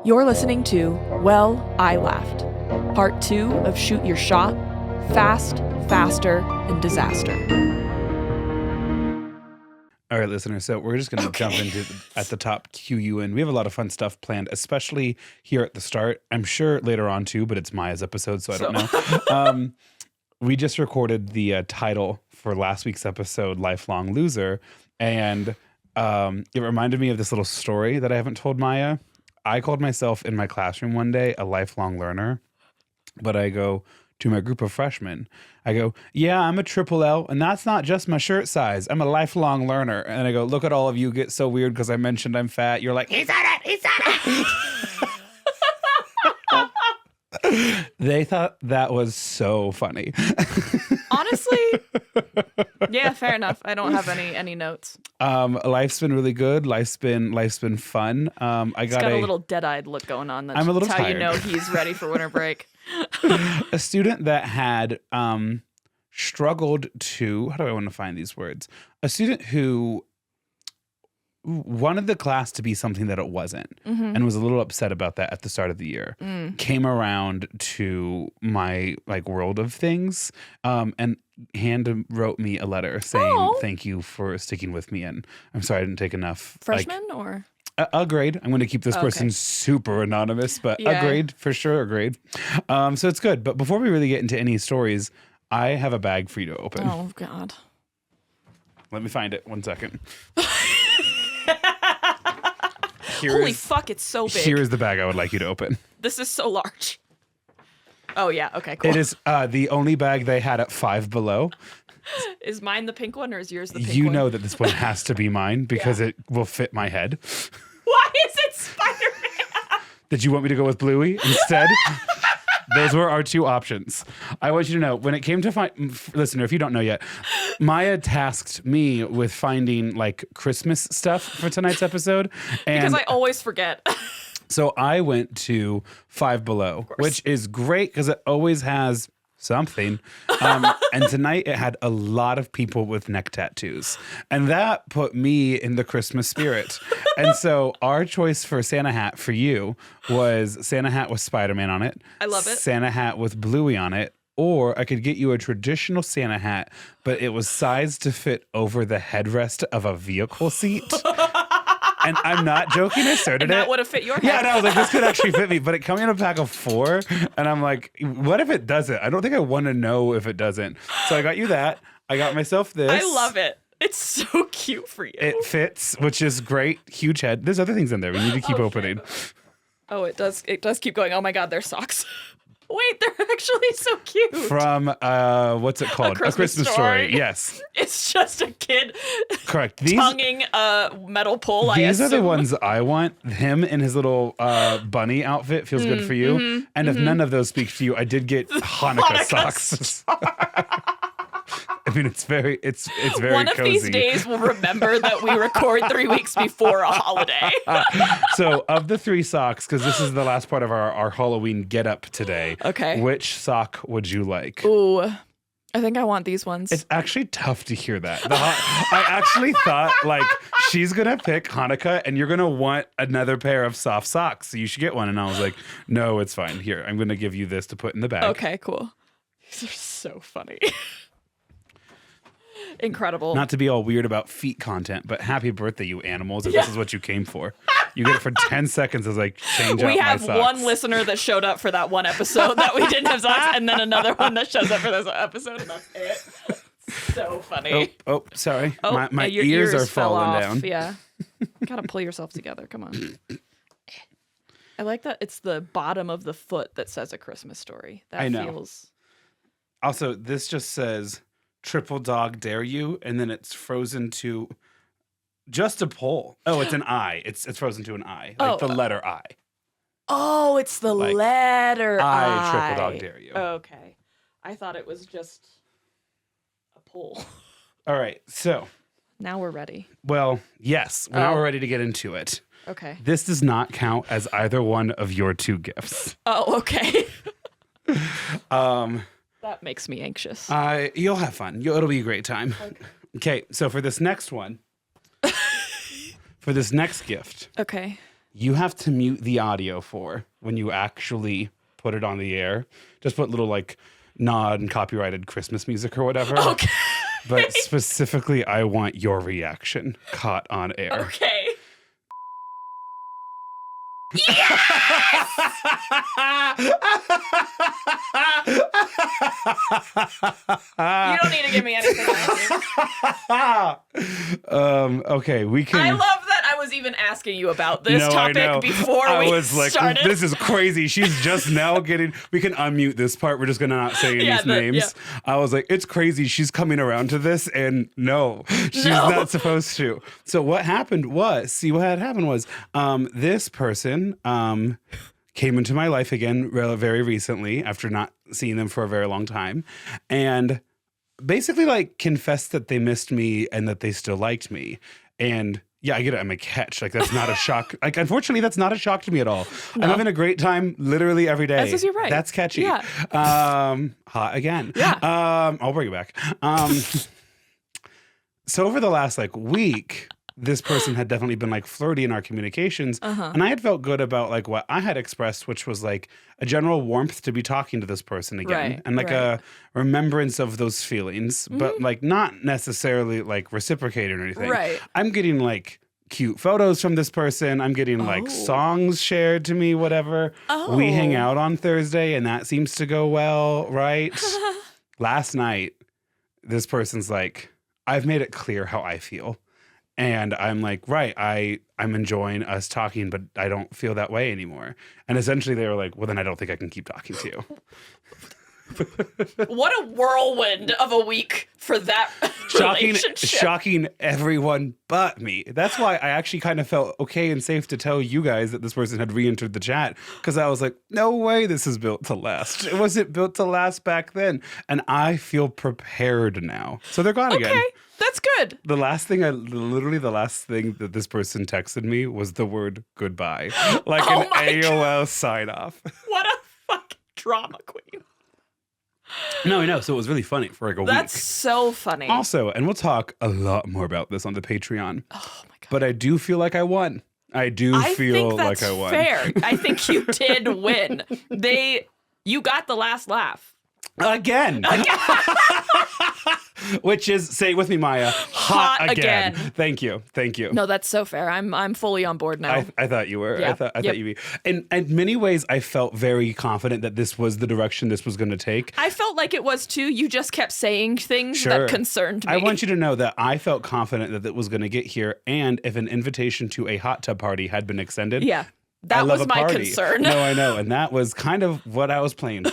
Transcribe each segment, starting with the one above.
You're listening to Well, I Laughed, Part 2 of Shoot Your Shot, Fast, Faster, and Disaster. All right, listeners, so we're just going to jump into at the top, cue you in. We have a lot of fun stuff planned, especially here at the start. I'm sure later on too, but it's Maya's episode, so I don't know. We just recorded the title for last week's episode, Lifelong Loser, and it reminded me of this little story that I haven't told Maya. I called myself in my classroom one day a lifelong learner, but I go to my group of freshmen. I go, yeah, I'm a triple L, and that's not just my shirt size. I'm a lifelong learner. And I go, look at all of you get so weird because I mentioned I'm fat. You're like, he said it, he said it. They thought that was so funny. Honestly, yeah, fair enough. I don't have any notes. Life's been really good. Life's been fun. He's got a little dead-eyed look going on. That's I'm a little how tired. you know he's ready for winter break. A student that had struggled to, how do I want to find these words? A student who wanted the class to be something that it wasn't, and was a little upset about that at the start of the year. Came around to my world of things, and hand wrote me a letter saying thank you for sticking with me, and I'm sorry I didn't take enough. Freshman or? A grade. I'm going to keep this person super anonymous, but a grade for sure, a grade. So it's good. But before we really get into any stories, I have a bag for you to open. Oh, God. Let me find it. 1 second. Holy fuck, it's so big. Here is the bag I would like you to open. This is so large. Oh, yeah. Okay, cool. It is the only bag they had at Five Below. Is mine the pink one or is yours the pink one? You know that this one has to be mine because it will fit my head. Why is it Spider-Man? Did you want me to go with Bluey instead? Those were our two options. I want you to know, when it came to listener, if you don't know yet, Maya tasked me with finding Christmas stuff for tonight's episode. And because I always forget. So I went to Five Below, which is great because it always has something. And tonight it had a lot of people with neck tattoos. And that put me in the Christmas spirit. And so our choice for Santa hat for you was Santa hat with Spider-Man on it. I love it. Santa hat with Bluey on it. Or I could get you a traditional Santa hat, but it was sized to fit over the headrest of a vehicle seat. And I'm not joking, I started and that would have fit your head. Yeah, and I was like, this could actually fit me. But it came in a pack of 4. And I'm like, what if it doesn't? I don't think I want to know if it doesn't. So I got you that. I got myself this. I love it. It's so cute for you. It fits, which is great. Huge head. There's other things in there. We need to keep opening. Oh, it does. It does keep going. Oh my God, they're socks. Wait, they're actually so cute. From, what's it called? A Christmas Story. Yes. It's just a kid Correct. tonguing a metal pole, These are the ones I want. Him in his little bunny outfit feels good for you. And if none of those speak to you, I did get Hanukkah socks. I mean, it's very One of cozy. these days we'll remember that we record 3 weeks before a holiday. So of the 3 socks, because this is the last part of our Halloween get up today. Okay. Which sock would you like? Ooh, I think I want these ones. It's actually tough to hear that. I actually thought she's going to pick Hanukkah and you're going to want another pair of soft socks. So you should get one. And I was like, no, it's fine. Here, I'm going to give you this to put in the bag. Okay, cool. These are so funny. Incredible. Not to be all weird about feet content, but happy birthday, you animals, if this is what you came for. You get it for 10 seconds as I change out my socks. We have one listener that showed up for that one episode that we didn't have socks, and then another one that shows up for this episode, and that's it. So funny. Oh, sorry. Oh, my your ears are fell falling off. down. Yeah. Gotta pull yourself together. Come on. I like that it's the bottom of the foot that says A Christmas Story. That I know. feels... Also, this just says... Triple dog dare you, and then it's frozen to just a pole. Oh, it's an I. It's frozen to an I, the letter I. Oh, it's the letter I. Triple dog dare you. Okay, I thought it was just a pole. All right, so now we're ready. Well, yes, now we're ready to get into it. Okay. This does not count as either one of your 2 gifts. Oh, okay. That makes me anxious. You'll have fun. It'll be a great time. Okay, so for this next one, For this next gift, Okay. you have to mute the audio for when you actually put it on the air. Just put little like non-copyrighted Christmas music or whatever. Okay. But specifically, I want your reaction caught on air. Okay. You don't need to give me anything else. Okay, we can. I love that I was even asking you about this I know. topic before I we was like, started. this is crazy. She's just now getting. We can unmute this part. We're just gonna not say any names. Yeah. I was like, it's crazy. She's coming around to this, and no, she's not supposed to. So what happened was, this person came into my life again very recently after not seeing them for a very long time, and basically like confessed that they missed me and that they still liked me. And yeah, I get it. I'm a catch. Like, that's not a shock. Like, unfortunately, that's not a shock to me at all. No. I'm having a great time literally every day. That's because you're right. That's catchy. Yeah. Hot again. Yeah. I'll bring it back. So over the last like week, this person had definitely been like flirty in our communications. And I had felt good about like what I had expressed, which was like a general warmth to be talking to this person again. Right, and like a remembrance of those feelings, but like not necessarily like reciprocated or anything. Right. I'm getting like cute photos from this person. I'm getting like songs shared to me, whatever. We hang out on Thursday and that seems to go well, right? Last night, this person's like, I've made it clear how I feel. And I'm like, right, I'm enjoying us talking, but I don't feel that way anymore. And essentially they were like, well, then I don't think I can keep talking to you. What a whirlwind of a week for that relationship. Shocking everyone but me. That's why I actually kind of felt okay and safe to tell you guys that this person had re-entered the chat, because I was like, no way this is built to last. It wasn't built to last back then. And I feel prepared now. So they're gone again. Okay, that's good. The last thing that this person texted me was the word goodbye. Like an AOL sign off. What a fucking drama queen. No, I know. So it was really funny for like a week. That's so funny. Also, and we'll talk a lot more about this on the Patreon. Oh my God. But I do feel like I won. I feel like I won. Fair. I think you did win. You got the last laugh. Again. Which is, say it with me, Maya, hot again. Thank you. No, that's so fair. I'm fully on board now. I thought you were. Yeah. I thought you'd be. And in many ways, I felt very confident that this was the direction this was going to take. I felt like it was too. You just kept saying things that concerned me. I want you to know that I felt confident that it was going to get here. And if an invitation to a hot tub party had been extended, yeah. That was my concern. No, I know. And that was kind of what I was playing for.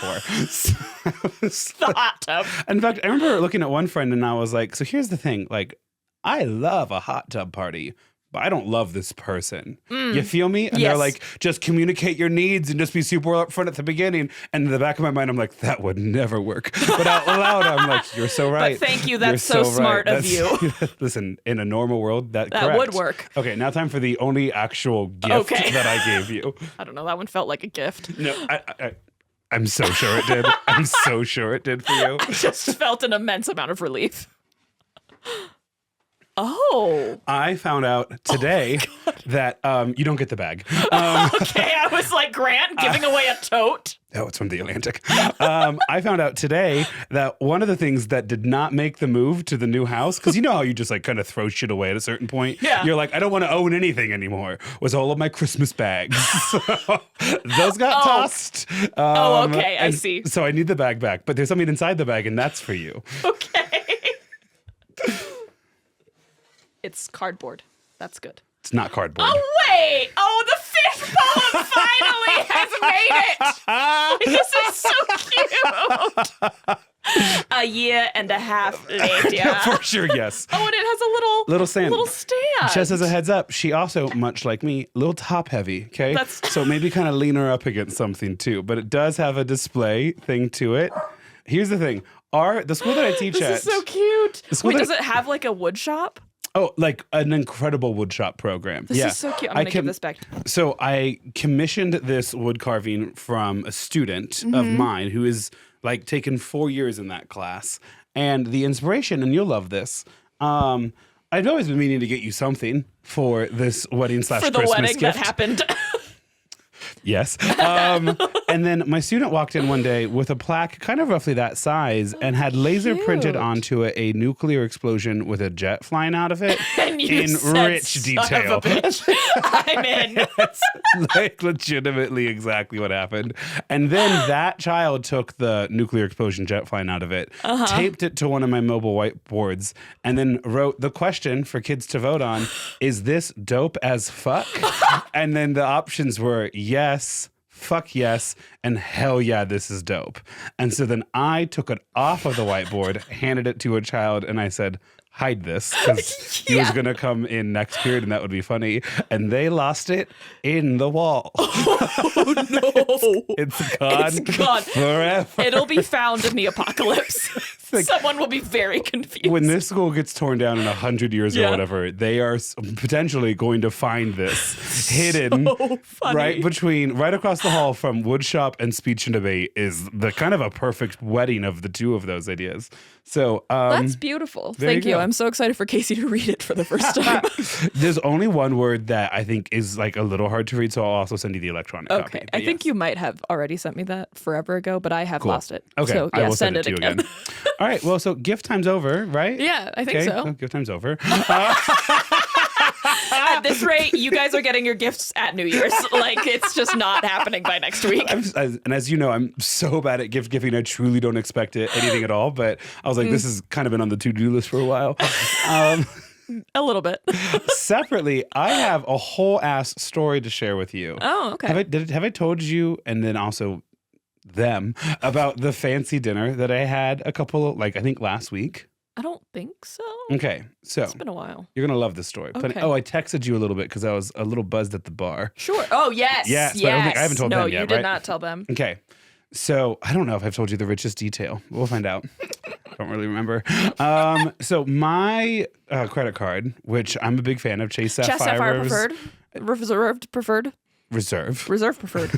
The hot tub. In fact, I remember looking at one friend and I was like, so here's the thing. Like, I love a hot tub party, but I don't love this person. You feel me? And they're like, just communicate your needs and just be super upfront at the beginning. And in the back of my mind, I'm like, that would never work. But out loud, I'm like, you're so right. But thank you. That's so smart of you. Listen, in a normal world, that would work. Okay, now time for the only actual gift that I gave you. I don't know. That one felt like a gift. No, I'm so sure it did. I'm so sure it did for you. I just felt an immense amount of relief. Oh. I found out today that you don't get the bag. Okay, I was like, Grant giving away a tote. Oh, it's from the Atlantic. I found out today that one of the things that did not make the move to the new house, because you know how you just like kind of throw shit away at a certain point? Yeah. You're like, I don't want to own anything anymore, was all of my Christmas bags. So, those got tossed. Okay, I see. So I need the bag back, but there's something inside the bag and that's for you. Okay. It's cardboard. That's good. It's not cardboard. Oh, wait. Oh, the fish poem finally has made it. This is so cute. A year and a half later. For sure, yes. Oh, and it has a little stand. Just as a heads up, she also, much like me, a little top heavy, okay? So maybe kind of lean her up against something too. But it does have a display thing to it. Here's the thing. The school that I teach at. This is so cute. Wait, does it have like a wood shop? Oh, like an incredible woodshop program. This is so cute. I'm going to give this back. So I commissioned this wood carving from a student of mine who is like taken 4 years in that class. And the inspiration, and you'll love this, I I've always been meaning to get you something for this wedding / For the Christmas wedding gift. that happened. Yes. And then my student walked in one day with a plaque kind of roughly that size and had laser printed cute. onto it a nuclear explosion with a jet flying out of it And you in said, rich "Son of detail. a bitch, I'm in. It's like legitimately exactly what happened. And then that child took the nuclear explosion jet flying out of it, taped it to one of my mobile whiteboards, and then wrote the question for kids to vote on, is this dope as fuck? And then the options were yes, fuck yes, and hell yeah, this is dope. And so then I took it off of the whiteboard, handed it to a child, and I said, hide this, because he was going to come in next period and that would be funny. And they lost it in the wall. Oh, no. It's gone. It's gone. Forever. It'll be found in the apocalypse. like- Someone will be very confused. When this school gets torn down in 100 years Yeah. or whatever, they are potentially going to find this hidden So funny. right across the hall from woodshop and speech and debate is the kind of a perfect wedding of the two of those ideas. So That's beautiful. there Thank you you. go. I'm so excited for Casey to read it for the first time. there's only one word that I think is like a little hard to read, so I'll also send you the electronic copy. Okay. But I think yes. you might have already sent me that forever ago, but I have Cool. lost it. Okay, So, I yeah, will send it to you again. All right, well, so gift time's over, right? Yeah, I think Okay, so. well, gift time's over. At this rate, you guys are getting your gifts at New Year's. Like, it's just not happening by next week. And as you know, I'm so bad at gift giving. I truly don't expect anything at all. But I was like, this has kind of been on the to-do list for a while. A little bit. Separately, I have a whole ass story to share with you. Oh, okay. Have I told you, and then also them, about the fancy dinner that I had I think last week? I don't think so. Okay, so It's been a while. you're gonna love this story. Okay. I texted you a little bit because I was a little buzzed at the bar. Sure. Oh, yes. Yes, but Yes. I haven't told no, them yet, you did right? not tell them. Okay. So I don't know if I've told you the richest detail. We'll find out. Don't really remember. So my credit card, which I'm a big fan of, Chase Chess Sapphire Sapphire's preferred. Reserved preferred. Reserve. Reserve preferred.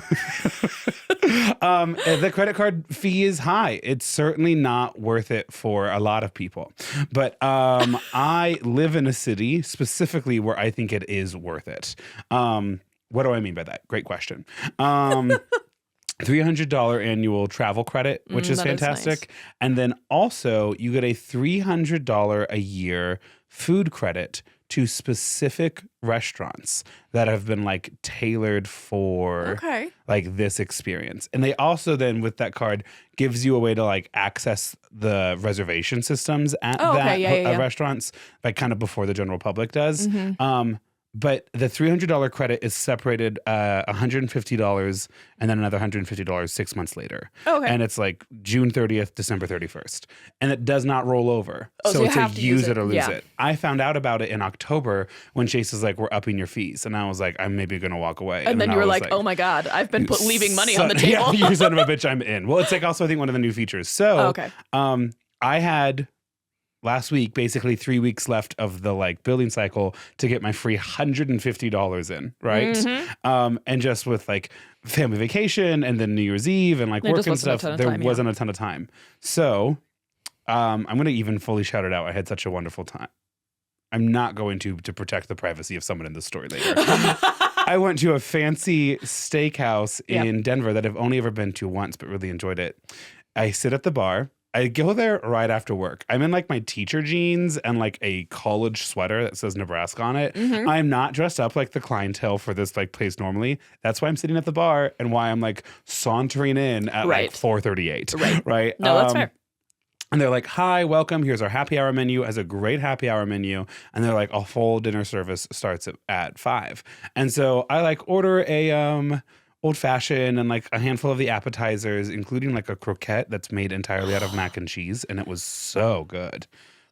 The credit card fee is high. It's certainly not worth it for a lot of people. But I live in a city specifically where I think it is worth it. What do I mean by that? Great question. $300 annual travel credit, which is that is fantastic. nice. And then also you get a $300 a year food credit to specific restaurants that have been like tailored for Okay. like this experience. And they also then with that card gives you a way to like access the reservation systems at Oh, okay. that Yeah. restaurants like kind of before the general public does. Mm-hmm. But the $300 credit is separated $150 and then another $150 6 months later. Okay. And it's like June 30th, December 31st. And it does not roll over. Oh, so you it's a have to use use it or lose yeah. it. I found out about it in October when Chase was like, we're upping your fees. And I was like, I'm maybe going to walk away. And then I you were was like, oh my God, I've been leaving money on the Yeah, table. you son of a bitch, I'm in. Well, it's like also I think one of the new features. So Okay. I had last week basically 3 weeks left of the like billing cycle to get my free $150 in, right? Mm-hmm. And just with like family vacation and then New Year's Eve and like There work just and wasn't a stuff, ton of there time, yeah. wasn't a ton of time. So I'm going to even fully shout it out. I had such a wonderful time. I'm not going to protect the privacy of someone in this story later. I went to a fancy steakhouse in Denver that I've only ever been to once, but really enjoyed it. I sit at the bar. I go there right after work. I'm in like my teacher jeans and like a college sweater that says Nebraska on it. Mm-hmm. I'm not dressed up like the clientele for this like place normally. That's why I'm sitting at the bar and why I'm like sauntering in at Right. like 4:38. Right. Right. No, that's fair. And they're like, hi, welcome. Here's our happy hour menu. It has a great happy hour menu. And they're like, a full dinner service starts at 5. And so I like order a old fashioned and like a handful of the appetizers, including like a croquette that's made entirely out of mac and cheese. And it was so good.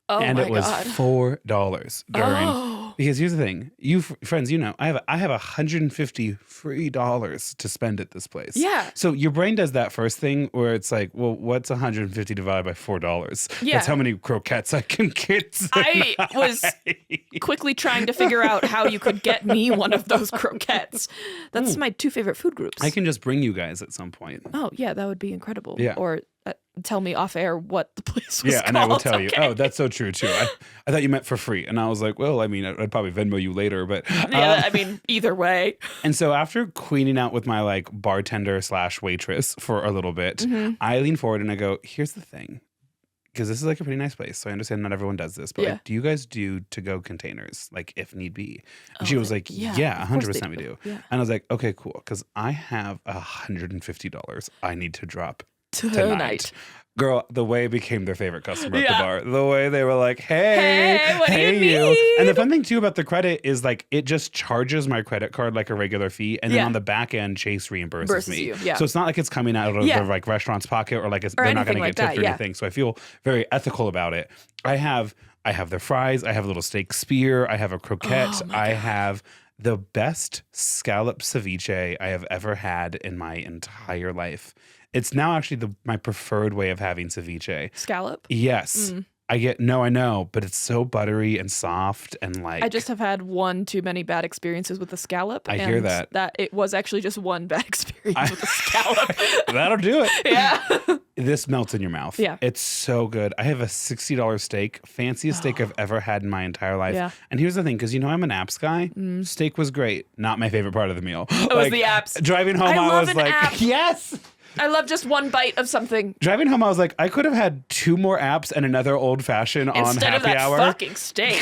Oh and my it was God. $4 during Oh. because here's the thing, you friends, you know, I have $150 free to spend at this place. Yeah. So your brain does that first thing where it's like, well, what's 150 divided by $4? Yeah. That's how many croquettes I can get. I was quickly trying to figure out how you could get me one of those croquettes. That's my two favorite food groups. I can just bring you guys at some point. Oh, yeah, that would be incredible. Yeah. Or tell me off air what the place was called. And I will tell you. Okay. Oh, that's so true too. I thought you meant for free. And I was like, well, I mean, I'd probably Venmo you later, but Yeah, I mean, either way. And so after queening out with my like bartender / waitress for a little bit, I lean forward and I go, here's the thing. Because this is like a pretty nice place. So I understand not everyone does this, but like, do you guys do to-go containers, like if need be? And she was like, yeah, 100% we do. Yeah. And I was like, okay, cool. Because I have $150 I need to drop tonight. Girl, the way became their favorite customer at the bar. The way they were like, hey, what do you you. need? And the fun thing too about the credit is like it just charges my credit card like a regular fee. And then on the back end, Chase reimburses me. You. Yeah. So it's not like it's coming out of the like restaurant's pocket or like they're not going to get tipped or anything. So I feel very ethical about it. I have their fries. I have a little steak spear. I have a croquette. I have the best scallop ceviche I have ever had in my entire life. It's now actually my preferred way of having ceviche. Scallop? Yes. I know, but it's so buttery and soft and like. I just have had one too many bad experiences with the scallop. I hear that. That it was actually just one bad experience with the scallop. That'll do it. Yeah. This melts in your mouth. Yeah. It's so good. I have a $60 steak, fanciest steak I've ever had in my entire life. Yeah. And here's the thing, because I'm an apps guy. Steak was great. Not my favorite part of the meal. It was the apps. Driving home, I was like, app. yes. I love just one bite of something. Driving home, I was like, I could have had 2 more apps and another old fashioned on Instead happy of that hour. fucking steak.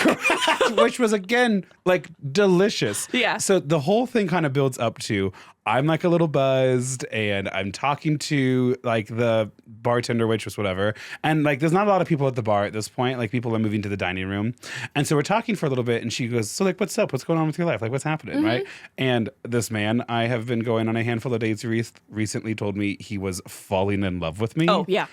Which was, again, like delicious. Yeah. So the whole thing kind of builds up to I'm like a little buzzed and I'm talking to like the bartender, waitress, whatever. And like, there's not a lot of people at the bar at this point. Like people are moving to the dining room. And so we're talking for a little bit and she goes, so like, what's up? What's going on with your life? Like what's happening? Right. And this man I have been going on a handful of dates recently told me he was falling in love with me. Oh, yeah.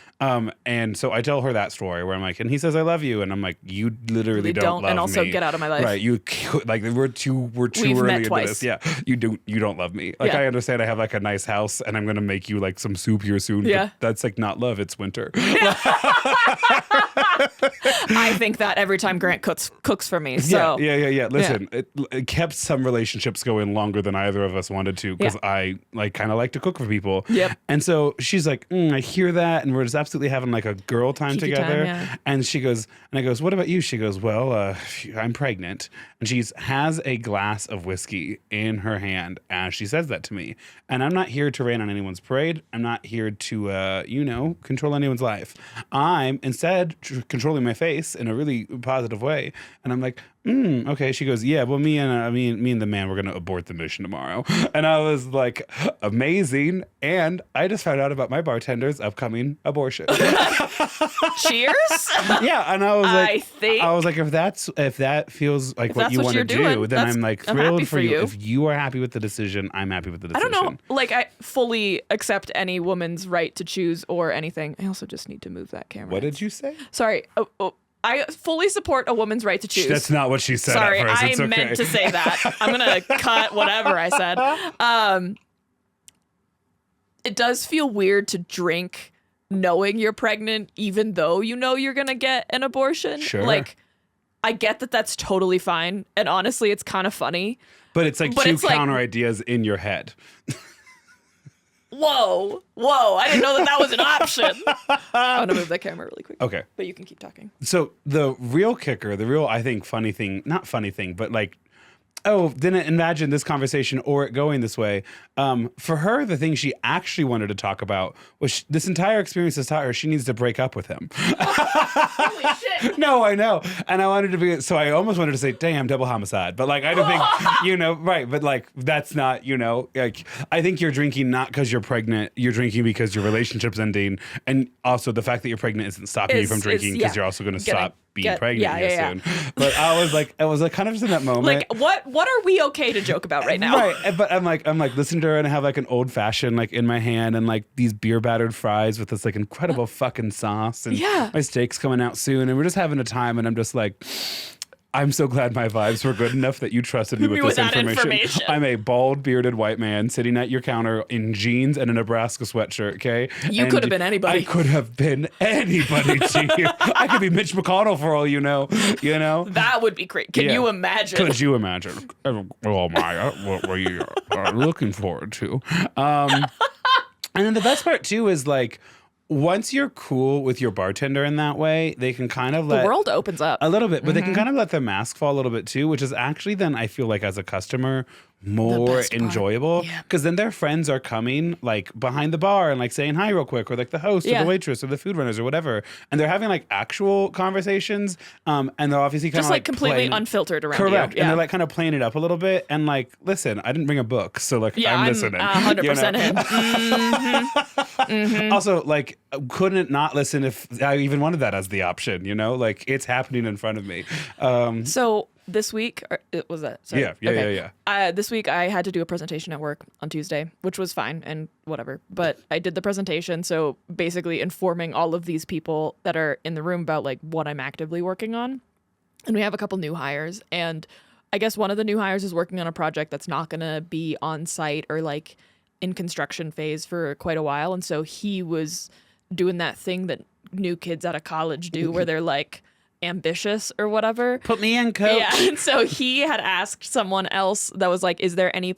And so I tell her that story where I'm like, and he says, I love you. And I'm like, you literally don't love me. And also get out of my life. Right. You like, we're too We've early met into twice. this. Yeah. You don't love me. Like, I understand I have like a nice house and I'm going to make you like some soup here soon. Yeah. But that's like not love. It's winter. I think that every time Grant cooks for me. So Yeah. Listen, it kept some relationships going longer than either of us wanted to because I like kind of like to cook for people. Yep. And so she's like, I hear that. And we're just absolutely having like a girl time Kiki together. time, yeah. And she goes, and I goes, what about you? She goes, well, I'm pregnant. And she has a glass of whiskey in her hand as she says that to me. And I'm not here to rain on anyone's parade. I'm not here to, control anyone's life. I'm instead controlling my face in a really positive way. And I'm like, okay. She goes, yeah, well, me and the man, we're going to abort the mission tomorrow. And I was like, amazing. And I just found out about my bartender's upcoming abortion. Cheers. Yeah. And I was like, if that feels like what you want to do, then I'm like thrilled for you. If you are happy with the decision, I'm happy with the decision. I don't know. Like, I fully accept any woman's right to choose or anything. I also just need to move that camera. What did you say? Sorry. I fully support a woman's right to choose. That's not what she said. Sorry, at first. It's I okay. meant to say that. I'm gonna cut whatever I said. It does feel weird to drink knowing you're pregnant, even though you know you're gonna get an abortion. Sure. Like, I get that that's totally fine, and honestly, it's kind of funny. But it's like two counter ideas in your head. Whoa, I didn't know that was an option. I'm gonna move that camera really quick. Okay. But you can keep talking. So the real kicker, I think, funny thing, not funny thing, but like, didn't imagine this conversation or it going this way. For her, the thing she actually wanted to talk about was this entire experience has taught her she needs to break up with him. Holy shit. No, I know. And I wanted to be, so I almost wanted to say, damn, double homicide. But like, I don't think, right. But like, that's not, like, I think you're drinking not because you're pregnant. You're drinking because your relationship's ending. And also the fact that you're pregnant isn't stopping you from drinking because you're also going to stop being pregnant soon. But I was like kind of just in that moment. Like, what are we okay to joke about right now? Right. But I'm like listening to her and I have like an old fashioned like in my hand and like these beer battered fries with this like incredible fucking sauce and my steak's coming out soon and we're just having a time and I'm just like, I'm so glad my vibes were good enough that you trusted me with this information. I'm a bald, bearded white man sitting at your counter in jeans and a Nebraska sweatshirt, okay? You could have been anybody. I could have been anybody to you. I could be Mitch McConnell for all you know, That would be great. Can you imagine? Could you imagine? Oh, Maya, what were you looking forward to? And then the best part, too, is like, once you're cool with your bartender in that way, they can kind of The let world opens up. a little bit, but they can kind of let the mask fall a little bit too, which is actually then I feel like as a customer more best part. enjoyable Yeah. because then their friends are coming like behind the bar and like saying hi real quick, or like the host or Yeah. the waitress or the food runners or whatever, and they're having like actual conversations, and they're obviously kind Just of like completely playing, unfiltered around correct, you. Yeah. and they're like kind of playing it up a little bit, and like, listen, I didn't bring a book, so like Yeah, I'm I'm listening, 100% you know? in. Also, like, couldn't not listen if I even wanted that as the option, you know? Like, it's happening in front of me. So this week, was that? Sorry. Yeah. This week I had to do a presentation at work on Tuesday, which was fine and whatever. But I did the presentation, so basically informing all of these people that are in the room about like what I'm actively working on. And we have a couple new hires, and I guess one of the new hires is working on a project that's not going to be on site or like in construction phase for quite a while. And so he was doing that thing that new kids out of college do where they're like ambitious or whatever. Put me in, coach. Yeah. And so he had asked someone else that was like, is there any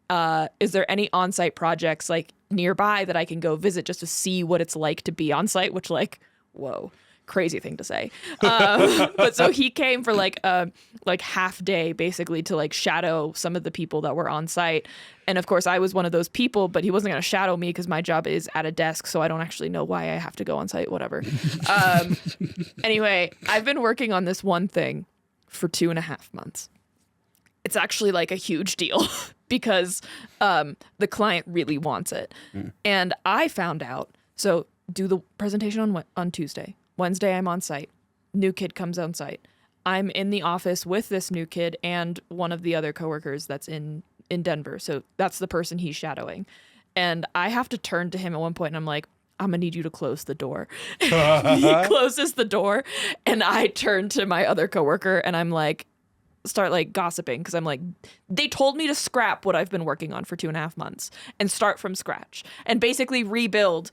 on-site projects like nearby that I can go visit just to see what it's like to be on site, which like, whoa, crazy thing to say. But so he came for like a half day basically to like shadow some of the people that were on site. And of course I was one of those people, but he wasn't going to shadow me because my job is at a desk. So I don't actually know why I have to go on site, whatever. Anyway, I've been working on this one thing for 2.5 months. It's actually like a huge deal because the client really wants it. And I found out, so do the presentation on Tuesday. Wednesday, I'm on site. New kid comes on site. I'm in the office with this new kid and one of the other coworkers that's in Denver. So that's the person he's shadowing. And I have to turn to him at one point and I'm like, I'm going to need you to close the door. He closes the door and I turn to my other coworker and I'm like, start like gossiping because I'm like, they told me to scrap what I've been working on for 2.5 months and start from scratch and basically rebuild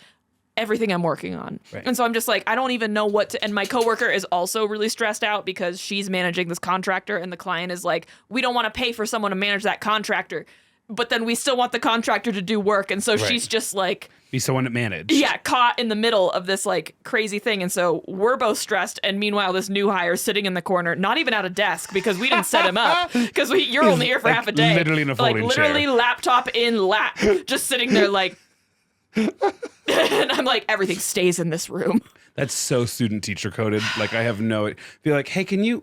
everything I'm working on. Right. And so I'm just like, I don't even know what to, and my coworker is also really stressed out because she's managing this contractor and the client is like, we don't want to pay for someone to manage that contractor, but then we still want the contractor to do work. And so she's just like, be someone to manage. Yeah, caught in the middle of this like crazy thing. And so we're both stressed. And meanwhile, this new hire is sitting in the corner, not even at a desk because we didn't set him up because you're only here for half a day. Literally in a folding chair. Literally laptop in lap, just sitting there like, and I'm like, everything stays in this room. That's so student teacher coded. Like I have no, be like, hey, can you,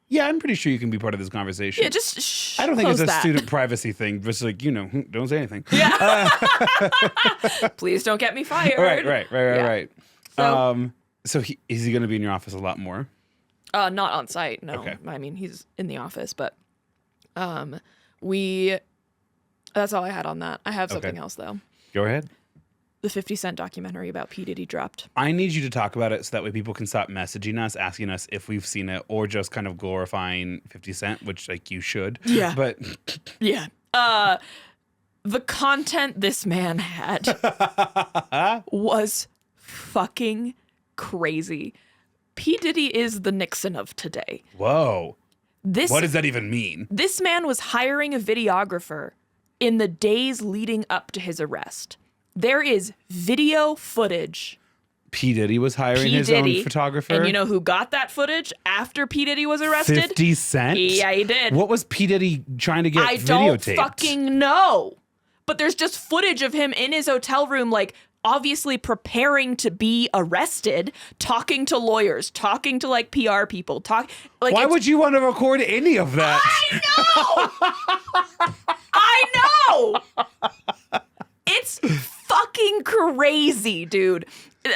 yeah, I'm pretty sure you can be part of this conversation. Yeah, just I don't think it's a that. student privacy thing. Just like, don't say anything. Yeah. Please don't get me fired. Right. So is he going to be in your office a lot more? Not on site. No. Okay. I mean, he's in the office, but that's all I had on that. I have something else though. Go ahead. The 50 Cent documentary about P. Diddy dropped. I need you to talk about it so that way people can stop messaging us, asking us if we've seen it, or just kind of glorifying 50 Cent, which like you should. Yeah. But yeah. The content this man had was fucking crazy. P. Diddy is the Nixon of today. Whoa. What does that even mean? This man was hiring a videographer in the days leading up to his arrest. There is video footage. P. Diddy was hiring his own photographer. And you know who got that footage after P. Diddy was arrested? 50 Cent? Yeah, he did. What was P. Diddy trying to get I videotaped? don't fucking know. But there's just footage of him in his hotel room, like, obviously preparing to be arrested, talking to lawyers, talking to, like, PR people. Why would you want to record any of that? I know! It's fucking crazy, dude.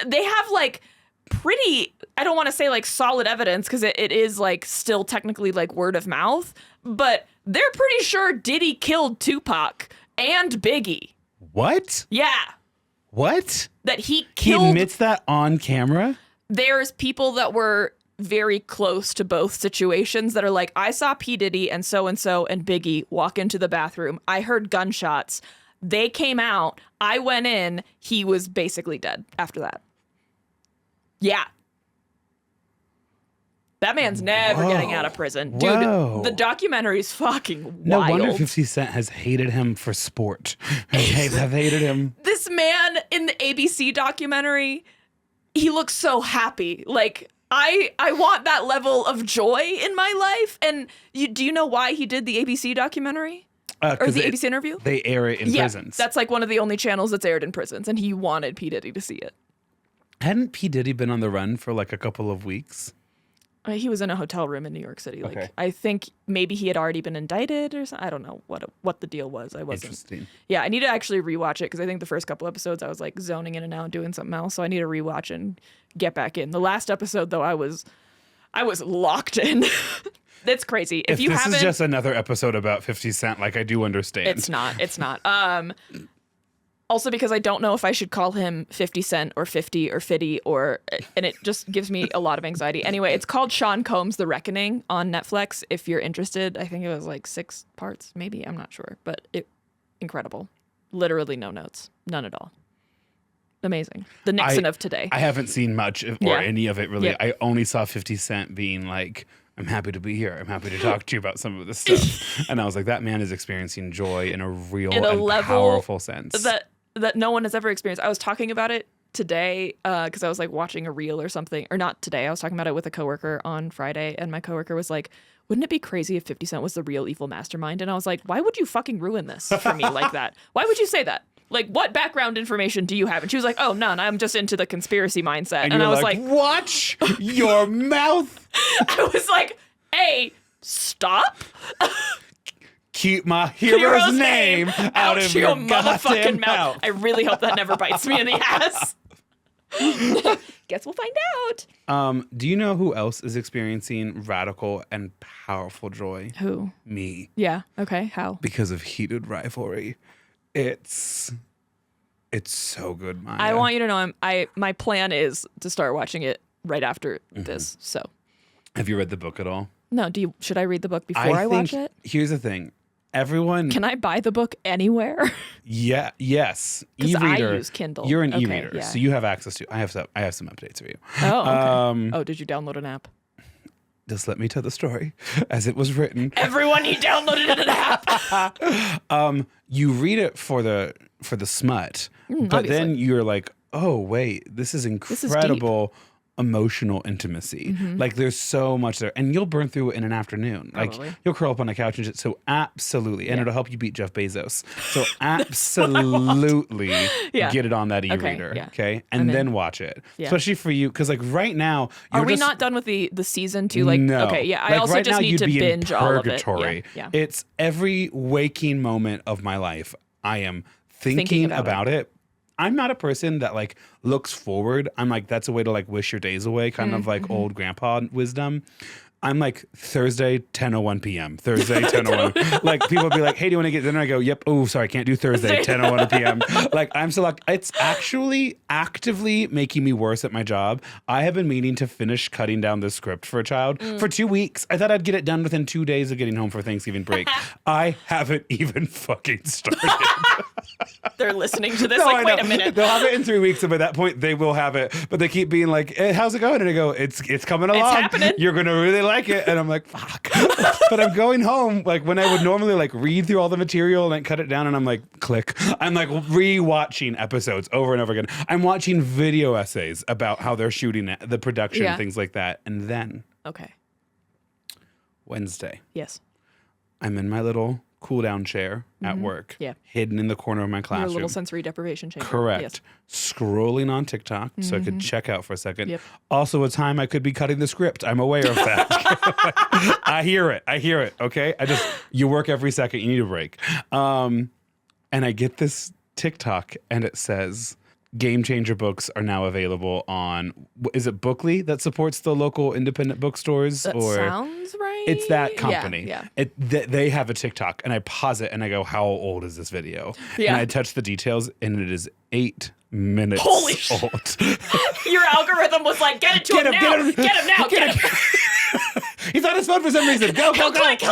They have like pretty, I don't want to say like solid evidence because it is like still technically like word of mouth, but they're pretty sure Diddy killed Tupac and Biggie. What? Yeah. What? That he killed. He admits that on camera? There's people that were very close to both situations that are like, I saw P. Diddy and so and Biggie walk into the bathroom. I heard gunshots. They came out. I went in. He was basically dead after that. Yeah. That man's never getting out of prison. Dude, the documentary's fucking wild. No wonder 50 Cent has hated him for sport. Have hated him. This man in the ABC documentary, he looks so happy. Like, I want that level of joy in my life. And do you know why he did the ABC documentary? Or the ABC interview? They air it in prisons. That's like one of the only channels that's aired in prisons. And he wanted P. Diddy to see it. Hadn't P. Diddy been on the run for like a couple of weeks? He was in a hotel room in New York City. Like, Okay. I think maybe he had already been indicted or something. I don't know what the deal was. I wasn't. Interesting. Yeah, I need to actually rewatch it because I think the first couple episodes I was like zoning in and out doing something else. So I need to rewatch and get back in. The last episode though, I was locked in. That's crazy. If you this haven't, is just another episode about 50 Cent, like I do understand. it's not. It's not. Also, because I don't know if I should call him 50 Cent or 50 or Fitty and it just gives me a lot of anxiety. Anyway, it's called Sean Combs: The Reckoning on Netflix. If you're interested, I think it was like 6 parts, maybe. I'm not sure, but incredible. Literally no notes, none at all. Amazing. The Nixon of today. I haven't seen much or any of it really. Yep. I only saw 50 Cent being like, I'm happy to be here. I'm happy to talk to you about some of this stuff. And I was like, that man is experiencing joy in a real and powerful sense. That no one has ever experienced. I was talking about it today because I was like watching a reel or something, or not today. I was talking about it with a coworker on Friday, and my coworker was like, wouldn't it be crazy if 50 Cent was the real evil mastermind? And I was like, why would you fucking ruin this for me like that? Why would you say that? Like, what background information do you have? And she was like, oh, none. I'm just into the conspiracy mindset. And I was like, watch your mouth. I was like, hey, stop. Keep my hero's name out of your motherfucking mouth. I really hope that never bites me in the ass. Guess we'll find out. Do you know who else is experiencing radical and powerful joy? Who? Me. Yeah. Okay. How? Because of heated rivalry. It's so good, Maya. I want you to know my plan is to start watching it right after this. So. Have you read the book at all? No. Should I read the book before I watch it? Here's the thing. Everyone. Can I buy the book anywhere? Yeah. Yes. Because I E-reader. use Kindle. You're an Okay, e-reader, yeah. so you have access to. I have some updates for you. Oh. Okay. Did you download an app? Just let me tell the story as it was written. Everyone, he downloaded an app. You read it for the smut, but obviously. then you're like, oh wait, this is incredible. Emotional intimacy. Like there's so much there, and you'll burn through it in an afternoon. Probably. Like you'll curl up on the couch and just, so absolutely, and it'll help you beat Jeff Bezos. So absolutely get it on that e-reader, okay? And then watch it, especially for you, because like right now, are we not done with the season 2? Like, no. Okay, yeah. I Like, also right just now, need you'd to be binge in all of it. purgatory. Yeah. It's every waking moment of my life. I am thinking about it. I'm not a person that like looks forward. I'm like, that's a way to like wish your days away, kind of like old grandpa wisdom. I'm like Thursday, 10:01 p.m. Thursday, 10:01. Like people be like, hey, do you want to get dinner? I go, yep. Oh, sorry, can't do Thursday, 10:01 p.m. Like I'm so like, it's actually actively making me worse at my job. I have been meaning to finish cutting down this script for a child for 2 weeks. I thought I'd get it done within 2 days of getting home for Thanksgiving break. I haven't even fucking started. They're listening to this. No, like, wait a minute. They'll have it in 3 weeks, and by that point, they will have it. But they keep being like, hey, how's it going? And I go, it's coming along. It's happening. You're going to really like it. And I'm like, fuck. But I'm going home, like, when I would normally, like, read through all the material and, like, cut it down, and I'm like, click. I'm, like, re-watching episodes over and over again. I'm watching video essays about how they're shooting it, the production, things like that. And then Wednesday. Yes. I'm in my little cool-down chair at work, hidden in the corner of my classroom. Your little sensory deprivation chamber. Correct. Yes. Scrolling on TikTok so I could check out for a second. Yep. Also a time I could be cutting the script. I'm aware of that. I hear it. Okay. You work every second. You need a break. And I get this TikTok and it says, Game Changer books are now available on, is it Bookly that supports the local independent bookstores? That sounds right. It's that company. Yeah. They have a TikTok, and I pause it and I go, how old is this video? Yeah. And I touch the details, and it is 8 minutes Holy old. Your algorithm was like, get it to him now. Get him now. Get him. He's on his phone for some reason. Go. Click.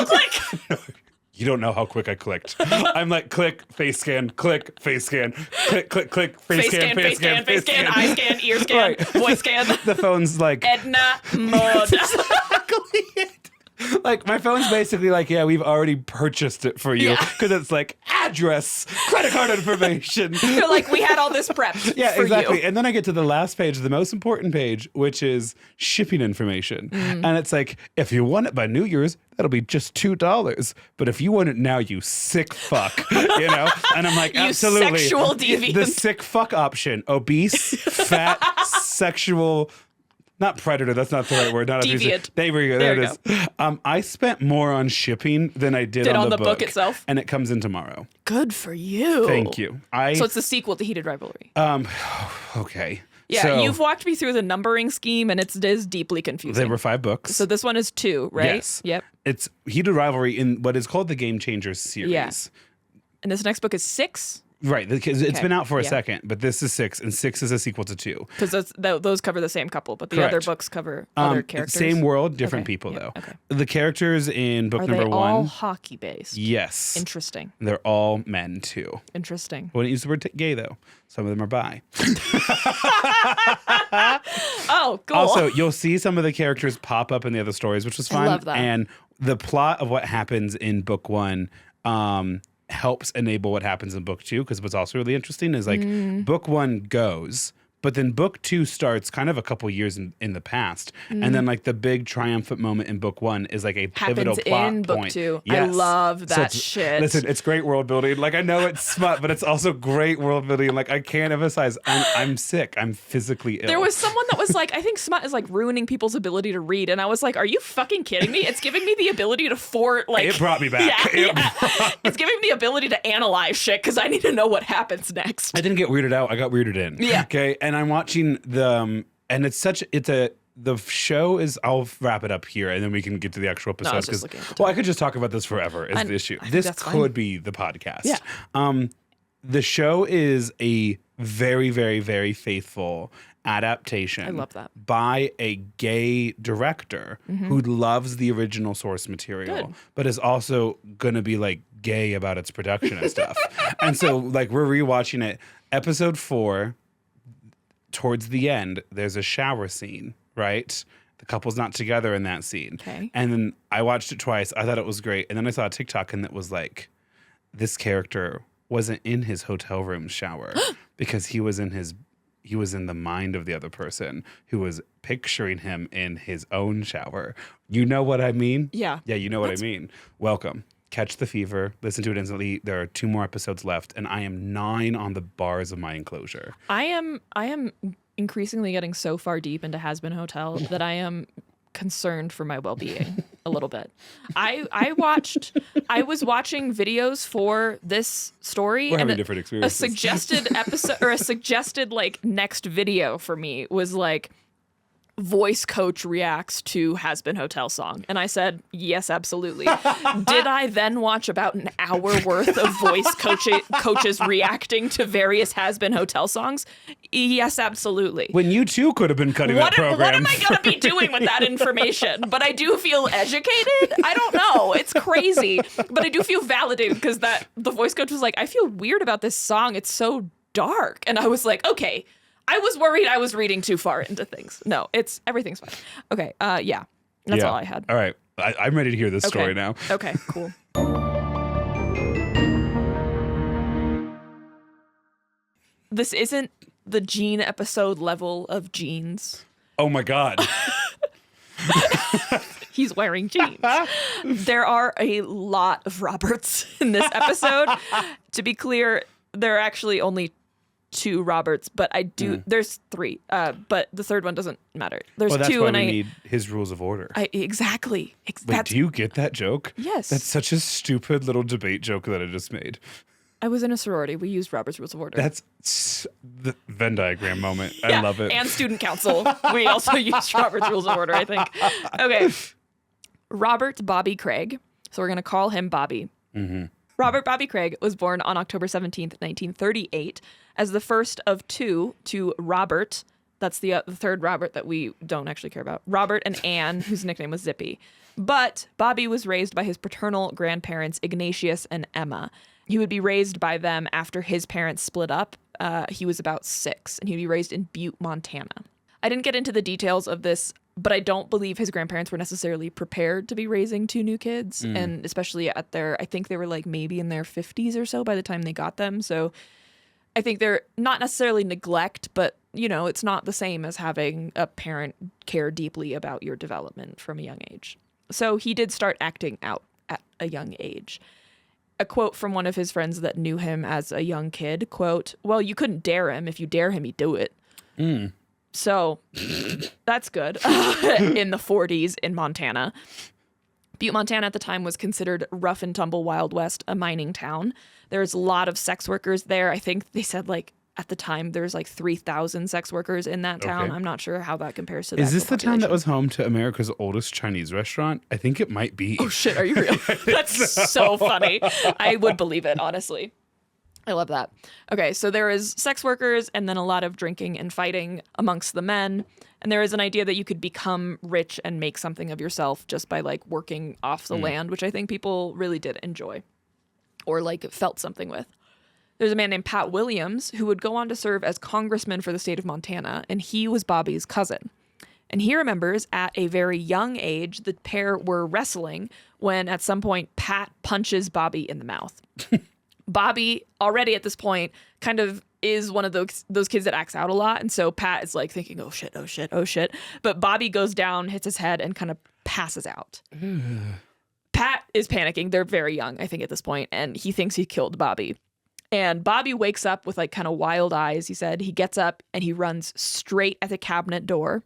You don't know how quick I clicked. I'm like, click, face scan, click, face scan, click, face scan, eye scan, ear scan, voice scan. The phone's like Edna mode. Exactly it. Like my phone's basically like, yeah, we've already purchased it for you Yeah. because it's like address, credit card information. They're like, we had all this prepped Yeah, for exactly. you. And then I get to the last page, the most important page, which is shipping information. And it's like, if you want it by New Year's, that'll be just $2. But if you want it now, you sick fuck, you know? And I'm like, You absolutely. sexual deviant. The sick fuck option, obese, fat, sexual, not predator, that's not the right word. Not Deviant. There we go. There There we it is. I spent more on shipping than I did on the the book itself? And it comes in tomorrow. Good for you. Thank you. So it's the sequel to Heated Rivalry. Okay. Yeah, So, you've walked me through the numbering scheme, and it is deeply confusing. there were 5 books. So this one is 2, right? Yes. Yep. It's Heated Rivalry in what is called the Game Changers series. Yeah. And this next book is 6? Right. Because it's Okay. been out for a Yeah. second, but this is 6, and 6 is a sequel to 2. Because those cover the same couple, but the other Correct. books cover other characters. Same world, different Okay, people, yeah, though. okay. The characters in book Are number they 1, all hockey based? yes. Interesting. They're all men, too. Interesting. I wouldn't use the word gay, though. Some of them are bi. Oh, cool. Also, you'll see some of the characters pop up in the other stories, which was fun. love that. And the plot of what happens in book 1 helps enable what happens in book 2, because what's also really interesting is like book 1 goes, but then book 2 starts kind of a couple years in the past. And then like the big triumphant moment in book 1 is like a pivotal happens plot in book point. 2. I Yes. love So that it's- shit. Listen, it's great world building. Like I know it's smut, but it's also great world building. Like I can't emphasize, I'm sick. I'm physically ill. There was someone that was like, I think smut is like ruining people's ability to read. And I was like, are you fucking kidding me? It's giving me the ability to It brought me back. It's giving me the ability to analyze shit because I need to know what happens next. I didn't get weirded out. I got weirded in. Yeah. Okay. And I'm watching and the show is, I'll wrap it up here and then we can get to the actual episode. I was just 'cause- looking at the well, I could just talk about this forever is the issue. I think This that's could fine. be the podcast. Yeah. The show is a very, very, very faithful adaptation. I love that. By a gay director who loves the original source material, Good. but is also going to be like gay about its production and stuff. And so like we're rewatching it. Episode 4, towards the end, there's a shower scene, right? The couple's not together in that scene. Okay. And then I watched it twice. I thought it was great. And then I saw a TikTok and it was like, this character wasn't in his hotel room shower because he was in the mind of the other person who was picturing him in his own shower. You know what I mean? Yeah. Yeah, you know what I mean. Welcome. Catch the fever. Listen to it instantly. There are 2 more episodes left, and I am 9 on the bars of my enclosure. I am increasingly getting so far deep into Has Been Hotel that I am concerned for my well-being a little bit. I was watching videos for this story. We're and having different a experiences. suggested episode or a suggested like next video for me was like voice coach reacts to Has Been Hotel song. And I said, yes, absolutely. Did I then watch about an hour worth of voice coaches reacting to various Has Been Hotel songs? Yes, absolutely. When you too could have been cutting that program. What am I going to be doing with that information? But I do feel educated. I don't know. It's crazy. But I do feel validated because the voice coach was like, I feel weird about this song. It's so dark. And I was like, okay. I was worried I was reading too far into things. No, everything's fine. Okay, yeah. That's all I had. All right. I'm ready to hear this story now. Okay, cool. This isn't the Gene episode level of jeans. Oh my God. He's wearing jeans. There are a lot of Roberts in this episode. To be clear, there are actually only 2 Roberts, but there's 3, but the third one doesn't matter. There's Well, that's 2 why and we need his rules of order. Exactly. Wait, do you get that joke? Yes. That's such a stupid little debate joke that I just made. I was in a sorority. We used Robert's Rules of Order. That's the Venn diagram moment. Yeah, I love it. And student council. We also used Robert's Rules of Order, I think. Okay. Robert Bobby Craig. So we're going to call him Bobby. Mm-hmm. Robert Bobby Craig was born on October 17th, 1938, as the first of 2 to Robert. That's the third Robert that we don't actually care about. Robert and Anne, whose nickname was Zippy. But Bobby was raised by his paternal grandparents, Ignatius and Emma. He would be raised by them after his parents split up. He was about 6, and he'd be raised in Butte, Montana. I didn't get into the details of this, but I don't believe his grandparents were necessarily prepared to be raising 2 new kids. And especially at I think they were like maybe in their 50s or so by the time they got them. So I think they're not necessarily neglect, but, it's not the same as having a parent care deeply about your development from a young age. So he did start acting out at a young age. A quote from one of his friends that knew him as a young kid, quote, "Well, you couldn't dare him. If you dare him, he'd do it." So that's good. In the 40s in Montana. Butte, Montana at the time was considered rough and tumble Wild West, a mining town. There's a lot of sex workers there. I think they said at the time there's 3,000 sex workers in that town. Okay. I'm not sure how that compares to Is this the town that population. was home to America's oldest Chinese restaurant? I think it might be. Oh shit, are you real? That's so funny. I would believe it, honestly. I love that. Okay, so there is sex workers and then a lot of drinking and fighting amongst the men. And there is an idea that you could become rich and make something of yourself just by working off the land, which I think people really did enjoy or felt something with. There's a man named Pat Williams who would go on to serve as congressman for the state of Montana, and he was Bobby's cousin. And he remembers at a very young age, the pair were wrestling when at some point Pat punches Bobby in the mouth. Bobby, already at this point, kind of is one of those kids that acts out a lot. And so Pat is thinking, oh shit, oh shit, oh shit. But Bobby goes down, hits his head, and kind of passes out. Pat is panicking. They're very young, I think, at this point, and he thinks he killed Bobby. And Bobby wakes up with kind of wild eyes, he said. He gets up and he runs straight at the cabinet door,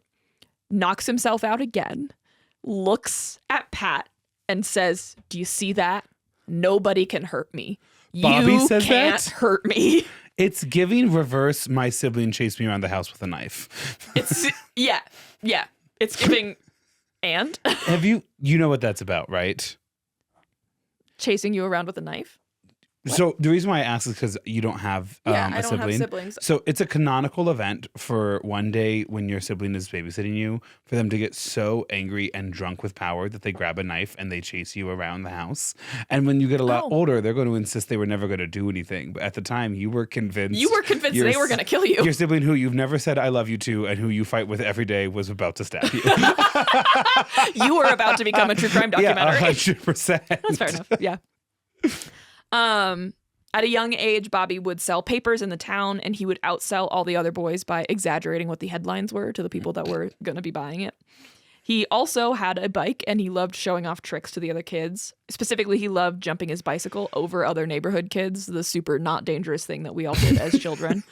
knocks himself out again, looks at Pat and says, "Do you see that? Nobody can hurt me. Bobby You says can't that? hurt me." It's giving reverse my sibling chased me around the house with a knife. It's, yeah. It's giving, and? Have you know what that's about, right? Chasing you around with a knife? So the reason why I ask is because you don't have I a don't sibling. have siblings. So it's a canonical event for one day when your sibling is babysitting you for them to get so angry and drunk with power that they grab a knife and they chase you around the house. And when you get a lot older, they're going to insist they were never going to do anything. But at the time, you were convinced. They were going to kill you. Your sibling who you've never said I love you to and who you fight with every day was about to stab you. You were about to become a true crime documentary. Yeah, 100%. That's fair enough. Yeah. At a young age, Bobby would sell papers in the town, and he would outsell all the other boys by exaggerating what the headlines were to the people that were going to be buying it. He also had a bike, and he loved showing off tricks to the other kids. Specifically, he loved jumping his bicycle over other neighborhood kids, the super not dangerous thing that we all did as children.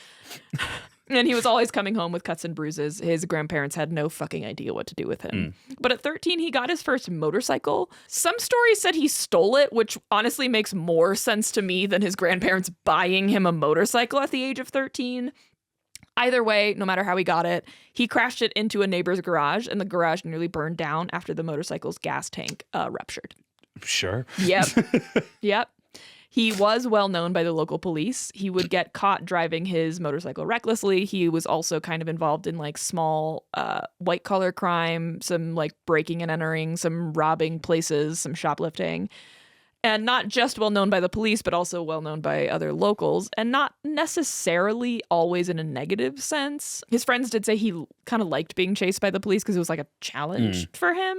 And he was always coming home with cuts and bruises. His grandparents had no fucking idea what to do with him. But at 13, he got his first motorcycle. Some stories said he stole it, which honestly makes more sense to me than his grandparents buying him a motorcycle at the age of 13. Either way, no matter how he got it, he crashed it into a neighbor's garage, and the garage nearly burned down after the motorcycle's gas tank ruptured. Sure. Yep. He was well known by the local police. He would get caught driving his motorcycle recklessly. He was also kind of involved in small white collar crime, some breaking and entering, some robbing places, some shoplifting. And not just well known by the police, but also well known by other locals, and not necessarily always in a negative sense. His friends did say he kind of liked being chased by the police because it was a challenge for him,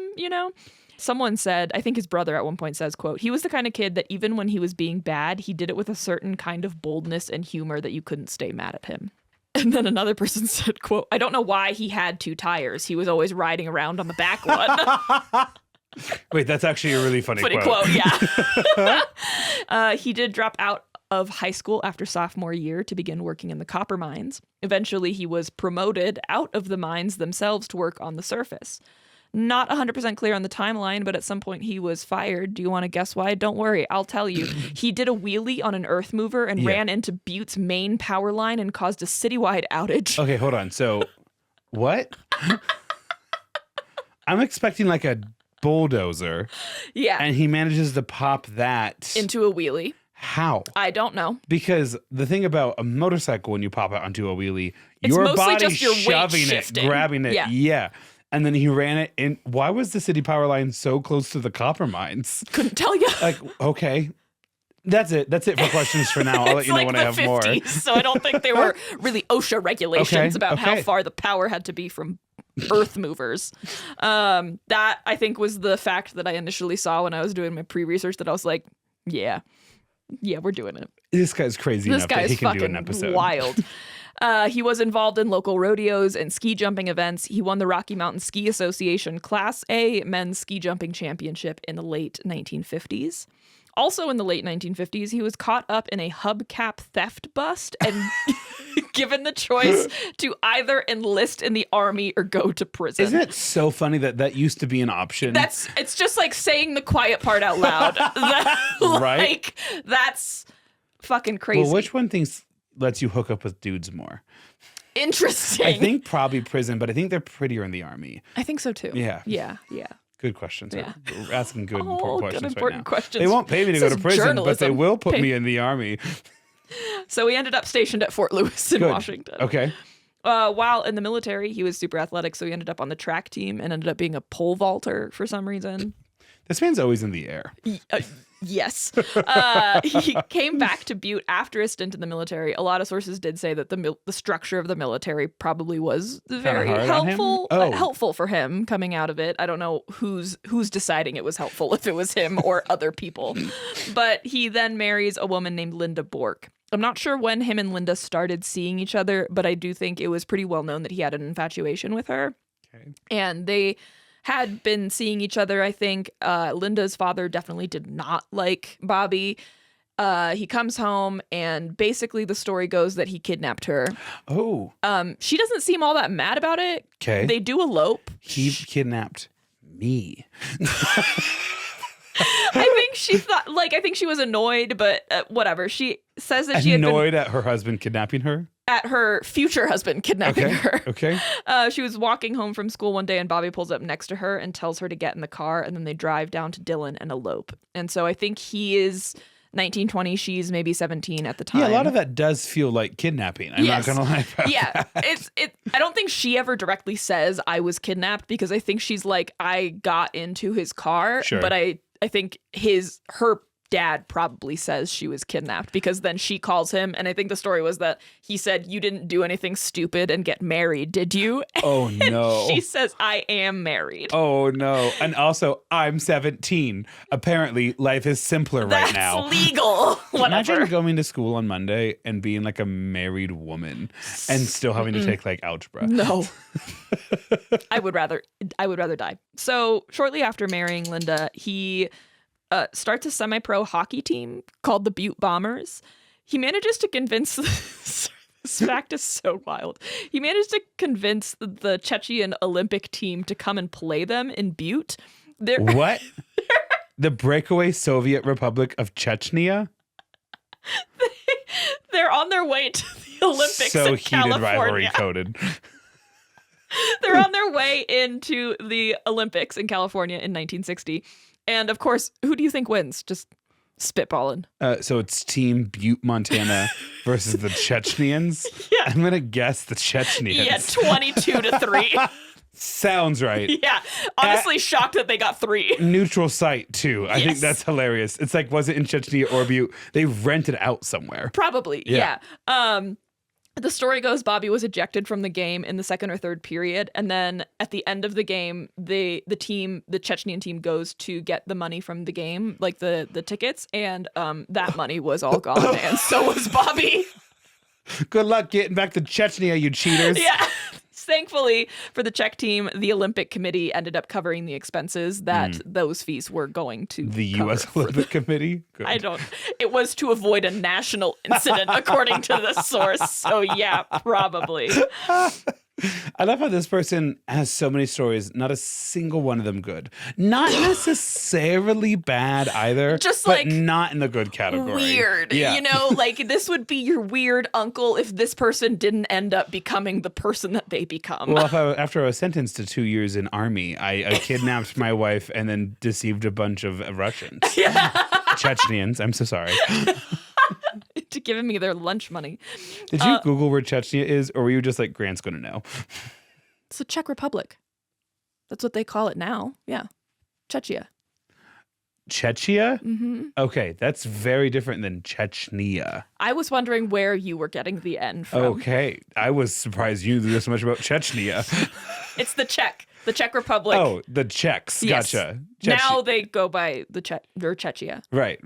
Someone said, I think his brother at one point says, quote, "He was the kind of kid that even when he was being bad, he did it with a certain kind of boldness and humor that you couldn't stay mad at him." And then another person said, quote, "I don't know why he had 2 tires. He was always riding around on the back one." Wait, that's actually a really funny quote. Yeah. He did drop out of high school after sophomore year to begin working in the copper mines. Eventually, he was promoted out of the mines themselves to work on the surface. Not 100% clear on the timeline, but at some point he was fired. Do you want to guess why? Don't worry, I'll tell you. He did a wheelie on an earth mover and ran into Butte's main power line and caused a citywide outage. Okay, hold on. So, what? I'm expecting a bulldozer. Yeah. And he manages to pop that into a wheelie. How? I don't know. Because the thing about a motorcycle, when you pop it onto a wheelie, it's your mostly body's just your weight shoving it, shifting. grabbing it. Yeah. And then he ran it in. Why was the city power line so close to the copper mines? Couldn't tell you. Okay. That's it. That's it for questions for now. I'll let you know like when the I have 50s, more. so I don't think there were really OSHA regulations about how okay. far the power had to be from earth movers. That I think was the fact that I initially saw when I was doing my pre-research that I was like, yeah, we're doing it. This guy's crazy This enough that guy's he can do an fucking episode. wild. He was involved in local rodeos and ski jumping events. He won the Rocky Mountain Ski Association Class A men's ski jumping championship in the late 1950s. Also in the late 1950s, he was caught up in a hubcap theft bust and given the choice to either enlist in the army or go to prison. Isn't it so funny that that used to be an option? It's just like saying the quiet part out loud. Right? Like, that's fucking crazy. Well, which one lets you hook up with dudes more? Interesting. I think probably prison, but I think they're prettier in the army. I think so too. Yeah. Yeah. Good questions. Yeah. We're asking good, Oh, important good, questions important right now. questions. They won't pay me to go This to is prison, but they journalism. will put me in the army. So he ended up stationed at Fort Lewis in Good. Washington. Okay. While in the military, he was super athletic, so he ended up on the track team and ended up being a pole vaulter for some reason. This man's always in the air. Yes. He came back to Butte after a stint in the military. A lot of sources did say that the structure of the military probably was very hard on him? helpful Oh. helpful for him coming out of it. I don't know who's deciding it was helpful, if it was him or other people. But he then marries a woman named Linda Bork. I'm not sure when him and Linda started seeing each other, but I do think it was pretty well known that he had an infatuation with her. Okay. And they had been seeing each other, I think. Linda's father definitely did not like Bobby. He comes home, and basically the story goes that he kidnapped her. Oh. She doesn't seem all that mad about it. Okay. They do elope. He kidnapped me. I think she was annoyed, but whatever. She says that she had been Annoyed at her husband kidnapping her? at her future husband kidnapping her. Okay. She was walking home from school one day, and Bobby pulls up next to her and tells her to get in the car, and then they drive down to Dillon and elope. And so I think he is 19, 20. She's maybe 17 at the time. Yeah, a lot of that does feel like kidnapping. I'm Yes. not gonna lie about Yeah, that. I don't think she ever directly says I was kidnapped, because I think she's like, I got into his car, Sure. but I think her dad probably says she was kidnapped, because then she calls him, and I think the story was that he said, you didn't do anything stupid and get married, did you? Oh no. She says, I am married. Oh no. And also, I'm 17. Apparently, life is simpler right now. That's legal. Whatever. Imagine going to school on Monday and being like a married woman and still having to take like algebra. No. I would rather die. So shortly after marrying Linda, he starts a semi-pro hockey team called the Butte Bombers. He manages to convince this fact is so wild. He managed to convince the Chechen Olympic team to come and play them in Butte. What? The breakaway Soviet Republic of Chechnya? They're on their way to the Olympics So in heated rivalry California. coded. They're on their way into the Olympics in California in 1960. And of course, who do you think wins? Just spitballing. So it's Team Butte, Montana versus the Chechnyans. Yeah. I'm going to guess the Chechnyans. Yeah, 22-3. Sounds right. Yeah. Honestly, shocked that they got 3. Neutral site, too. I think Yes. that's hilarious. It's like, was it in Chechnya or Butte? They rented out somewhere. Probably, Yeah. yeah. The story goes Bobby was ejected from the game in the second or third period, and then at the end of the game, the Chechnyan team goes to get the money from the game, like the tickets, and that money was all gone, and so was Bobby. Good luck getting back to Chechnya, you cheaters. Yeah. Thankfully for the Czech team, the Olympic Committee ended up covering the expenses that those fees were going to The cover U.S. for Olympic Committee? Good. it was to avoid a national incident, according to the source. So yeah, probably. I love how this person has so many stories, not a single one of them good. Not necessarily bad either, Just but like not in the good category. Weird. Yeah. You know, like this would be your weird uncle if this person didn't end up becoming the person that they become. Well, after I was sentenced to 2 years in army, I kidnapped my wife and then deceived a bunch of Russians. Chechnyans. I'm so sorry. To giving me their lunch money. Did you Google where Chechnya is, or were you just like, Grant's going to know? It's the Czech Republic. That's what they call it now. Yeah. Czechia. Czechia? Mm-hmm. Okay, that's very different than Chechnya. I was wondering where you were getting the N from. Okay, I was surprised you knew this much about Chechnya. It's the Czech Republic. Oh, the Czechs. Yes. Gotcha. Now they go by the Czechia. Right.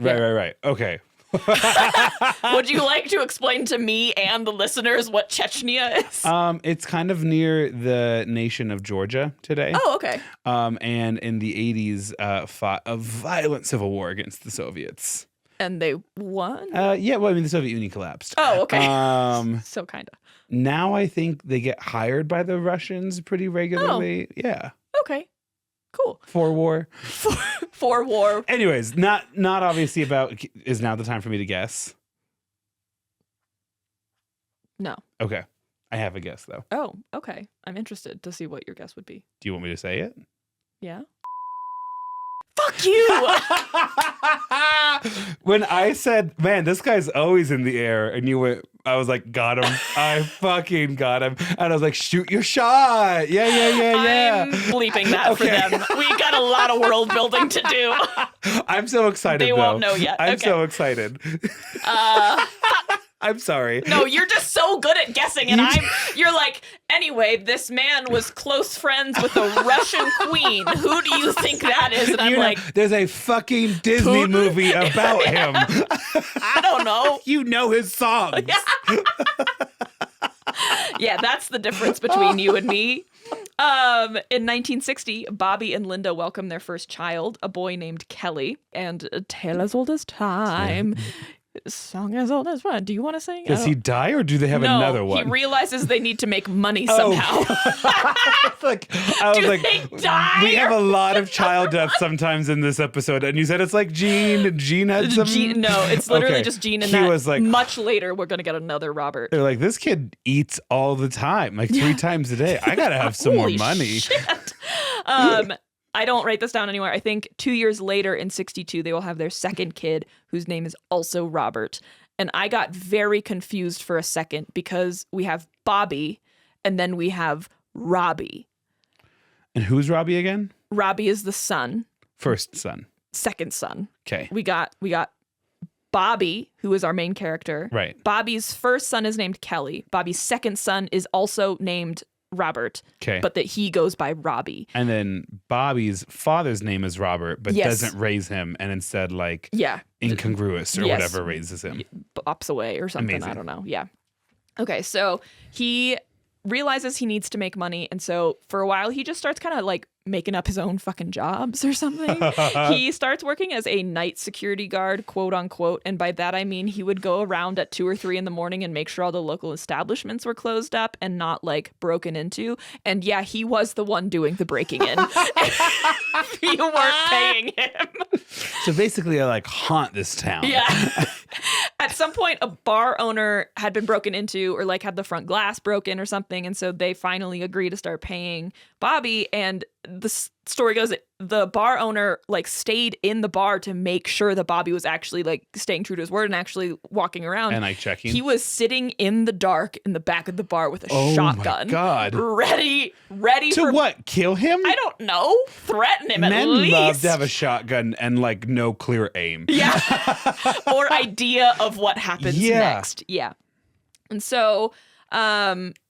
Okay. Would you like to explain to me and the listeners what Chechnya is? It's kind of near the nation of Georgia today. Oh, okay. And in the 80s, fought a violent civil war against the Soviets. And they won? Yeah, well, I mean, the Soviet Union collapsed. Oh, okay. So kind of. Now I think they get hired by the Russians pretty regularly. Oh. Yeah. Okay. Cool. For war. For war. Anyways, not obviously about. Is now the time for me to guess? No. Okay. I have a guess, though. Oh, okay. I'm interested to see what your guess would be. Do you want me to say it? Yeah. Fuck you! When I said, man, this guy's always in the air, and you went, I was like, got him. I fucking got him. And I was like, shoot your shot. Yeah. I'm bleeping that for them. We got a lot of world building to do. I'm so excited, They won't know yet. I'm Okay. so excited. I'm sorry. No, you're just so good at guessing, and you're like, anyway, this man was close friends with a Russian queen. Who do you think that is? And I'm like, there's a fucking Disney Putin? movie about him. I don't know. You know his songs. Yeah, that's the difference between you and me. In 1960, Bobby and Linda welcomed their first child, a boy named Kelly, and a tale as old as time. Song as old as what? Do you want to sing? Does he die or do they have another one? He realizes they need to make money somehow. I was like, they die? we have a lot of child deaths sometimes in this episode, and you said it's like Gene had some. No, it's literally Okay. just Gene, and He that was like, much later we're gonna get another Robert. they're like, this kid eats all the time, like 3 times a day. I gotta have some more Holy money. Shit. I don't write this down anywhere. I think 2 years later in 62, they will have their second kid, whose name is also Robert. And I got very confused for a second because we have Bobby and then we have Robbie. And who's Robbie again? Robbie is the son. First son. Second son. Okay. We got Bobby, who is our main character. Right. Bobby's first son is named Kelly. Bobby's second son is also named Robert, Okay. but that he goes by Robbie. And then Bobby's father's name is Robert, but Yes. doesn't raise him, and instead Yeah. incongruous or Yes. whatever raises him. Bops away or something. Amazing. I don't know. Yeah. Okay, so he realizes he needs to make money, and so for a while he just starts kind of like making up his own fucking jobs or something. He starts working as a night security guard, quote unquote, and by that I mean he would go around at 2 or 3 in the morning and make sure all the local establishments were closed up and not like broken into. And yeah, he was the one doing the breaking in. You weren't paying him. So basically, I like haunt this town. Yeah. At some point, a bar owner had been broken into or like had the front glass broken or something. And so they finally agreed to start paying Bobby. And the story goes that the bar owner like stayed in the bar to make sure that Bobby was actually like staying true to his word and actually walking around. And like checking. He was sitting in the dark in the back of the bar with a Oh shotgun. my God. Ready To for what? Kill him? I don't know. Threaten him at Men least. love to have a shotgun and like no clear aim. Yeah. Or idea of what happens Yeah. next. Yeah. And so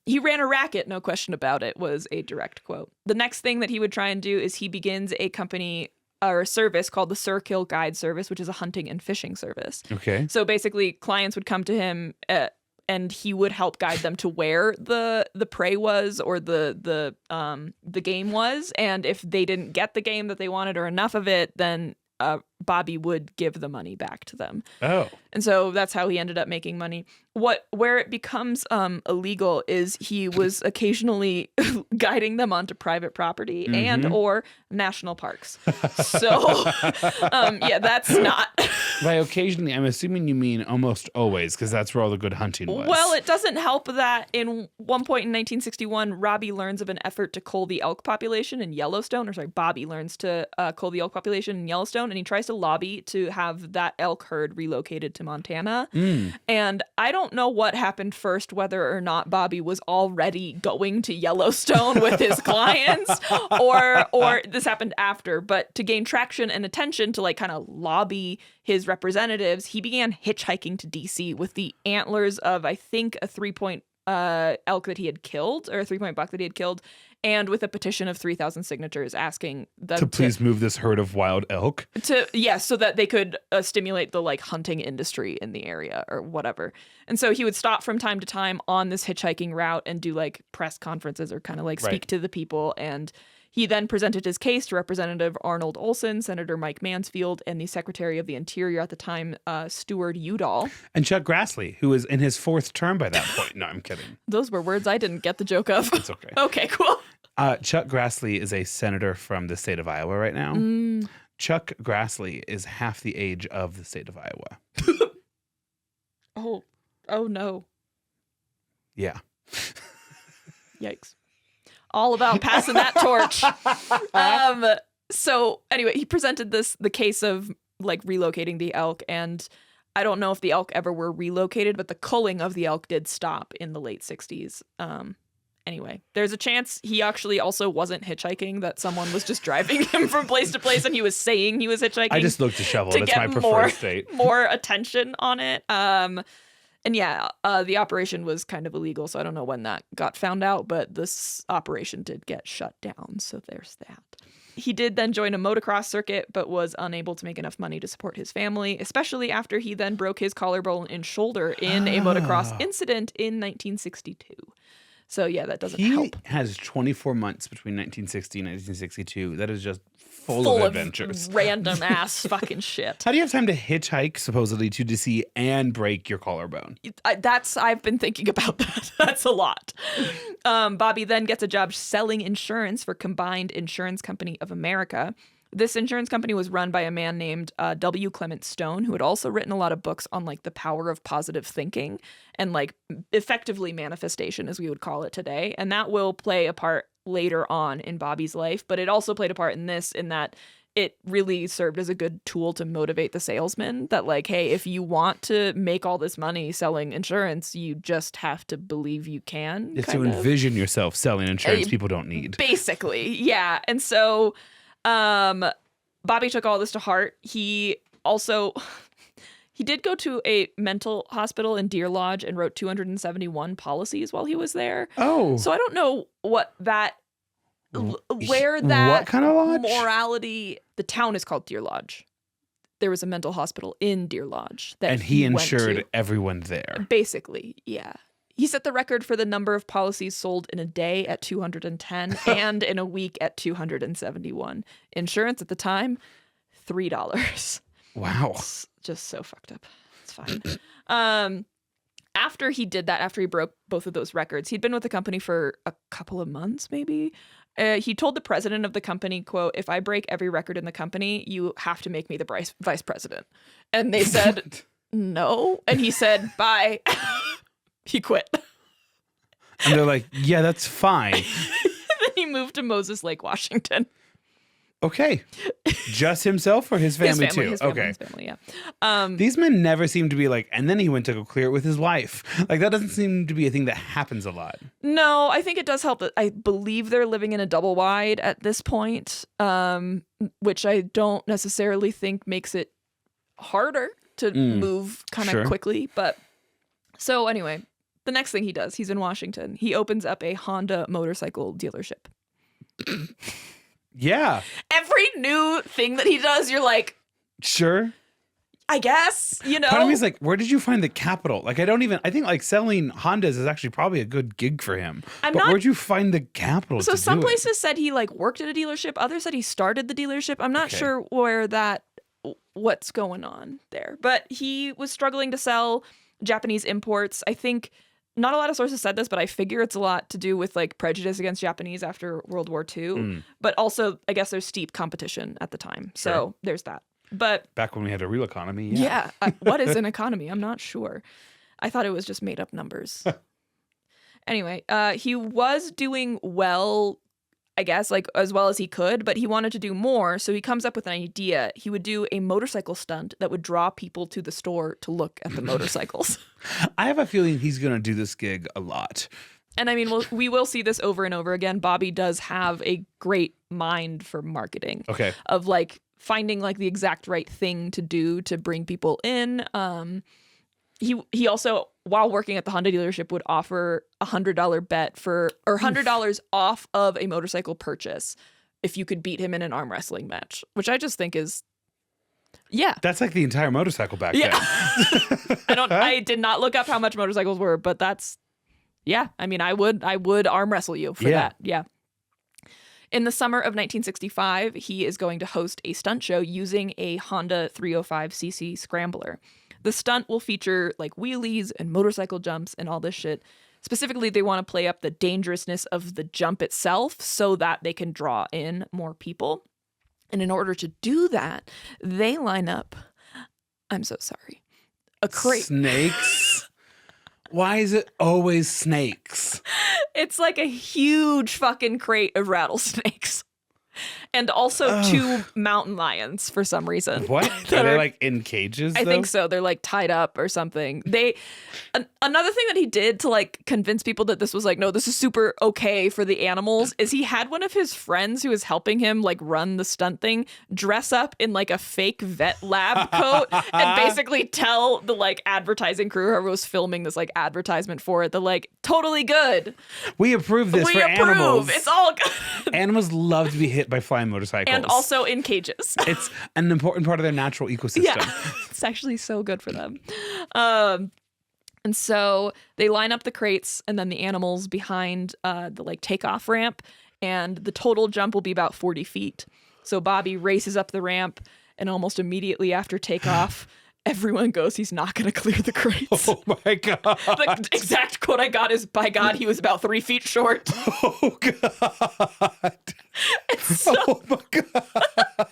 he ran a racket, no question about it, was a direct quote. The next thing that he would try and do is he begins a company or a service called the Sir Kill Guide Service, which is a hunting and fishing service. Okay. So basically clients would come to him and he would help guide them to where the prey was or the game was. And if they didn't get the game that they wanted or enough of it, then Bobby would give the money back to them. Oh. And so that's how he ended up making money. Where it becomes illegal is he was occasionally guiding them onto private property and or national parks. So yeah, that's not. By occasionally, I'm assuming you mean almost always, because that's where all the good hunting was. Well, it doesn't help that in one point in 1961, Robbie learns of an effort to cull the elk population in Yellowstone. Or sorry, Bobby learns to cull the elk population in Yellowstone, and he tries to to lobby to have that elk herd relocated to Montana. Mm. And I don't know what happened first, whether or not Bobby was already going to Yellowstone with his clients or this happened after. But to gain traction and attention to like kind of lobby his representatives, he began hitchhiking to DC with the antlers of, I think, a 3-point elk that he had killed, or a 3-point buck that he had killed, and with a petition of 3,000 signatures asking them to please move this herd of wild elk. So that they could stimulate the like hunting industry in the area or whatever. And so he would stop from time to time on this hitchhiking route and do like press conferences or kind of like speak to the people. And he then presented his case to Representative Arnold Olson, Senator Mike Mansfield, and the Secretary of the Interior at the time, Stuart Udall. And Chuck Grassley, who was in his 4th term by that point. No, I'm kidding. Those were words I didn't get the joke of. It's okay. Okay, cool. Chuck Grassley is a senator from the state of Iowa right now. Chuck Grassley is half the age of the state of Iowa. Oh no. Yeah. Yikes. All about passing that torch. So anyway, he presented the case of like relocating the elk, and I don't know if the elk ever were relocated, but the culling of the elk did stop in the late 60s. Anyway, there's a chance he actually also wasn't hitchhiking, that someone was just driving him from place to place and he was saying he was hitchhiking. I just looked to shovel. To It's get my preferred state. more attention on it. And yeah, the operation was kind of illegal, so I don't know when that got found out, but this operation did get shut down, so there's that. He did then join a motocross circuit, but was unable to make enough money to support his family, especially after he then broke his collarbone and shoulder in a motocross incident in 1962. So yeah, that doesn't help. He has 24 months between 1960 and 1962. That is just full of adventures. Random ass fucking shit. How do you have time to hitchhike supposedly to DC and break your collarbone? I've been thinking about that. That's a lot. Bobby then gets a job selling insurance for Combined Insurance Company of America. This insurance company was run by a man named W. Clement Stone, who had also written a lot of books on like the power of positive thinking and like effectively manifestation, as we would call it today. And that will play a part later on in Bobby's life, but it also played a part in this, in that it really served as a good tool to motivate the salesman that like, hey, if you want to make all this money selling insurance, you just have to believe you can. It's to envision yourself selling insurance people don't need. Basically, yeah. And so Bobby took all this to heart. He did go to a mental hospital in Deer Lodge and wrote 271 policies while he was there. Oh. So I don't know what that kind of lodge? Morality. The town is called Deer Lodge. There was a mental hospital in Deer Lodge that and he went insured to. Everyone there. Basically, yeah. He set the record for the number of policies sold in a day at 210 and in a week at 271. Insurance at the time, $3. Wow. It's just so fucked up. It's fine. After he did that, after he broke both of those records, he'd been with the company for a couple of months, maybe. He told the president of the company, quote, "If I break every record in the company, you have to make me the vice president." And they said, no. And he said, bye. He quit. And they're like, yeah, that's fine. Then he moved to Moses Lake, Washington. Okay. Just himself or his family, too? His family, yeah. These men never seem to be like, and then he went to go clear it with his wife. Like, that doesn't seem to be a thing that happens a lot. No, I think it does help that I believe they're living in a double wide at this point, which I don't necessarily think makes it harder to move kind of quickly. But so anyway, the next thing he does, he's in Washington. He opens up a Honda motorcycle dealership. Yeah. Every new thing that he does, you're like, sure. I guess, you know. Part of me is like, where did you find the capital? Like, I think like selling Hondas is actually probably a good gig for him. Where'd you find the capital? So some places said he like worked at a dealership. Others said he started the dealership. I'm not sure what's going on there, but he was struggling to sell Japanese imports. I think not a lot of sources said this, but I figure it's a lot to do with like prejudice against Japanese after World War II. But also, I guess there's steep competition at the time. So there's that. But back when we had a real economy. Yeah. What is an economy? I'm not sure. I thought it was just made up numbers. Anyway, he was doing well I guess, like as well as he could, but he wanted to do more. So he comes up with an idea. He would do a motorcycle stunt that would draw people to the store to look at the motorcycles. I have a feeling he's going to do this gig a lot. And I mean, we will see this over and over again. Bobby does have a great mind for marketing. Okay. Of like finding like the exact right thing to do to bring people in. He also, while working at the Honda dealership, would offer $100 bet or $100 off of a motorcycle purchase if you could beat him in an arm wrestling match, which I just think is, yeah. That's like the entire motorcycle back then. I did not look up how much motorcycles were, but that's, yeah. I mean, I would arm wrestle you for that. Yeah. In the summer of 1965, he is going to host a stunt show using a Honda 305cc Scrambler. The stunt will feature like wheelies and motorcycle jumps and all this shit. Specifically, they want to play up the dangerousness of the jump itself so that they can draw in more people. And in order to do that, they line up, I'm so sorry, a crate. Snakes? Why is it always snakes? It's like a huge fucking crate of rattlesnakes. And also 2 mountain lions for some reason. What? Are they like in cages? I think so. They're like tied up or something. Another thing that he did to like convince people that this was like, no, this is super okay for the animals, is he had one of his friends who was helping him like run the stunt thing dress up in like a fake vet lab coat and basically tell the like advertising crew, whoever was filming this like advertisement for it, that like, totally good. We approve this for animals. It's all good. Animals love to be hit by flying motorcycles. And also in cages. It's an important part of their natural ecosystem. Yeah, it's actually so good for them. And so they line up the crates and then the animals behind the like takeoff ramp, and the total jump will be about 40 feet. So Bobby races up the ramp, and almost immediately after takeoff, everyone goes, he's not going to clear the crates. Oh my God. The exact quote I got is, by God, he was about 3 feet short. Oh God. So, oh my God.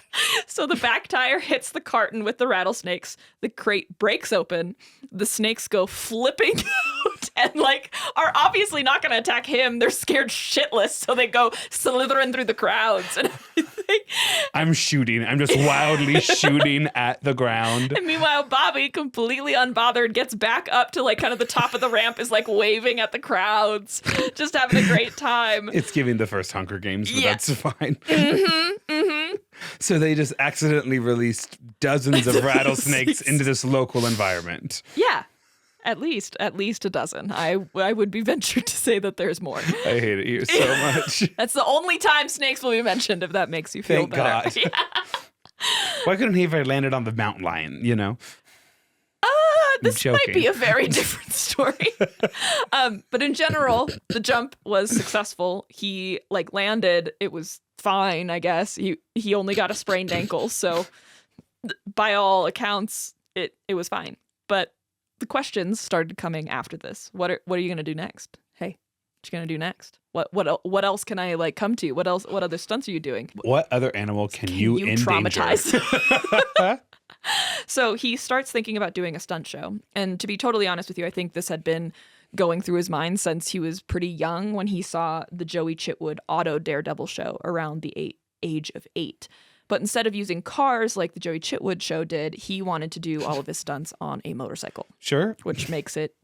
So the back tire hits the carton with the rattlesnakes. The crate breaks open. The snakes go flipping out and like are obviously not going to attack him. They're scared shitless. So they go slithering through the crowds and everything. I'm shooting. I'm just wildly shooting at the ground. And meanwhile, Bobby, completely unbothered, gets back up to like kind of the top of the ramp, is like waving at the crowds, just having a great time. It's giving the first Hunger Games, but Yeah. that's fine. Mm-hmm. So they just accidentally released dozens of rattlesnakes into this local environment. Yeah. At least a dozen. I would be ventured to say that there's more. I hate it here so much. That's the only time snakes will be mentioned, if that makes you feel Thank better. God. Yeah. Why couldn't he have landed on the mountain lion, you know? This might joking. be a very different story. But in general, the jump was successful. He like landed. It was fine, I guess. He only got a sprained ankle, so by all accounts, it was fine. But the questions started coming after this. What are you gonna do next? Hey, what you gonna do next? What else can I like come to? What other stunts are you doing? What other animal can you traumatize? endanger? So he starts thinking about doing a stunt show. And to be totally honest with you, I think this had been going through his mind since he was pretty young when he saw the Joey Chitwood Auto Daredevil show around the age of 8. But instead of using cars like the Joey Chitwood show did, he wanted to do all of his stunts on a motorcycle. Sure. Which makes it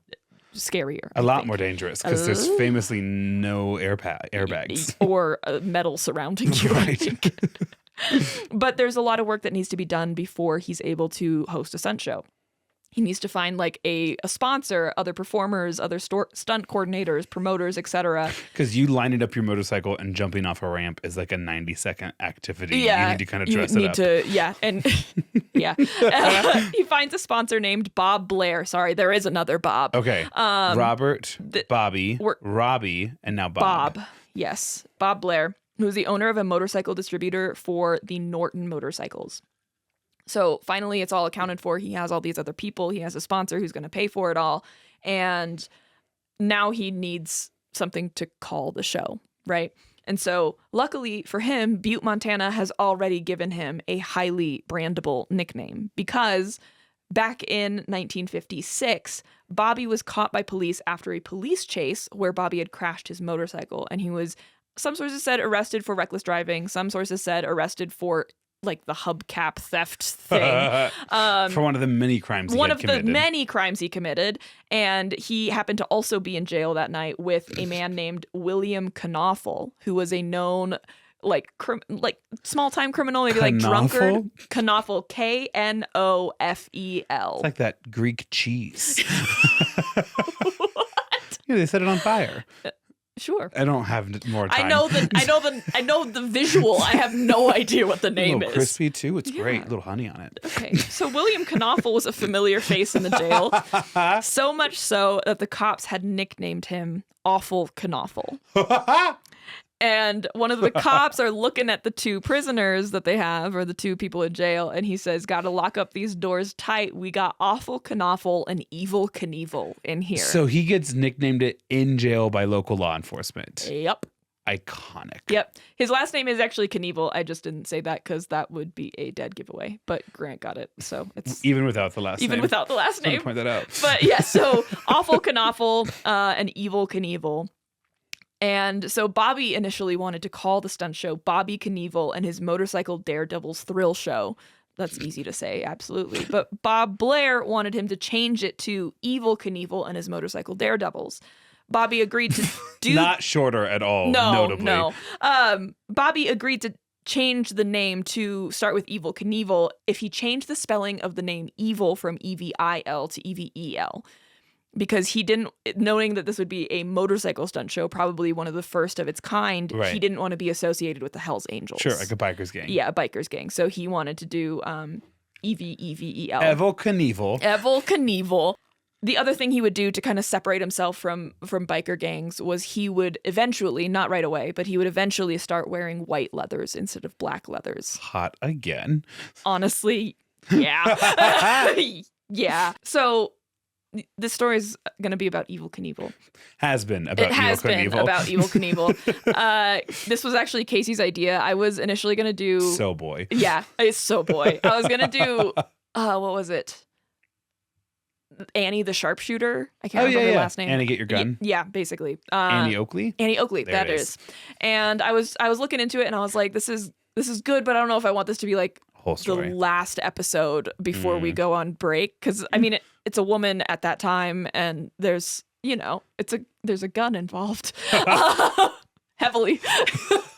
scarier. A lot more dangerous because there's famously no airbags. Or metal surrounding you. Right. But there's a lot of work that needs to be done before he's able to host a stunt show. He needs to find like a sponsor, other performers, other stunt coordinators, promoters, etc. Because you lining up your motorcycle and jumping off a ramp is like a 90-second activity. Yeah, you need to kind of dress it up. And yeah. He finds a sponsor named Bob Blair. Sorry, there is another Bob. Okay. Robert, Bobby, we're- Robbie, and now Bob. Yes. Bob Blair, who's the owner of a motorcycle distributor for the Norton motorcycles. So finally, it's all accounted for. He has all these other people. He has a sponsor who's going to pay for it all. And now he needs something to call the show, right? And so luckily for him, Butte, Montana has already given him a highly brandable nickname because back in 1956, Bobby was caught by police after a police chase where Bobby had crashed his motorcycle and he was some sources said arrested for reckless driving. Some sources said arrested for like the hubcap theft thing. For one of the many crimes he One had of committed. the many crimes he committed. And he happened to also be in jail that night with a man named William Knoffel, who was a known like small time criminal, maybe like drunkard. Knoffel, Knoffel. It's like that Greek cheese. Yeah, they set it on fire. Sure. I don't have more time. I know the visual. I have no idea what the name a little is. crispy too. It's great. A little honey on it. Okay. So William Knoffel was a familiar face in the jail. So much so that the cops had nicknamed him Awful Knoffel. And one of the cops are looking at the two prisoners that they have, or the two people in jail, and he says, "Gotta lock up these doors tight. We got Awful Knoffel and Evil Knievel in here." So he gets nicknamed it in jail by local law enforcement. Yep. Iconic. Yep. His last name is actually Knievel. I just didn't say that because that would be a dead giveaway. But Grant got it, so it's even without the last name. even without the last name. Point that out. But yeah, so Awful Knoffel and Evil Knievel. And so Bobby initially wanted to call the stunt show Bobby Knievel and his Motorcycle Daredevils Thrill Show. That's easy to say, absolutely. But Bob Blair wanted him to change it to Evil Knievel and his Motorcycle Daredevils. Bobby agreed to do... Not shorter at all, notably. No. Bobby agreed to change the name to start with Evil Knievel if he changed the spelling of the name Evil from EVIL to EVEL. Because he didn't, knowing that this would be a motorcycle stunt show, probably one of the first of its kind, Right. He didn't want to be associated with the Hells Angels. Sure, like a biker's gang. Yeah, a biker's gang. So he wanted to do EVEL. Evil Knievel. Evil Knievel. The other thing he would do to kind of separate himself from biker gangs was he would eventually, not right away, but he would eventually start wearing white leathers instead of black leathers. Hot again. Honestly, yeah. Yeah. So this story is going to be about Evil Knievel. Has been about It has Evil been Knievel. about Evil Knievel. This was actually Casey's idea. I was initially going to do... So boy. Yeah, it's so boy. I was going to do... what was it? Annie the Sharpshooter. I can't remember her last name. Annie, get your gun. Yeah, basically. Annie Oakley? Annie Oakley, There that it is. And I was looking into it and I was like, this is good, but I don't know if I want this to be like Whole story. the last episode before we go on break. Because I mean, it's a woman at that time, and there's there's a gun involved heavily.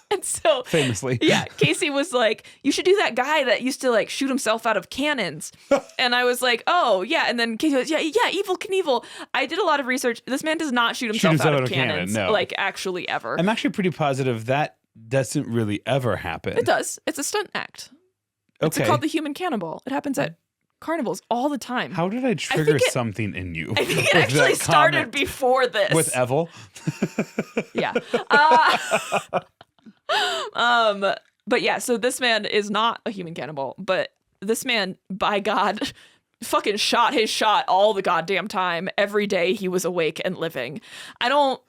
And so Famously. yeah, Casey was like, you should do that guy that used to like shoot himself out of cannons. And I was like, oh yeah. And then Casey was, yeah, Evil Knievel. I did a lot of research. This man does not shoot himself out of cannons. No. Like actually ever. I'm actually pretty positive that doesn't really ever happen. It does. It's a stunt act. It's Okay. called the human cannibal. It happens at carnivals all the time. How did I trigger something in you? I think it with actually that started comment? before this. With Evil? Yeah. But yeah, so this man is not a human cannibal, but this man, by God, fucking shot his shot all the goddamn time, every day he was awake and living. I don't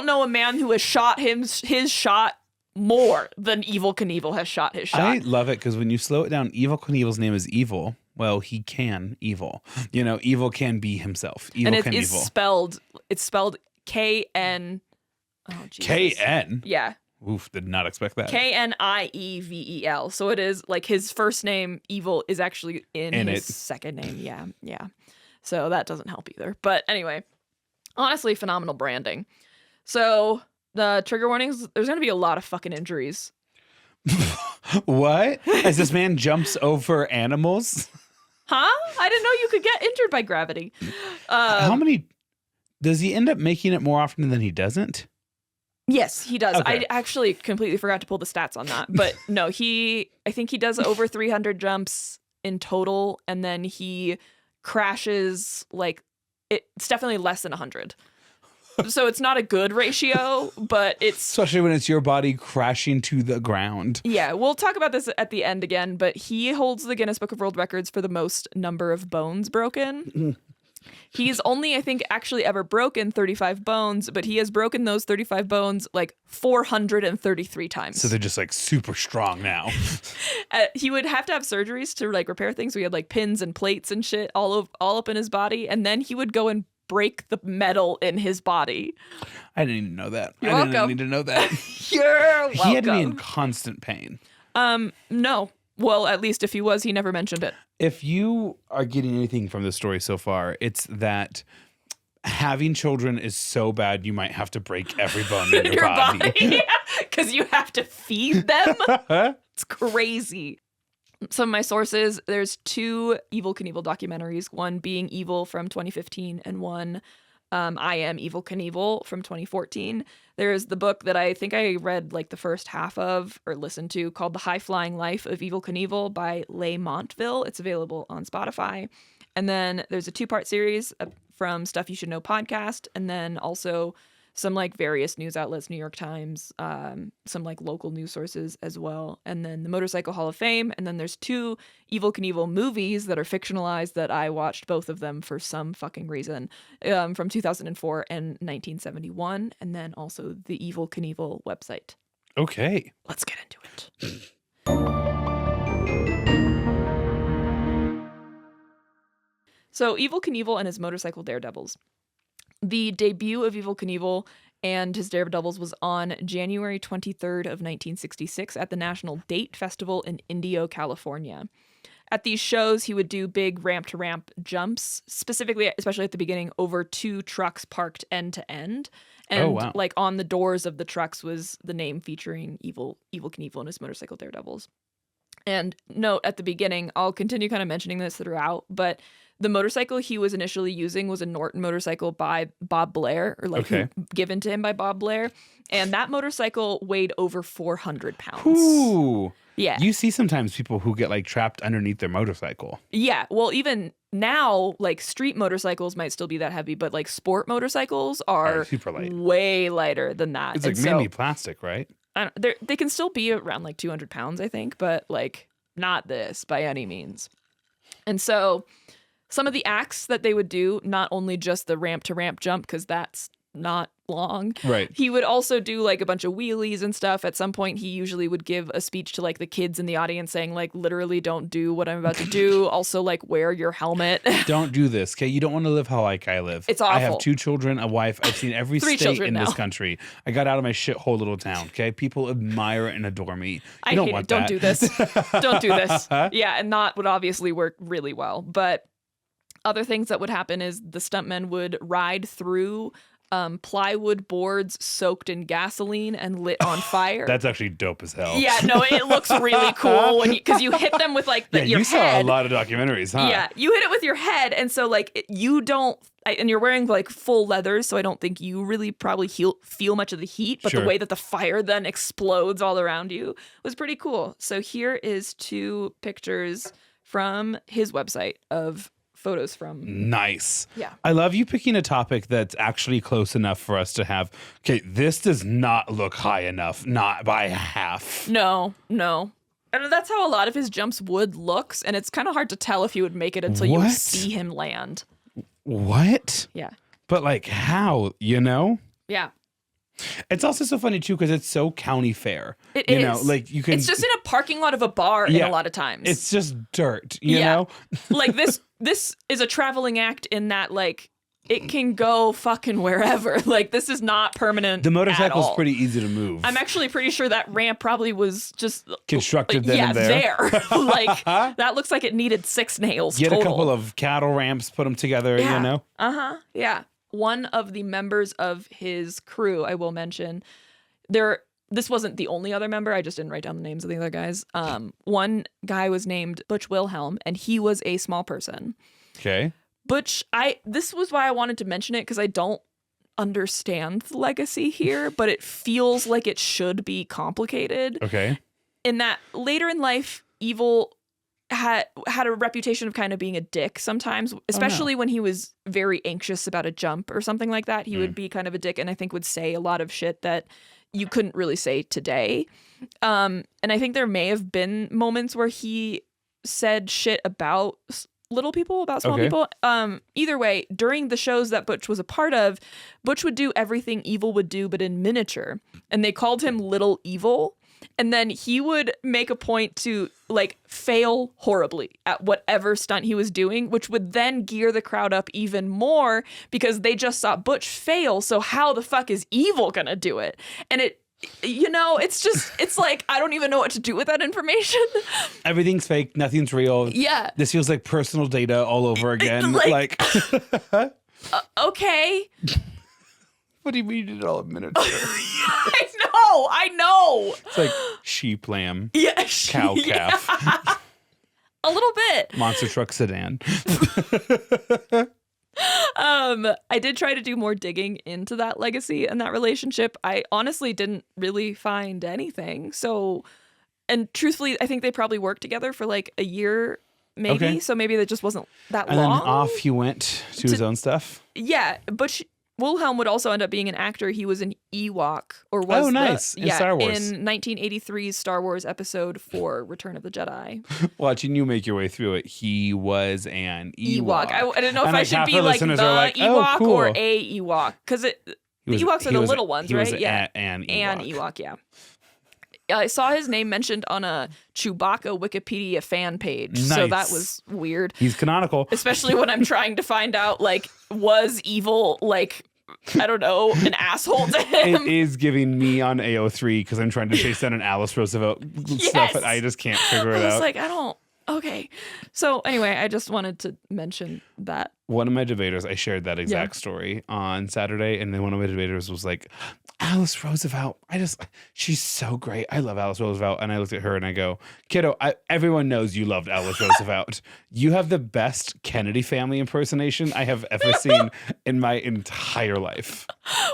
know a man who has shot his shot more than Evil Knievel has shot his shot. I love it because when you slow it down, Evil Knievel's name is Evil. Well, he can evil. Evil can be himself. Evil and can it's evil. spelled K-N. Oh, Jesus. K-N? Yeah. Oof, did not expect that. Knievel. So it is like his first name, Evil, is actually in his second name. Yeah. Yeah. So that doesn't help either. But anyway, honestly, phenomenal branding. So the trigger warnings, there's going to be a lot of fucking injuries. What? As this man jumps over animals? Huh? I didn't know you could get injured by gravity. How many? Does he end up making it more often than he doesn't? Yes, he does. Okay. I actually completely forgot to pull the stats on that. But no, I think he does over 300 jumps in total. And then he crashes it's definitely less than 100. So it's not a good ratio, but it's... Especially when it's your body crashing to the ground. Yeah, we'll talk about this at the end again, but he holds the Guinness Book of World Records for the most number of bones broken. He's only, I think, actually ever broken 35 bones, but he has broken those 35 bones like 433 times. So they're just like super strong now. He would have to have surgeries to like repair things. So he had like pins and plates and shit all up in his body, and then he would go and break the metal in his body. I didn't even know that. You're I welcome. didn't need to know that. You're welcome. He had to be in constant pain. No. Well, at least if he was, he never mentioned it. If you are getting anything from this story so far, it's that having children is so bad you might have to break every bone in your body. Because you have to feed them. It's crazy. Some of my sources, there's 2 Evel Knievel documentaries, one being Evil from 2015 and one I Am Evel Knievel from 2014. There's the book that I think I read like the first half of or listened to called The High Flying Life of Evel Knievel by Leigh Montville. It's available on Spotify. And then there's a 2-part series from Stuff You Should Know podcast, and then also some like various news outlets, New York Times, some like local news sources as well. And then the Motorcycle Hall of Fame. And then there's 2 Evel Knievel movies that are fictionalized that I watched both of them for some fucking reason from 2004 and 1971. And then also the Evel Knievel website. Okay. Let's get into it. So Evel Knievel and his motorcycle daredevils. The debut of Evel Knievel and his daredevils was on January 23rd of 1966 at the National Date Festival in Indio, California. At these shows, he would do big ramp-to-ramp jumps, specifically, especially at the beginning, over 2 trucks parked end to end. And like on the doors of the trucks was the name featuring Evel Knievel and his motorcycle daredevils. And note at the beginning, I'll continue kind of mentioning this throughout, but the motorcycle he was initially using was a Norton motorcycle by Bob Blair, or like given to him by Bob Blair. And that motorcycle weighed over 400 pounds. Ooh. Yeah. You see sometimes people who get like trapped underneath their motorcycle. Yeah. Well, even now, like street motorcycles might still be that heavy, but like sport motorcycles are super light. Way lighter than that. It's like mainly plastic, right? They can still be around like 200 pounds, I think, but like not this by any means. And so some of the acts that they would do, not only just the ramp to ramp jump, because that's not long. Right. He would also do like a bunch of wheelies and stuff. At some point, he usually would give a speech to like the kids in the audience saying like, literally don't do what I'm about to do. Also like wear your helmet. Don't do this. Okay. You don't want to live how like I live. It's awful. I have 2 children, a wife. I've seen every 3 state in now. this country. I got out of my shithole little town. Okay. People admire and adore me. I hate it. Don't do this. Don't do this. Yeah. And that would obviously work really well. But other things that would happen is the stuntmen would ride through plywood boards soaked in gasoline and lit on fire. That's actually dope as hell. Yeah, no, it looks really cool when because you hit them with like your head. You saw a lot of documentaries, huh? Yeah, you hit it with your head, and so like you don't, and you're wearing like full leathers, so I don't think you really probably feel much of the heat. But the way that the fire then explodes all around you was pretty cool. So here is 2 pictures from his website of photos from. Nice. Yeah. I love you picking a topic that's actually close enough for us to have. Okay, this does not look high enough, not by half. No. And that's how a lot of his jumps would looks, and it's kind of hard to tell if he would make it until you see him land. What? Yeah. But like how, you know? Yeah. It's also so funny too because it's so county fair. It you is. know, like you can. It's just in a parking lot of a bar in a lot of times. It's just dirt, you know? Like this is a traveling act in that like it can go fucking wherever. Like this is not permanent. The motorcycle's at all. pretty easy to move. I'm actually pretty sure that ramp probably was just constructed then and there. Like that looks like it needed 6 nails. Get total. a couple of cattle ramps, put them together, you know? Yeah. One of the members of his crew, I will mention, this wasn't the only other member. I just didn't write down the names of the other guys. One guy was named Butch Wilhelm, and he was a small person. Okay. Butch, this was why I wanted to mention it, because I don't understand the legacy here, but it feels like it should be complicated. Okay. In that later in life, Evel had a reputation of kind of being a dick sometimes, especially when he was very anxious about a jump or something like that. He would be kind of a dick and I think would say a lot of shit that you couldn't really say today. And I think there may have been moments where he said shit about little people, about small people. Either way, during the shows that Butch was a part of, Butch would do everything Evel would do, but in miniature. And they called him Little Evel. And then he would make a point to like fail horribly at whatever stunt he was doing, which would then gear the crowd up even more because they just saw Butch fail. So how the fuck is Evil gonna do it? And it's like, I don't even know what to do with that information. Everything's fake. Nothing's real. Yeah. This feels like personal data all over again. Like okay. What do you mean you did it all in minutes? I know. It's like sheep, lamb, Yeah. cow, calf, a little bit. monster truck, sedan. I did try to do more digging into that legacy and that relationship. I honestly didn't really find anything. So, and truthfully, I think they probably worked together for like a year, maybe. Okay. So maybe that just wasn't that And long. then off he went to his own stuff. Yeah, but Wilhelm would also end up being an actor. He was an Ewok, or was Oh, nice. In Star Wars. in 1983's Star Wars Episode 4, Return of the Jedi. Watching you make your way through it, he was an Ewok. I didn't know if And I like should half be the like the listeners are like, oh, Ewok cool. or a Ewok, because the Ewoks are the little ones, right? Yeah, an Ewok. an Ewok, yeah. I saw his name mentioned on a Chewbacca Wikipedia fan page, so that Nice. was weird. He's canonical. Especially when I'm trying to find out, like, was Evil, like, I don't know, an asshole to him? It is giving me on AO3 because I'm trying to chase down an Alice Roosevelt stuff and I just can't figure it I was out. like, I don't. Okay. So anyway, I just wanted to mention that. One of my debaters, I shared that exact story on Saturday, and then one of my debaters was like, Alice Roosevelt, she's so great. I love Alice Roosevelt. And I looked at her and I go, kiddo, everyone knows you loved Alice Roosevelt. You have the best Kennedy family impersonation I have ever seen in my entire life.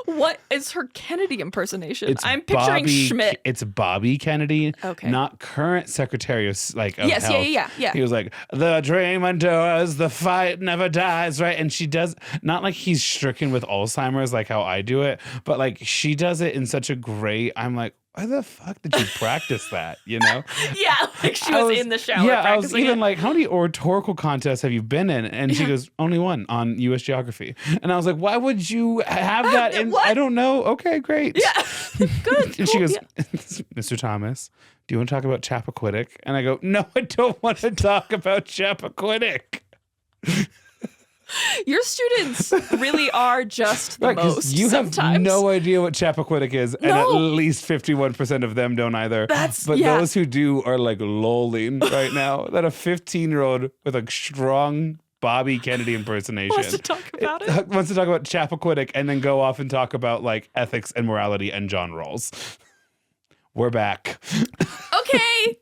What is her Kennedy impersonation? It's I'm picturing Bobby, Schmidt. It's Bobby Kennedy, Okay. not current Secretary of Yes, Health. yeah. He was like, the dream endures, the fight never dies, right? And she does, not like he's stricken with Alzheimer's like how I do it, but like she does it in such a great, I'm like, why the fuck did you practice that, you know? Yeah, like she was in the shower Yeah, I was practicing even it. like, how many oratorical contests have you been in? And she goes, only one on U.S. geography. And I was like, why would you have that? And I don't know. Okay, great. Yeah, good. And she cool, goes, yeah. Mr. Thomas, do you want to talk about Chappaquiddick? And I go, no, I don't want to talk about Chappaquiddick. Your students really are just the Right, 'cause most. you sometimes. have no idea what Chappaquiddick is, and at No. least 51% of them don't either. That's- but yeah. those who do are like lolling right now. That a 15-year-old with a strong Bobby Kennedy impersonation Wants to talk about it. wants to talk about Chappaquiddick and then go off and talk about like ethics and morality and John Rawls. We're back. Okay.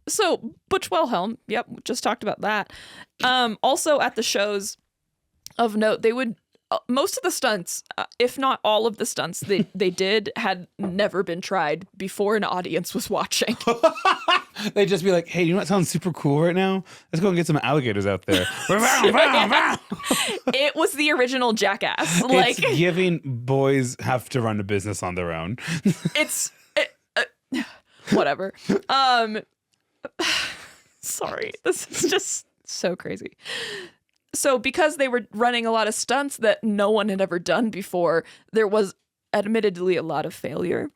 So Butch Wilhelm, yep, just talked about that. Also at the shows of note, they would most of the stunts, if not all of the stunts they did had never been tried before an audience was watching. They'd just be like, hey, you know what sounds super cool right now? Let's go and get some alligators out there. It was the original Jackass. Like It's giving boys have to run a business on their own. whatever. Sorry, this is just so crazy. So because they were running a lot of stunts that no one had ever done before, there was admittedly a lot of failure.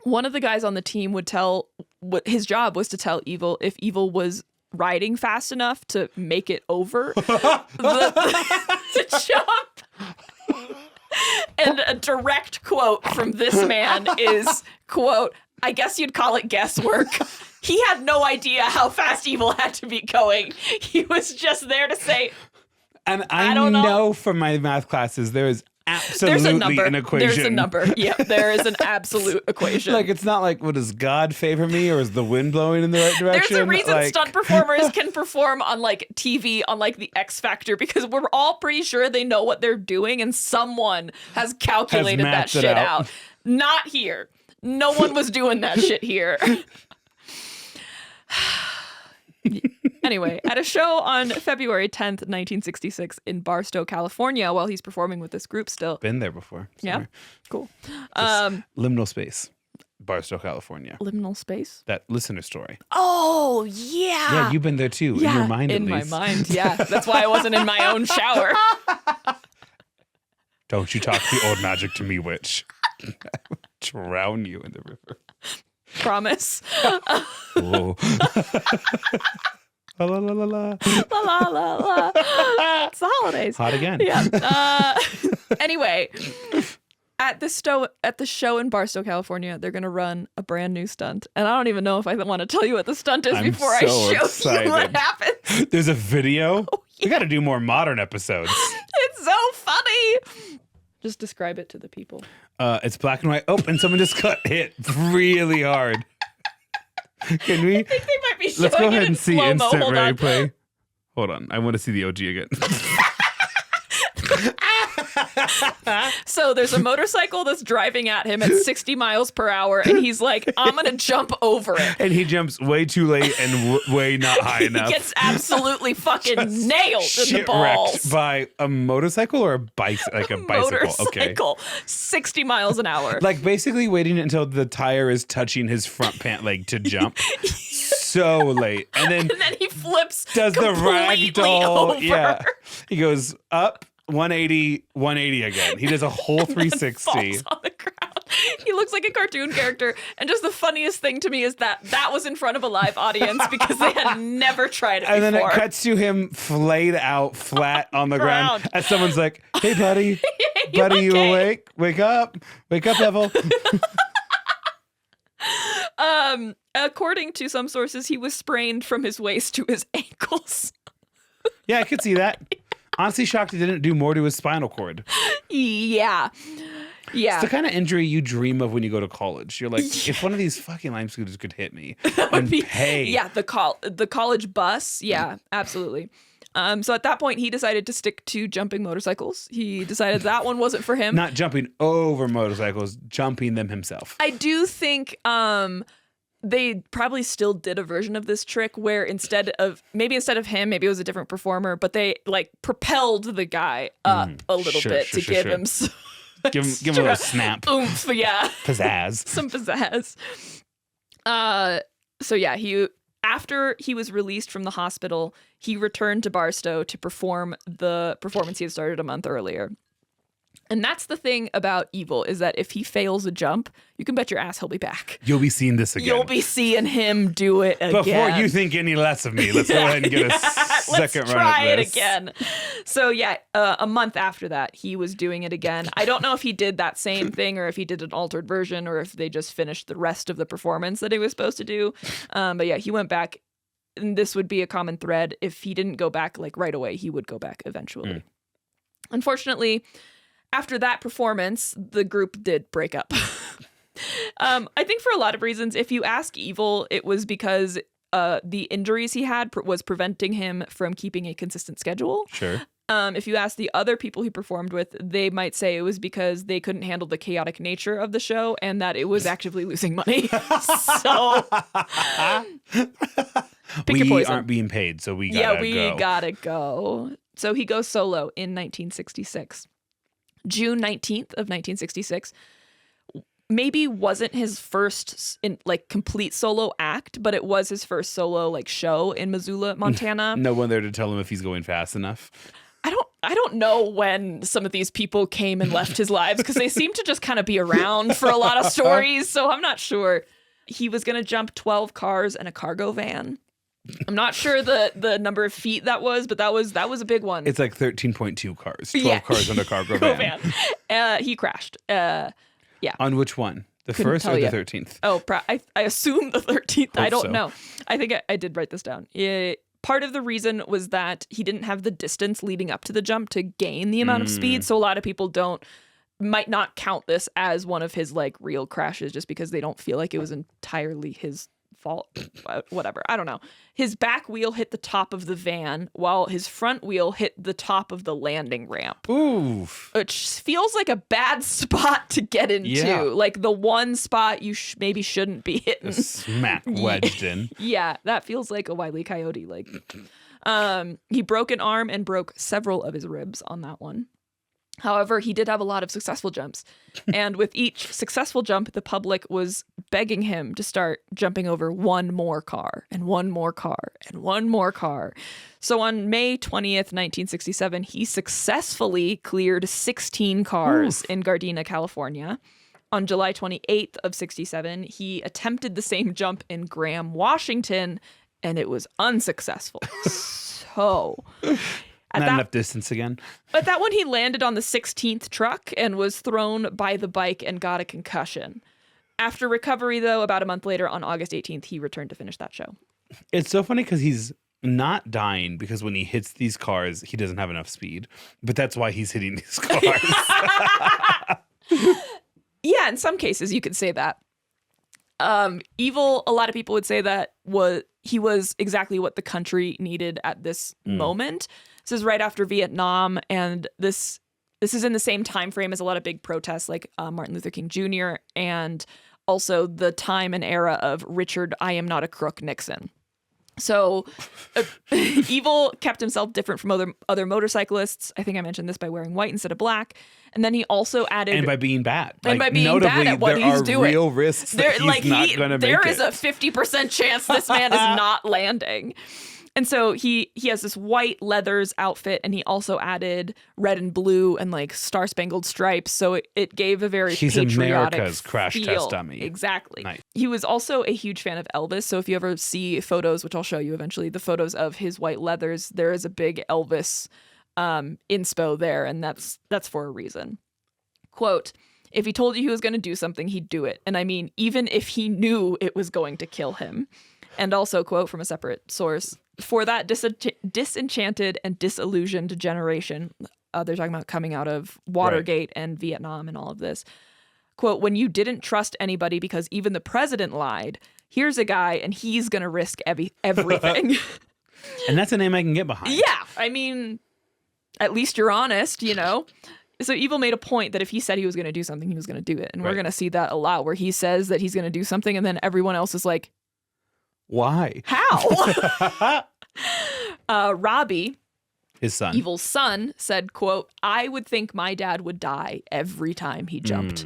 One of the guys on the team would tell what his job was to tell Evil if Evil was riding fast enough to make it over the jump. And a direct quote from this man is, quote, I guess you'd call it guesswork. He had no idea how fast Evil had to be going. He was just there to say, And I I don't know. know from my math classes, there is absolutely there's a number. an equation. There's a number. Yep, there is an absolute equation. Like, it's not like, well, does God favor me or is the wind blowing in the right direction? There's a reason Like, stunt performers can perform on like TV on like the X Factor because we're all pretty sure they know what they're doing and someone has calculated that mapped it shit out. out. Not here. No one was doing that shit here. Anyway, at a show on February 10th, 1966 in Barstow, California, while he's performing with this group still. Been there before. Yeah, Sorry. cool. Liminal space, Barstow, California. Liminal space. That listener story. Oh, yeah. Yeah, you've been there too. In your mind, at in my least. mind, yeah. That's why I wasn't in my own shower. Don't you talk the old magic to me, witch. drown you in the river. Promise. Whoa. La la la la la. La la la la. It's the holidays. Hot again. Yeah. Anyway, at the show in Barstow, California, they're gonna run a brand new stunt, and I don't even know if I want to tell you what the stunt is before I show you what happens. There's a video. Oh, yeah. We got to do more modern episodes. It's so funny. Just describe it to the people. It's black and white. Oh, and someone just got hit really hard. Can we? I think they might be showing Let's go ahead it in and see slow-mo. instant Hold on. replay. Hold on. I want to see the OG again. So there's a motorcycle that's driving at him at 60 miles per hour, and he's like, I'm going to jump over it. And he jumps way too late and way not high enough. He gets absolutely fucking nailed in the balls. Shipwrecked by a motorcycle or a bike, like a bicycle. Okay. Motorcycle, 60 miles an hour. Like basically waiting until the tire is touching his front pant leg to jump. So late. And then he flips does the completely ragdoll. over. Yeah. He goes up 180, 180 again. He does a whole 360. Falls on the ground. He looks like a cartoon character. And just the funniest thing to me is that was in front of a live audience because they had never tried it And before. then it cuts to him flayed out flat on the ground. As someone's like, hey, buddy. Buddy, you awake? Wake up. Wake up, Neville. According to some sources, he was sprained from his waist to his ankles. Yeah, I could see that. Honestly, shocked he didn't do more to his spinal cord. Yeah. It's the kind of injury you dream of when you go to college. You're like, if one of these fucking lime scooters could hit me and pay. Yeah, the college bus. Yeah, absolutely. So at that point, he decided to stick to jumping motorcycles. He decided that one wasn't for him. Not jumping over motorcycles, jumping them himself. I do think they probably still did a version of this trick where instead of him, maybe it was a different performer, but they like propelled the guy up a little bit to give him some give him a little snap. Oomph, yeah. Pizzazz. Some pizzazz. So yeah, after he was released from the hospital, he returned to Barstow to perform the performance he had started a month earlier. And that's the thing about Evil, is that if he fails a jump, you can bet your ass he'll be back. You'll be seeing this again. You'll be seeing him do it again. Before you think any less of me, let's go ahead and get a second run try at it this. again. So yeah, a month after that, he was doing it again. I don't know if he did that same thing or if he did an altered version or if they just finished the rest of the performance that he was supposed to do. But yeah, he went back, and this would be a common thread. If he didn't go back like right away, he would go back eventually. Unfortunately, after that performance, the group did break up. I think for a lot of reasons. If you ask Evil, it was because the injuries he had was preventing him from keeping a consistent schedule. Sure. If you ask the other people he performed with, they might say it was because they couldn't handle the chaotic nature of the show and that it was actively losing money. So pick your we poison. aren't being paid, so we gotta go. Gotta go. So he goes solo in 1966. June 19th of 1966 maybe wasn't his first complete solo act, but it was his first solo show in Missoula, Montana. No one there to tell him if he's going fast enough. I don't know when some of these people came and left his lives because they seem to just kind of be around for a lot of stories, so I'm not sure. He was going to jump 12 cars and a cargo van. I'm not sure the number of feet that was, but that was a big one. It's like 13.2 cars, 12 cars on a cargo van. He crashed. Yeah. On which one? The Couldn't first or tell the ya. 13th? Oh, I assume the 13th. I Hope don't so. know. I think I did write this down. Part of the reason was that he didn't have the distance leading up to the jump to gain the amount of speed. So a lot of people might not count this as one of his real crashes just because they don't feel like it was entirely his fault. Whatever. I don't know. His back wheel hit the top of the van while his front wheel hit the top of the landing ramp. Oof. Which feels like a bad spot to get into. Yeah. Like the one spot you maybe shouldn't be hitting. Smack wedged in. Yeah, that feels like a Wile E. Coyote. He broke an arm and broke several of his ribs on that one. However, he did have a lot of successful jumps. And with each successful jump, the public was begging him to start jumping over one more car and one more car and one more car. So on May 20th, 1967, he successfully cleared 16 cars in Gardena, California. On July 28th of 67, he attempted the same jump in Graham, Washington, and it was unsuccessful. So Not enough distance again. But that one, he landed on the 16th truck and was thrown by the bike and got a concussion. After recovery, though, about a month later, on August 18th, he returned to finish that show. It's so funny because he's not dying because when he hits these cars, he doesn't have enough speed. But that's why he's hitting these cars. Yeah, in some cases, you could say that. Evil, a lot of people would say that he was exactly what the country needed at this moment. This is right after Vietnam, and this is in the same time frame as a lot of big protests like Martin Luther King Jr. and also the time and era of Richard I am not a crook Nixon. So Evil kept himself different from other motorcyclists. I think I mentioned this by wearing white instead of black. And then he also added... And by being bad. And by being bad at what he's doing. There are real risks that he's not going to make There is a 50% chance this man is not landing. And so he has this white leathers outfit, and he also added red and blue and like star-spangled stripes. So it gave a very patriotic America's crash feel. test dummy. Exactly. Nice. He was also a huge fan of Elvis. So if you ever see photos, which I'll show you eventually, the photos of his white leathers, there is a big Elvis inspo there, and that's for a reason. Quote, if he told you he was going to do something, he'd do it. And I mean, even if he knew it was going to kill him. And also, quote from a separate source, for that disenchanted and disillusioned generation, they're talking about coming out of Watergate and Vietnam and all of this. Quote, when you didn't trust anybody because even the president lied, here's a guy and he's going to risk everything. And that's a name I can get behind. Yeah. I mean, at least you're honest, you know? So Evil made a point that if he said he was going to do something, he was going to do it. And we're going to see that a lot where he says that he's going to do something and then everyone else is like, why? How? Robbie, his son, Evil's son, said, quote, I would think my dad would die every time he jumped.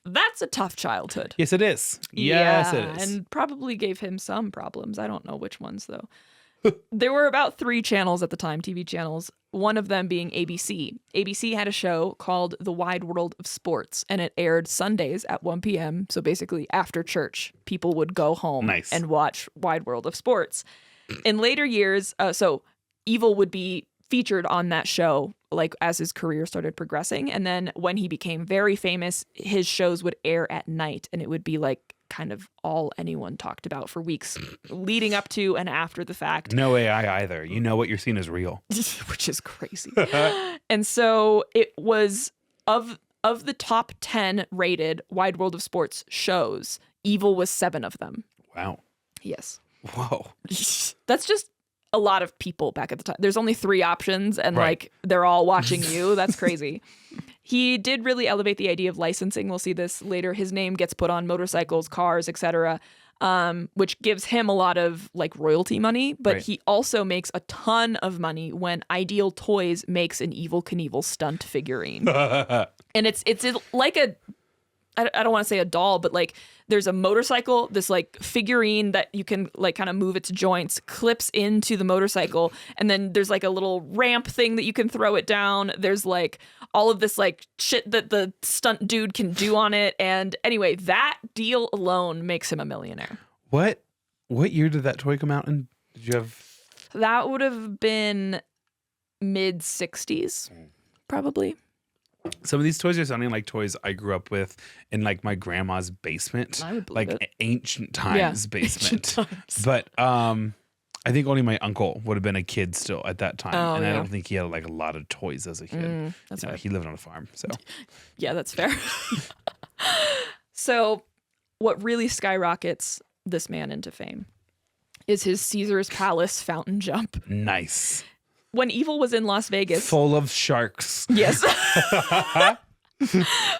That's a tough childhood. Yes, it is. Yes, it is. And probably gave him some problems. I don't know which ones, though. There were about 3 channels at the time, TV channels, one of them being ABC. ABC had a show called The Wide World of Sports, and it aired Sundays at 1 p.m. So basically after church, people would go home and watch Wide World of Sports. In later years, so Evil would be featured on that show like as his career started progressing. And then when he became very famous, his shows would air at night, and it would be like kind of all anyone talked about for weeks leading up to and after the fact. No AI either. You know what you're seeing is real. Which is crazy. And so it was of the top 10 rated Wide World of Sports shows, Evil was 7 of them. Wow. Yes. Whoa. That's just a lot of people back at the time. There's only 3 options and like they're all watching you. That's crazy. He did really elevate the idea of licensing. We'll see this later. His name gets put on motorcycles, cars, etc., which gives him a lot of like royalty money. But he also makes a ton of money when Ideal Toys makes an Evel Knievel stunt figurine. And it's like a, I don't want to say a doll, but like there's a motorcycle, this like figurine that you can like kind of move its joints, clips into the motorcycle. And then there's like a little ramp thing that you can throw it down. There's like all of this like shit that the stunt dude can do on it. And anyway, that deal alone makes him a millionaire. What year did that toy come out in? Did you have? That would have been mid 60s, probably. Some of these toys are sounding like toys I grew up with in like my grandma's basement, I would believe like it. Ancient times basement. Ancient times. But I think only my uncle would have been a kid still at that time, and I don't think he had like a lot of toys as a kid. That's right. He lived on a farm, so yeah, that's fair. So, what really skyrockets this man into fame is his Caesar's Palace fountain jump. Nice. When Evil was in Las Vegas, Full of sharks. yes.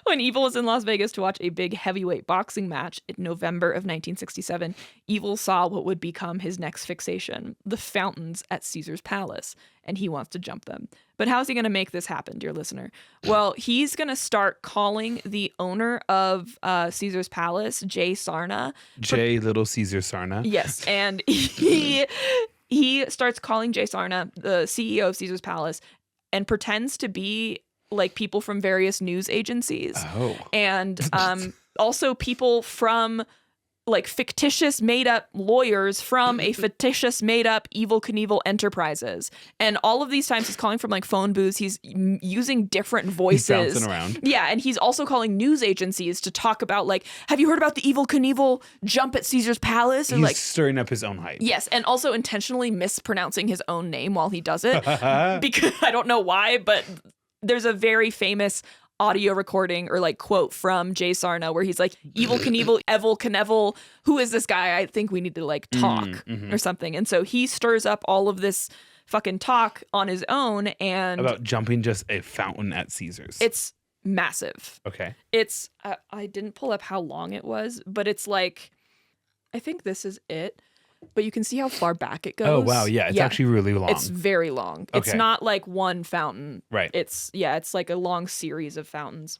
When Evil was in Las Vegas to watch a big heavyweight boxing match in November of 1967, Evil saw what would become his next fixation, the fountains at Caesar's Palace, and he wants to jump them. But how's he going to make this happen, dear listener? Well, he's going to start calling the owner of Caesar's Palace, Jay Sarna. Little Caesar Sarna. Yes, and he starts calling Jay Sarna, the CEO of Caesar's Palace, and pretends to be like people from various news agencies. Oh. And also people from like fictitious made-up lawyers from a fictitious made-up Evel Knievel Enterprises. And all of these times he's calling from like phone booths. He's using different voices. He's bouncing around. Yeah, and he's also calling news agencies to talk about like, have you heard about the Evel Knievel jump at Caesar's Palace? Or He's like stirring up his own hype. yes, and also intentionally mispronouncing his own name while he does it. Because I don't know why, but there's a very famous audio recording or like quote from Jay Sarna where he's like, Evel Knievel, who is this guy? I think we need to like talk or something. And so he stirs up all of this fucking talk on his own and About jumping just a fountain at Caesar's. it's massive. Okay. It's I didn't pull up how long it was, but it's like, I think this is it. But you can see how far back it goes. Oh, wow. Yeah. It's actually really long. It's very long. It's Okay. not like one fountain. Right. It's like a long series of fountains.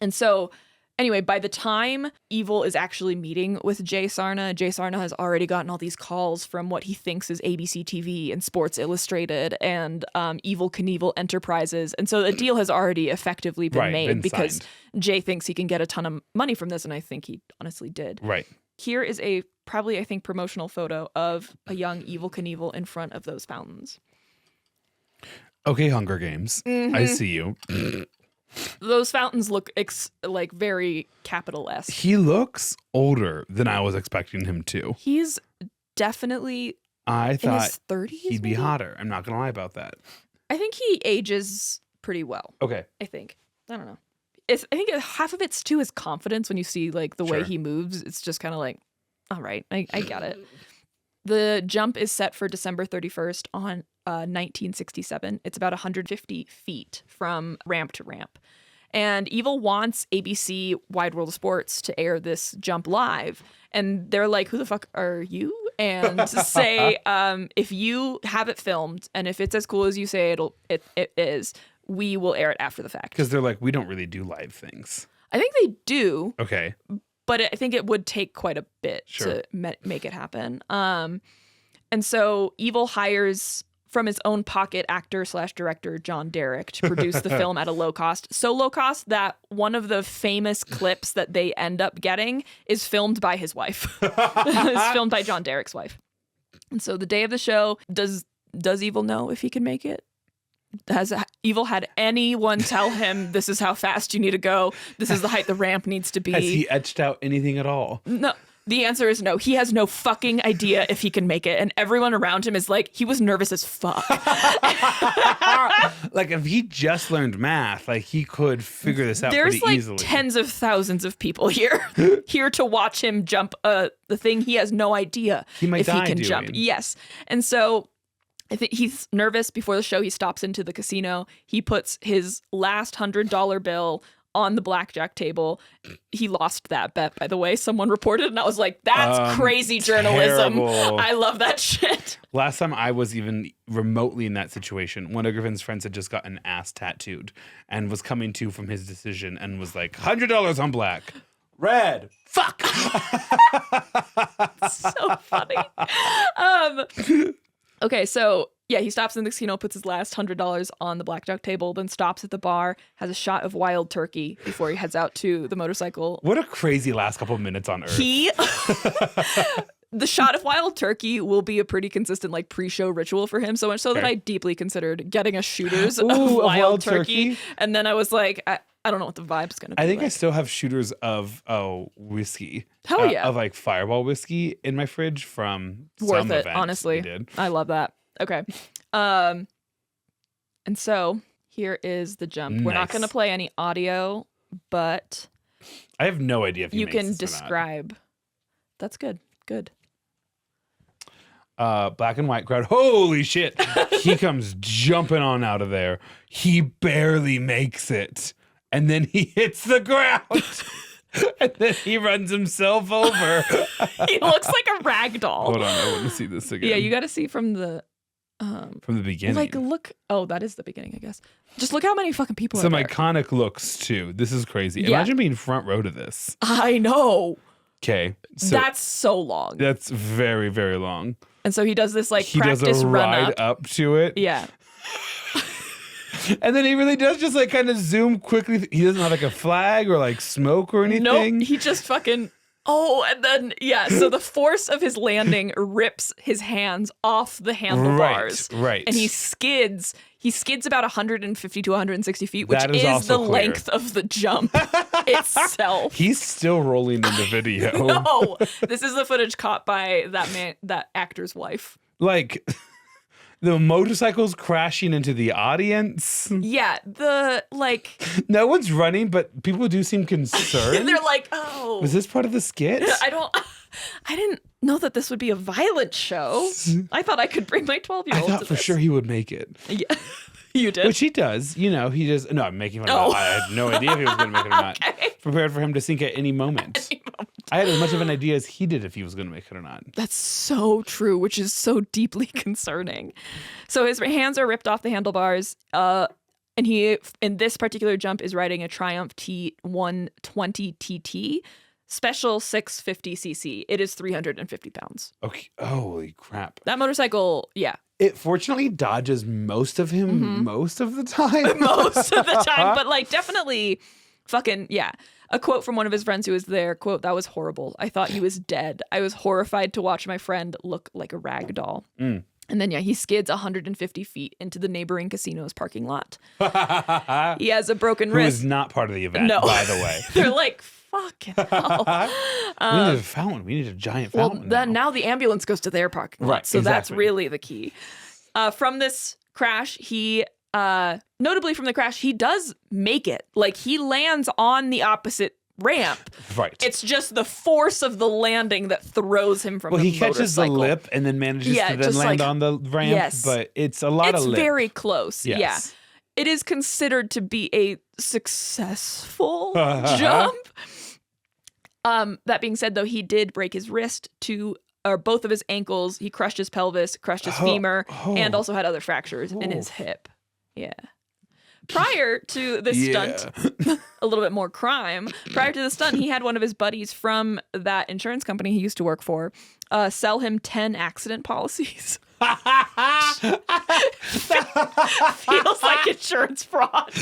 And so anyway, by the time Evel is actually meeting with Jay Sarna has already gotten all these calls from what he thinks is ABC TV and Sports Illustrated and Evel Knievel Enterprises. And so the deal has already effectively been made because signed. Jay thinks he can get a ton of money from this. And I think he honestly did. Right. Here is a probably, I think, promotional photo of a young Evel Knievel in front of those fountains. Okay, Hunger Games. I see you. Those fountains look like very capital S. He looks older than I was expecting him to. He's definitely I in thought his 30s. he'd be maybe? hotter. I'm not going to lie about that. I think he ages pretty well. Okay. I think. I don't know. I think half of it's too his confidence when you see like the way Sure. he moves. It's just kind of like, all right, I get it. The jump is set for December 31st on 1967. It's about 150 feet from ramp to ramp. And Evel wants ABC Wide World of Sports to air this jump live. And they're like, who the fuck are you? And say, if you have it filmed and if it's as cool as you say it is, we will air it after the fact. Because they're like, we don't really do live things. I think they do, Okay. but I think it would take quite a bit Sure. to make it happen. And so Evel hires from his own pocket actor/director John Derrick to produce the film at a low cost. So low cost that one of the famous clips that they end up getting is filmed by his wife. It's filmed by John Derrick's wife. And so the day of the show, does Evel know if he can make it? Has Evel had anyone tell him this is how fast you need to go? This is the height the ramp needs to be. Has he etched out anything at all? No. The answer is no. He has no fucking idea if he can make it. And everyone around him is like, he was nervous as fuck. Like, if he just learned math, like, he could figure this out There's pretty like easily. tens of thousands of people here to watch him jump the thing he has no idea He might if die he can jump. doing. Yes. And so I think he's nervous before the show. He stops into the casino. He puts his last $100 bill on the blackjack table. He lost that bet, by the way. Someone reported, and I was like, that's crazy journalism. terrible. I love that shit. Last time I was even remotely in that situation, one of Griffin's friends had just got an ass tattooed and was coming to from his decision and was like, $100 on black. Red. Fuck. So funny. Okay, so yeah, he stops in the casino, puts his last $100 on the blackjack table, then stops at the bar, has a shot of wild turkey before he heads out to the motorcycle. What a crazy last couple of minutes on Earth. The shot of wild turkey will be a pretty consistent like pre-show ritual for him, so much so that Okay. I deeply considered getting a shooters Ooh, of of wild wild turkey. turkey? And then I was like, I don't know what the vibe's gonna be. I think I like. still have shooters of whiskey. Hell yeah. Of like Fireball whiskey in my fridge from Worth some it, event honestly. we did. I love that. Okay. And so here is the jump. We're not Nice. going to play any audio, but I have no idea if he you makes can this or not. describe. That's good. Good. Black and white crowd. Holy shit. He comes jumping on out of there. He barely makes it. And then he hits the ground. And then he runs himself over. He looks like a rag doll. Hold on, I want to see this again. Yeah, you got to see from the from the beginning. like look. Oh, that is the beginning, I guess. Just look how many fucking people Some are there. iconic looks too. This is crazy. Yeah. Imagine being front row to this. I know. Okay. So That's so long. that's very, very long. And so he does this like He does practice a run ride up. up to it. Yeah. And then he really does just like kind of zoom quickly. He doesn't have like a flag or like smoke or anything. Nope, he just fucking. Oh, and then so the force of his landing rips his hands off the handlebars. Right. And he skids. He skids about 150 to 160 feet, which That is is also the clear. length of the jump itself. He's still rolling in the video. No, this is the footage caught by that actor's wife. Like the motorcycle's crashing into the audience. Yeah, No one's running, but people do seem concerned. they're like, oh. Was this part of the skit? I didn't know that this would be a violent show. I thought I could bring my 12-year-old I thought for sure he would make it. Yeah, you did. Which he does. You know, he does. No, I'm making fun of Oh. him. I had no idea if he was going to make it or not. Okay. Prepared for him to sink at any moment. I had as much of an idea as he did if he was going to make it or not. That's so true, which is so deeply concerning. So his hands are ripped off the handlebars, and he, in this particular jump, is riding a Triumph T120 TT, special 650cc. It is 350 pounds. Okay. Holy crap. That motorcycle, yeah. It fortunately dodges most of him most of the time. Most of the time, but like definitely fucking, yeah. A quote from one of his friends who was there, quote, "That was horrible. I thought he was dead. I was horrified to watch my friend look like a rag doll." And then, yeah, he skids 150 feet into the neighboring casino's parking lot. He has a broken Who wrist. is not part of the event, No. by the way. They're like, fucking hell. We need a fountain. We need a giant Well, fountain. then now the ambulance goes to their parking lot. Right, So that's exactly. really the key. From this crash, notably from the crash, he does make it. Like, he lands on the opposite ramp. Right. It's just the force of the landing that throws him from Well, the he catches the motorcycle. lip and then manages Yeah, to then just land like- on the ramp. Yes. But it's a lot It's of lip. very close. Yes. Yeah. It is considered to be a successful jump. That being said, though, he did break his wrist or both of his ankles. He crushed his pelvis, crushed his femur, and also had other fractures in his hip. Yeah. Prior to this stunt, a little bit more crime. Prior to the stunt, he had one of his buddies from that insurance company he used to work for sell him 10 accident policies. Feels like insurance fraud.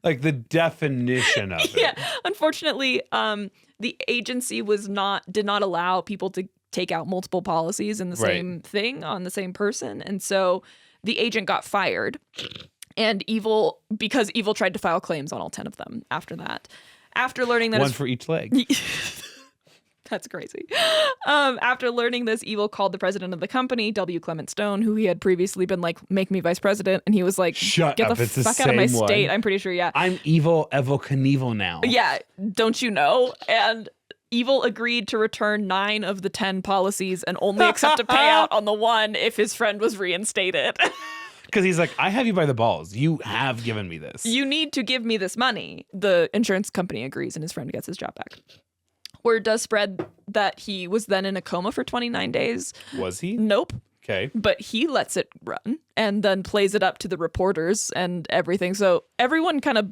Like the definition of it. Yeah. Unfortunately, the agency did not allow people to take out multiple policies in the same thing on the same person. And so the agent got fired. And because Evil tried to file claims on all 10 of them after that. After learning that One for each leg. That's crazy. After learning this, Evil called the president of the company, W. Clement Stone, who he had previously been like, "Make me vice president," and he was like, Shut "Get up, the it's the fuck out of my same one. state." I'm pretty sure, yeah. I'm evil, Evel Knievel now. Yeah, don't you know? And Evil agreed to return 9 of the 10 policies and only accept a payout on the one if his friend was reinstated. Because he's like, I have you by the balls. You have given me this. You need to give me this money. The insurance company agrees and his friend gets his job back. Word does spread that he was then in a coma for 29 days. Was he? Nope. Okay. But he lets it run and then plays it up to the reporters and everything. So everyone kind of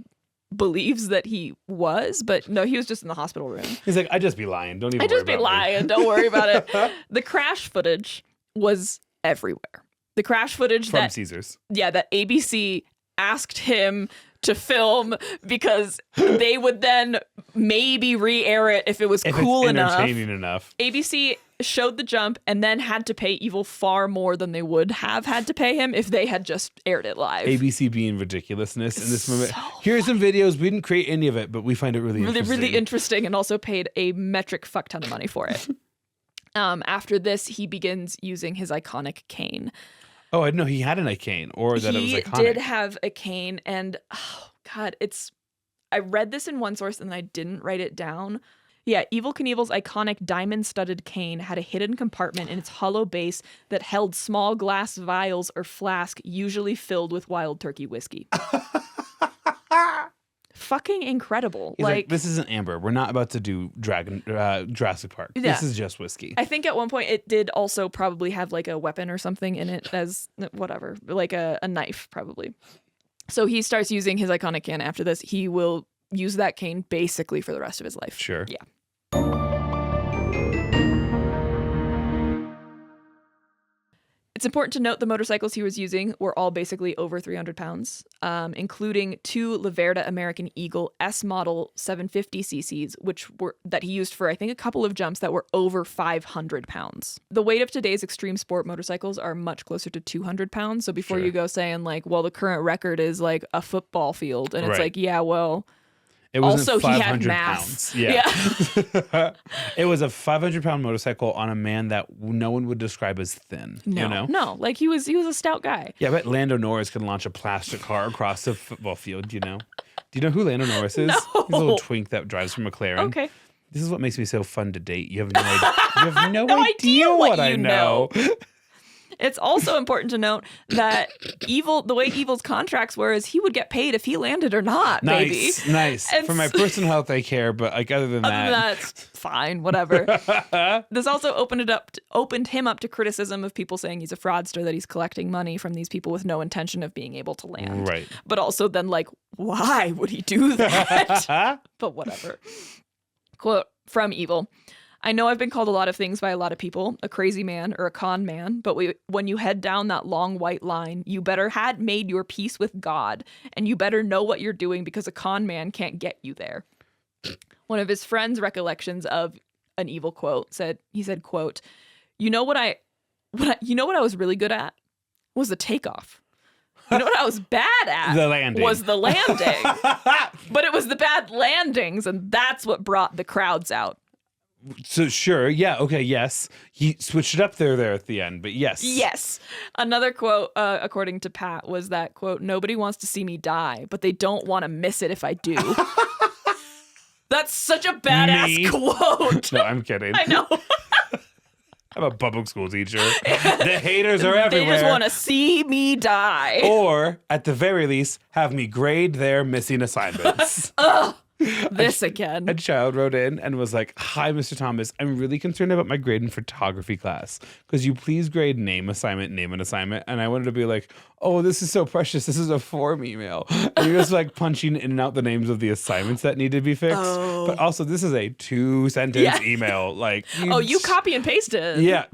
believes that he was, but no, he was just in the hospital room. He's like, I just be lying. Don't even I worry just be about me." lying. Don't worry about it. The crash footage was everywhere. The crash footage From that Caesars. that ABC asked him to film because they would then maybe re-air it if it was If cool it's enough. entertaining enough. ABC showed the jump and then had to pay Evil far more than they would have had to pay him if they had just aired it live. ABC being ridiculousness in this moment. So Here's some videos. We didn't create any of it, but we find it really really, interesting. really interesting, and also paid a metric fuck ton of money for it. After this, he begins using his iconic cane. Oh, I didn't know he had an cane or that it was He iconic. did have a cane, and oh god, I read this in one source and I didn't write it down. Yeah, Evel Knievel's iconic diamond-studded cane had a hidden compartment in its hollow base that held small glass vials or flask, usually filled with wild turkey whiskey. Fucking incredible. He's like, this isn't Amber. We're not about to do Jurassic Park. Yeah. This is just whiskey. I think at one point it did also probably have like a weapon or something in it as whatever, like a knife probably. So he starts using his iconic cane after this. He will use that cane basically for the rest of his life. Sure. Yeah. It's important to note the motorcycles he was using were all basically over 300 pounds, including 2 Laverda American Eagle S model 750 cc's, that he used for, I think, a couple of jumps that were over 500 pounds. The weight of today's extreme sport motorcycles are much closer to 200 pounds. So before you go saying like, well, the current record is like a football field, and it's like, yeah, well. It wasn't Also, 500 he had mass. pounds. Yeah. It was a 500-pound motorcycle on a man that no one would describe as thin. No. Like he was a stout guy. Yeah, I bet Lando Norris can launch a plastic car across a football field, Do you know who Lando Norris is? No. He's a little twink that drives for McLaren. Okay. This is what makes me so fun to date. You have no idea. You have no idea what I know. It's also important to note that the way Evil's contracts were is he would get paid if he landed or not, baby. Nice. For my personal health, I care, but like other than that, it's fine, whatever. This also opened him up to criticism of people saying he's a fraudster, that he's collecting money from these people with no intention of being able to land. Right. But also then like, why would he do that? But whatever. Quote from Evil. I know I've been called a lot of things by a lot of people, a crazy man or a con man, but when you head down that long white line, you better had made your peace with God, and you better know what you're doing, because a con man can't get you there. One of his friends' recollections of an Evil quote said, quote, you know what I was really good at was the takeoff. You know what I was bad at? The landing. Was the landing. But it was the bad landings, and that's what brought the crowds out. So sure, yeah, okay, yes. He switched it up there at the end, but yes. Yes. Another quote, according to Pat, was that, quote, nobody wants to see me die, but they don't want to miss it if I do. That's such a badass quote. No, I'm kidding. I know. I'm a public school teacher. The haters are everywhere. They just want to see me die. Or, at the very least, have me grade their missing assignments. Ugh. This again. A child wrote in and was like, hi, Mr. Thomas. I'm really concerned about my grade in photography class. Could you please grade name an assignment? And I wanted to be like, oh, this is so precious. This is a form email. And you're just like punching in and out the names of the assignments that need to be fixed. Oh. But also, this is a 2-sentence email. Like, you copy and pasted. Yeah.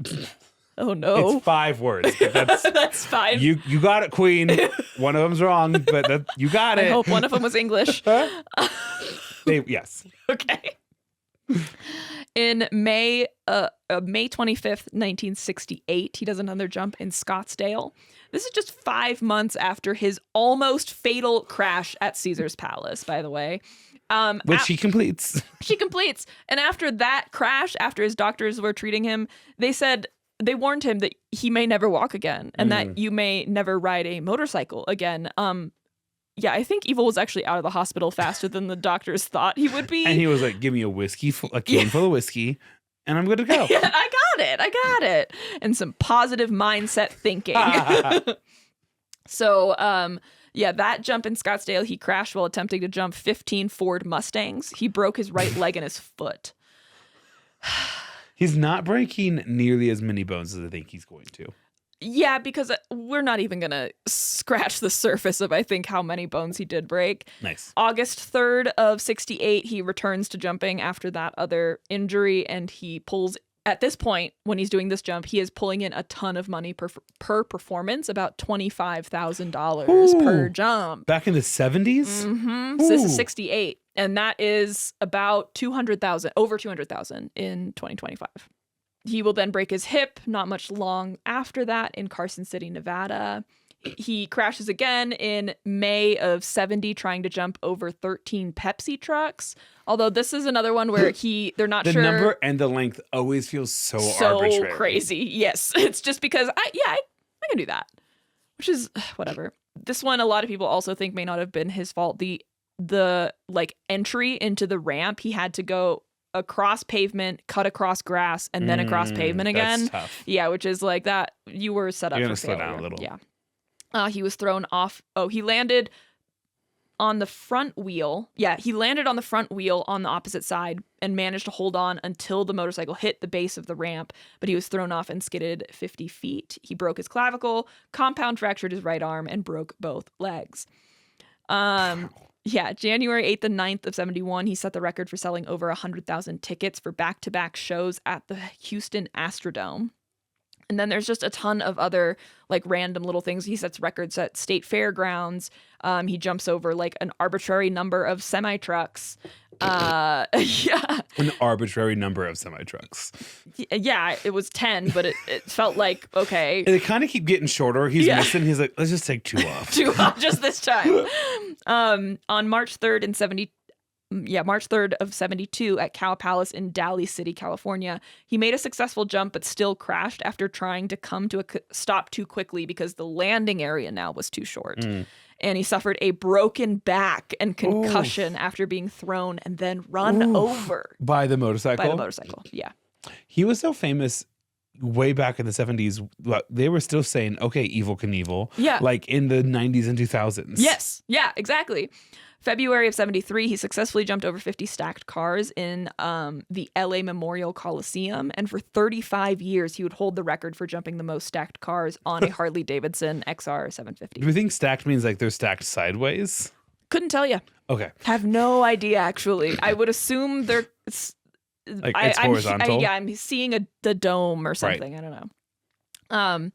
Oh no! It's 5 words. That's fine. You got it, Queen. One of them's wrong, but you got it. I hope one of them was English. Yes. Okay. In May 25th, 1968, he does another jump in Scottsdale. This is just 5 months after his almost fatal crash at Caesar's Palace, by the way. Which he completes. She completes. And after that crash, after his doctors were treating him, they warned him that he may never walk again, and that you may never ride a motorcycle again. Yeah, I think Evil was actually out of the hospital faster than the doctors thought he would be. And he was like, give me a can full of whiskey, and I'm good to go. Yeah, I got it. And some positive mindset thinking. So, that jump in Scottsdale, he crashed while attempting to jump 15 Ford Mustangs. He broke his right leg and his foot. He's not breaking nearly as many bones as I think he's going to. Yeah, because we're not even going to scratch the surface of, I think, how many bones he did break. Nice. August 3rd of 68, he returns to jumping after that other injury, and he pulls, at this point, when he's doing this jump, he is pulling in a ton of money per performance, about $25,000 per jump. Back in the 70s? Mm-hmm. So this is 68. And that is about over 200,000 in 2025. He will then break his hip not much long after that in Carson City, Nevada. He crashes again in May of 70 trying to jump over 13 Pepsi trucks. Although this is another one where they're not sure. The number and the length always feels so arbitrary. Crazy. Yes. It's just because I can do that, which is whatever. This one, a lot of people also think may not have been his fault. The like entry into the ramp, he had to go across pavement, cut across grass, and then across pavement again. That's tough. Yeah, which is like that. You were set up for failure. Slow down a little. Yeah. He was thrown off. Oh, he landed on the front wheel. Yeah, he landed on the front wheel on the opposite side and managed to hold on until the motorcycle hit the base of the ramp, but he was thrown off and skidded 50 feet. He broke his clavicle, compound fractured his right arm, and broke both legs. Yeah, January 8th and 9th of 71, he set the record for selling over 100,000 tickets for back-to-back shows at the Houston Astrodome. And then there's just a ton of other like random little things. He sets records at state fairgrounds. He jumps over like an arbitrary number of semi-trucks. Yeah. An arbitrary number of semi-trucks. Yeah, it was 10, but it felt like, okay. And they kind of keep getting shorter. He's missing. He's like, let's just take 2 off. 2 off just this time. On March 3rd March 3rd of 72 at Cow Palace in Daly City, California. He made a successful jump but still crashed after trying to come to a stop too quickly because the landing area now was too short. And he suffered a broken back and concussion after being thrown and then run over. By the motorcycle? Yeah. He was so famous way back in the 70s. They were still saying, okay, Evel Knievel. Yeah. Like in the 90s and 2000s. Yes. Yeah, exactly. February of 73, he successfully jumped over 50 stacked cars in the LA Memorial Coliseum. And for 35 years, he would hold the record for jumping the most stacked cars on a Harley Davidson XR 750. Do we think stacked means like they're stacked sideways? Couldn't tell you. Okay. Have no idea, actually. I would assume they're... It's horizontal? I'm seeing the dome or something. Right. I don't know.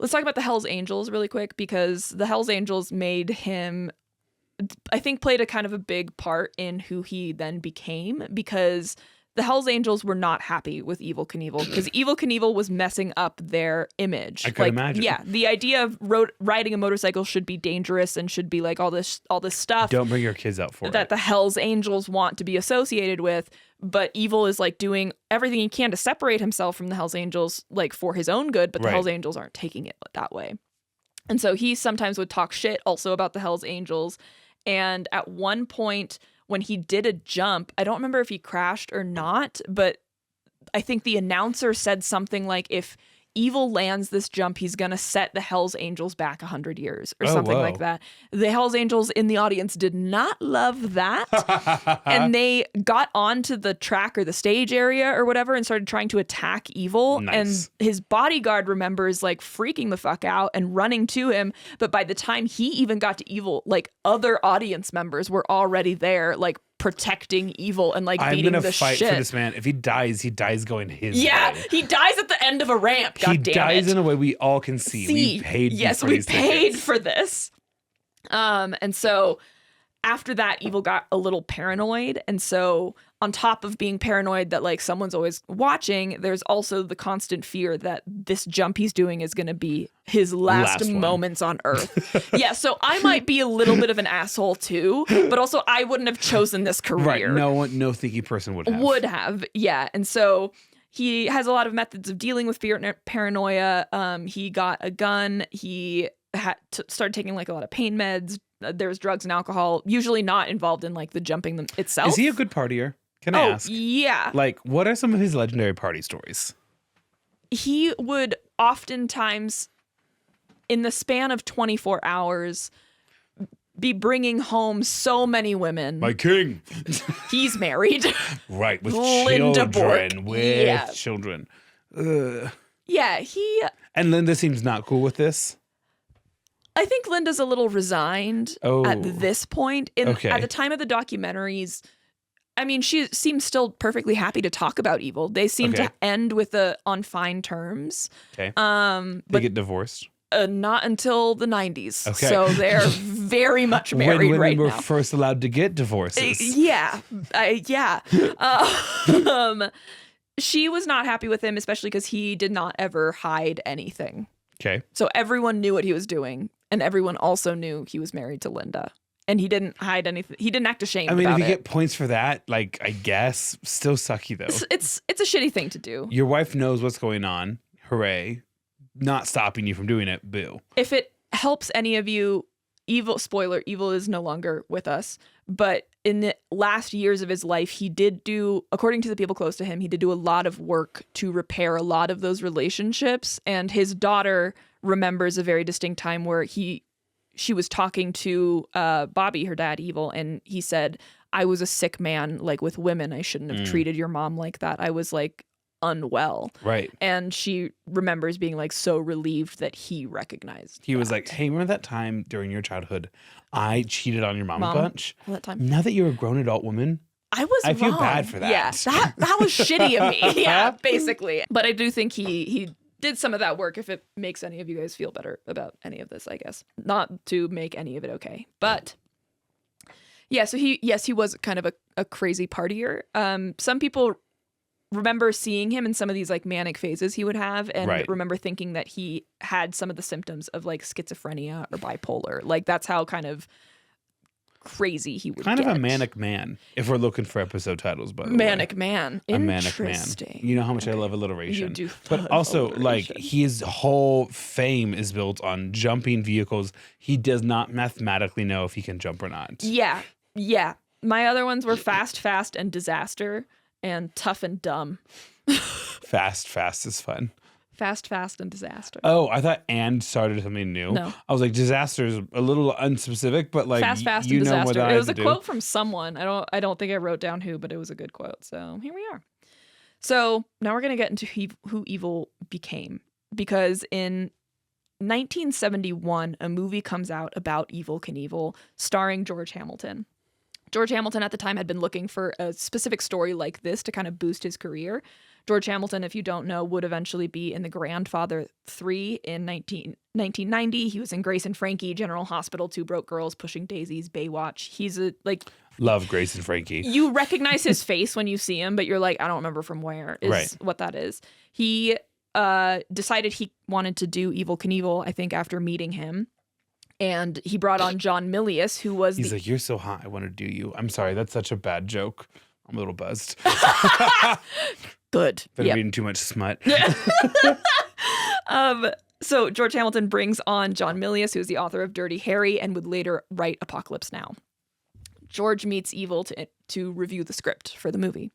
Let's talk about the Hells Angels really quick, because the Hells Angels made him... I think played a kind of a big part in who he then became, because the Hells Angels were not happy with Evel Knievel because Evel Knievel was messing up their image. I could imagine. Yeah, the idea of riding a motorcycle should be dangerous and should be like all this stuff. Don't bring your kids out for that the Hells Angels want to be associated with. But Evel is like doing everything he can to separate himself from the Hells Angels, like for his own good. But the Hells Angels aren't taking it that way. And so he sometimes would talk shit also about the Hells Angels. And at one point when he did a jump, I don't remember if he crashed or not, but I think the announcer said something like, if Evel lands this jump, he's going to set the Hells Angels back 100 years or something like that. The Hells Angels in the audience did not love that. And they got onto the track or the stage area or whatever and started trying to attack Evel. Nice. And his bodyguard remembers like freaking the fuck out and running to him. But by the time he even got to Evel, like other audience members were already there, like protecting Evel and like beating the shit. I'm gonna fight for this man. If he dies going his way. Yeah, he dies at the end of a ramp. God damn it. He dies in a way we all can see. We paid. Yes, we paid for this. And so after that, Evel got a little paranoid, and so on top of being paranoid that like someone's always watching, there's also the constant fear that this jump he's doing is going to be his last moments on Earth. Yeah, so I might be a little bit of an asshole too, but also I wouldn't have chosen this career. Right, no thinky person would have. Would have, yeah. And so he has a lot of methods of dealing with fear and paranoia. He got a gun. He started taking like a lot of pain meds. There's drugs and alcohol, usually not involved in like the jumping itself. Is he a good partier? Can I ask? Yeah. Like, what are some of his legendary party stories? He would oftentimes, in the span of 24 hours, be bringing home so many women. My king. He's married. Right, with Linda children. Bork. With children. Ugh. Yeah, he... And Linda seems not cool with this? I think Linda's a little resigned at this point. At the time of the documentaries, I mean, she seems still perfectly happy to talk about Evel. They seem to end on fine terms. Okay. They get divorced? Not until the 90s. Okay. So they're very much married when right now. When were first allowed to get divorces. Yeah. She was not happy with him, especially because he did not ever hide anything. Okay. So everyone knew what he was doing, and everyone also knew he was married to Linda. And he didn't hide anything. He didn't act ashamed about it. I mean, if you get points for that, like, I guess, still sucky, though. It's a shitty thing to do. Your wife knows what's going on. Hooray. Not stopping you from doing it. Boo. If it helps any of you, Evel is no longer with us. But in the last years of his life, he did do, according to the people close to him, he did do a lot of work to repair a lot of those relationships. And his daughter remembers a very distinct time where she was talking to Bobby, her dad, Evel, and he said, I was a sick man, like with women. I shouldn't have treated your mom like that. I was like unwell. Right. And she remembers being like so relieved that he recognized He was like, hey, remember that time during your childhood I cheated on your mom a bunch? All that time. Now that you're a grown adult woman, I feel bad for that. Yeah, that was shitty of me. Yeah, basically. But I do think he did some of that work if it makes any of you guys feel better about any of this, I guess. Not to make any of it okay. But yeah, so he was kind of a crazy partier. Some people remember seeing him in some of these like manic phases he would have and remember thinking that he had some of the symptoms of like schizophrenia or bipolar. Like that's how kind of crazy he would kind get. of a manic man, if we're looking for episode titles, by the way. Manic man. A manic man. You know how much I love alliteration. You do. But also, like, his whole fame is built on jumping vehicles. He does not mathematically know if he can jump or not. Yeah. Yeah. My other ones were Fast, and Disaster and Tough and Dumb. Fast is fun. Fast, and Disaster. Oh, I thought and started something new. No. I was like, disaster is a little unspecific, but like Fast, you and know Disaster. what It was a quote from someone. I don't think I wrote down who, but it was a good quote. So here we are. So now we're gonna get into who Evil became, because in 1971, a movie comes out about Evel Knievel, starring George Hamilton. George Hamilton at the time had been looking for a specific story like this to kind of boost his career. George Hamilton, if you don't know, would eventually be in The Grandfather 3 in 1990. He was in Grace and Frankie, General Hospital, Two Broke Girls, Pushing Daisies, Baywatch. He's love Grace and Frankie. You recognize his face when you see him, but you're like, I don't remember from where is what that is. He decided he wanted to do Evel Knievel, I think, after meeting him. And he brought on John Milius, who was He's like, you're so hot, I want to do you. I'm sorry, that's such a bad joke. I'm a little buzzed. Good. Been reading too much smut. So George Hamilton brings on John Milius, who's the author of Dirty Harry and would later write Apocalypse Now. George meets Evel to review the script for the movie.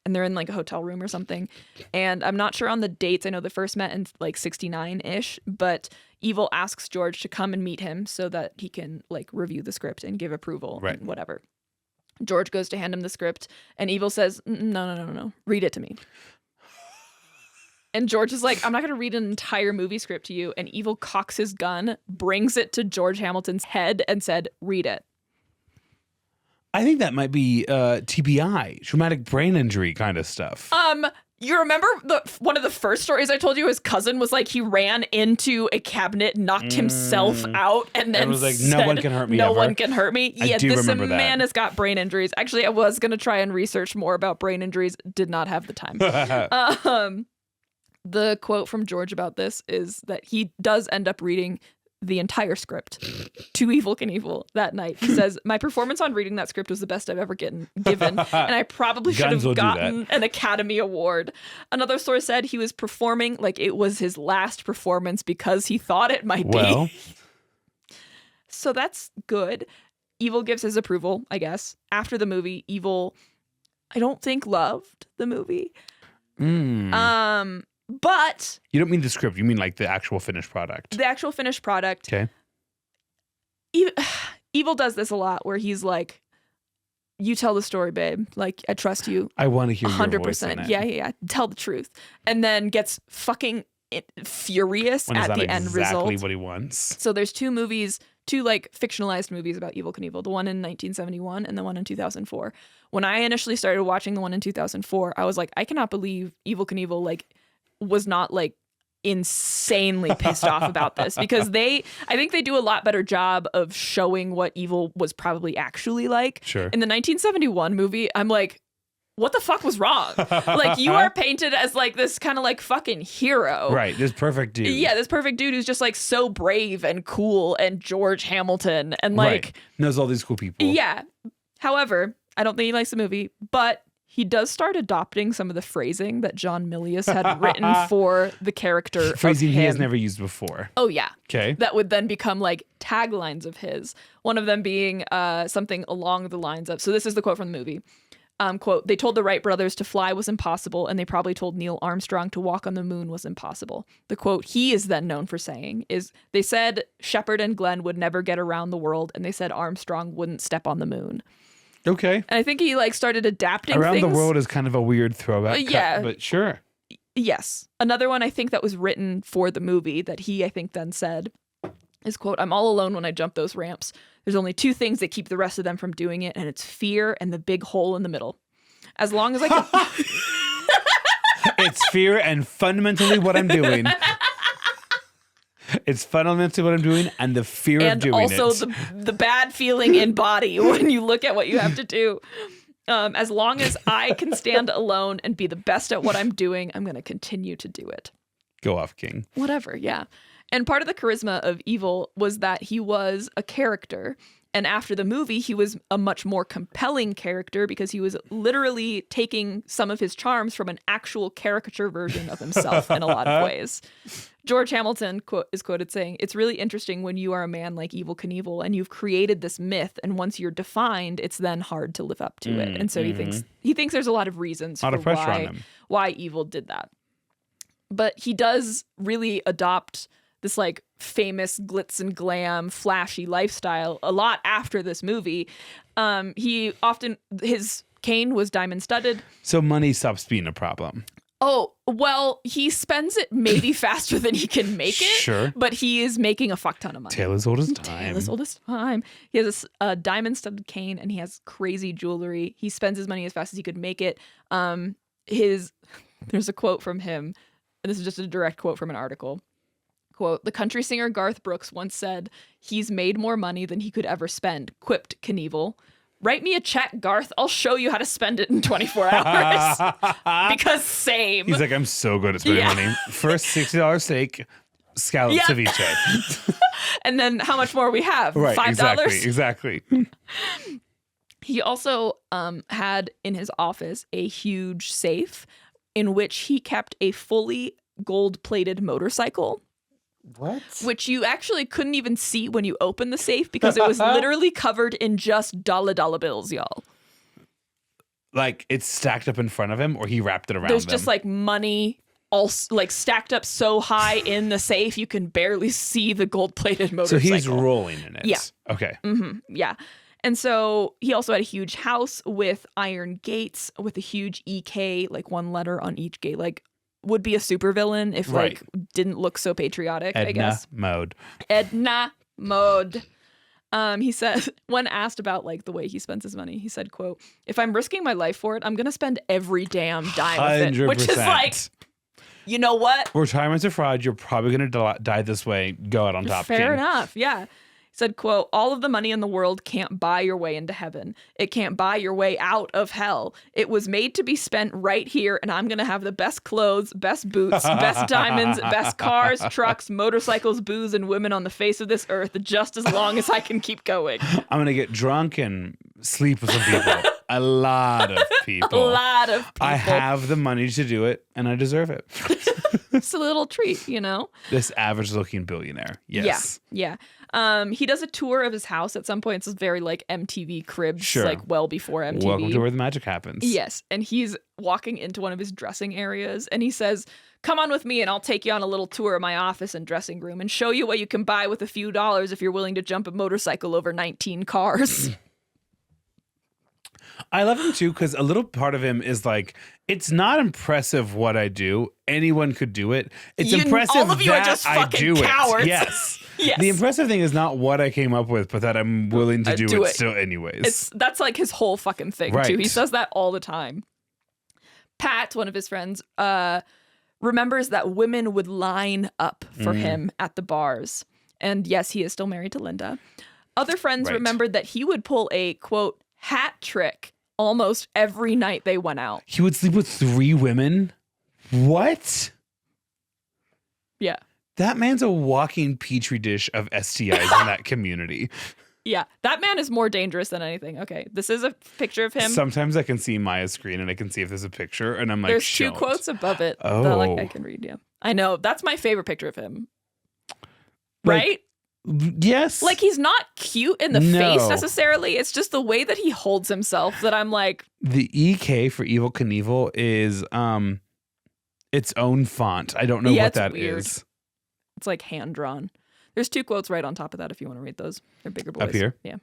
And they're in like a hotel room or something. And I'm not sure on the dates. I know they first met in like 69-ish, but Evel asks George to come and meet him so that he can like review the script and give approval and whatever. George goes to hand him the script and Evel says, no, read it to me. And George is like, I'm not going to read an entire movie script to you. And Evel cocks his gun, brings it to George Hamilton's head and said, read it. I think that might be TBI, traumatic brain injury kind of stuff. You remember one of the first stories I told you? His cousin was like, he ran into a cabinet, knocked himself out, and then was like, said, no one can hurt me. No ever. one can hurt me. I do this remember man that. has got brain injuries. Actually, I was gonna try and research more about brain injuries. Did not have the time. The quote from George about this is that he does end up reading the entire script to Evel Knievel that night. He says, my performance on reading that script was the best I've ever given, and I probably should have gotten an Academy Award. Another source said he was performing like it was his last performance because he thought it might be. So that's good. Evel gives his approval, I guess. After the movie, Evel, I don't think, loved the movie. But you don't mean the script, you mean like the actual finished product. The actual finished product. Okay. Evel does this a lot where he's like, you tell the story, babe. Like, I trust you. I want to hear 100%. Your voice in it. Yeah. Tell the truth. And then gets fucking furious at the end result. Exactly what he wants. So there's two like fictionalized movies about Evel Knievel, the one in 1971 and the one in 2004. When I initially started watching the one in 2004, I was like, I cannot believe Evel Knievel like was not like insanely pissed off about this, because I think they do a lot better job of showing what Evel was probably actually like. Sure. In the 1971 movie, I'm like, what the fuck was wrong? Like, you are painted as like this kind of like fucking hero. Right. This perfect dude. Yeah, this perfect dude who's just like so brave and cool and George Hamilton and like knows all these cool people. Yeah. However, I don't think he likes the movie, but he does start adopting some of the phrasing that John Milius had written for the character. Phrasing of him. He has never used before. Oh, yeah. Okay. That would then become like taglines of his. One of them being something along the lines of, so this is the quote from the movie. Quote, they told the Wright brothers to fly was impossible, and they probably told Neil Armstrong to walk on the moon was impossible. The quote he is then known for saying is, they said Shepard and Glenn would never get around the world, and they said Armstrong wouldn't step on the moon. Okay. And I think he like started adapting Around things. the world is kind of a weird throwback cut, but sure. Yes. Another one I think that was written for the movie that he I think then said is, quote, I'm all alone when I jump those ramps. There's only two things that keep the rest of them from doing it, and it's fear and the big hole in the middle. As long as I can It's fear and fundamentally what I'm doing. It's fundamentally what I'm doing and the fear of doing it. And also the bad feeling in body when you look at what you have to do. As long as I can stand alone and be the best at what I'm doing, I'm going to continue to do it. Go off, King. Whatever, yeah. And part of the charisma of Evil was that he was a character. And after the movie, he was a much more compelling character because he was literally taking some of his charms from an actual caricature version of himself in a lot of ways. George Hamilton is quoted saying, "It's really interesting when you are a man like Evel Knievel and you've created this myth, and once you're defined, it's then hard to live up to it." And so he thinks there's a lot of reasons for why Evil did that. But he does really adopt this like famous glitz and glam, flashy lifestyle a lot after this movie. His cane was diamond studded. So money stops being a problem. Oh, well, he spends it maybe faster than he can make it. Sure. But he is making a fuck ton of money. Tale as old as time. Tale as old as time. He has a diamond studded cane and he has crazy jewelry. He spends his money as fast as he could make it. There's a quote from him, and this is just a direct quote from an article. Quote, "The country singer Garth Brooks once said, 'He's made more money than he could ever spend,' quipped Knievel. 'Write me a check, Garth. I'll show you how to spend it in 24 hours. Because same. He's like, I'm so good at spending money. First $60 steak, scallop ceviche. And then how much more we have? Right, $5? Exactly. He also had in his office a huge safe in which he kept a fully gold-plated motorcycle. What? Which you actually couldn't even see when you opened the safe because it was literally covered in just dollar bills, y'all. Like it's stacked up in front of him, or he wrapped it around There's them? just like money all like stacked up so high in the safe you can barely see the gold-plated motorcycle. So he's rolling in it. Yeah. Okay. Yeah. And so he also had a huge house with iron gates with a huge EK, like one letter on each gate, like would be a supervillain if like didn't look so patriotic, I guess. Edna mode. He said, when asked about like the way he spends his money, he said, quote, "If I'm risking my life for it, I'm going to spend every damn dime of it," which is like, you know what? Retirement's a fraud. You're probably going to die this way. Go out on top. Fair enough. Yeah. He said, quote, "All of the money in the world can't buy your way into heaven. It can't buy your way out of hell. It was made to be spent right here, and I'm going to have the best clothes, best boots, best diamonds, best cars, trucks, motorcycles, booze, and women on the face of this earth just as long as I can keep going." I'm going to get drunk and sleep with some people. A lot of people. A lot of people. I have the money to do it, and I deserve it. It's a little treat, you know? This average-looking billionaire. Yes. Yeah. He does a tour of his house at some point. It's very like MTV Cribs, Sure. like well before MTV. Welcome to where the magic happens. Yes. And he's walking into one of his dressing areas and he says, "Come on with me and I'll take you on a little tour of my office and dressing room and show you what you can buy with a few dollars if you're willing to jump a motorcycle over 19 cars. I love him too because a little part of him is like, it's not impressive what I do. Anyone could do it. It's impressive all of you that are just I fucking do cowards. it. Yes. Yes. The impressive thing is not what I came up with, but that I'm willing to do it still anyways. That's like his whole fucking thing too. Right. He says that all the time. Pat, one of his friends, remembers that women would line up for him at the bars. And yes, he is still married to Linda. Other friends remembered that he would pull a, quote, hat trick almost every night they went out. He would sleep with 3 women? What? Yeah. That man's a walking petri dish of STIs in that community. Yeah. That man is more dangerous than anything. Okay. This is a picture of him. Sometimes I can see Maya's screen and I can see if there's a picture and I'm like, there's 2 quotes above it that like I can read. Yeah. I know. That's my favorite picture of him. Right? Yes. Like he's not cute in the face necessarily. It's just the way that he holds himself that I'm like. The EK for Evel Knievel is its own font. I don't know what that is. It's like hand drawn. There's 2 quotes right on top of that if you want to read those. They're bigger boys. Up here? Yeah.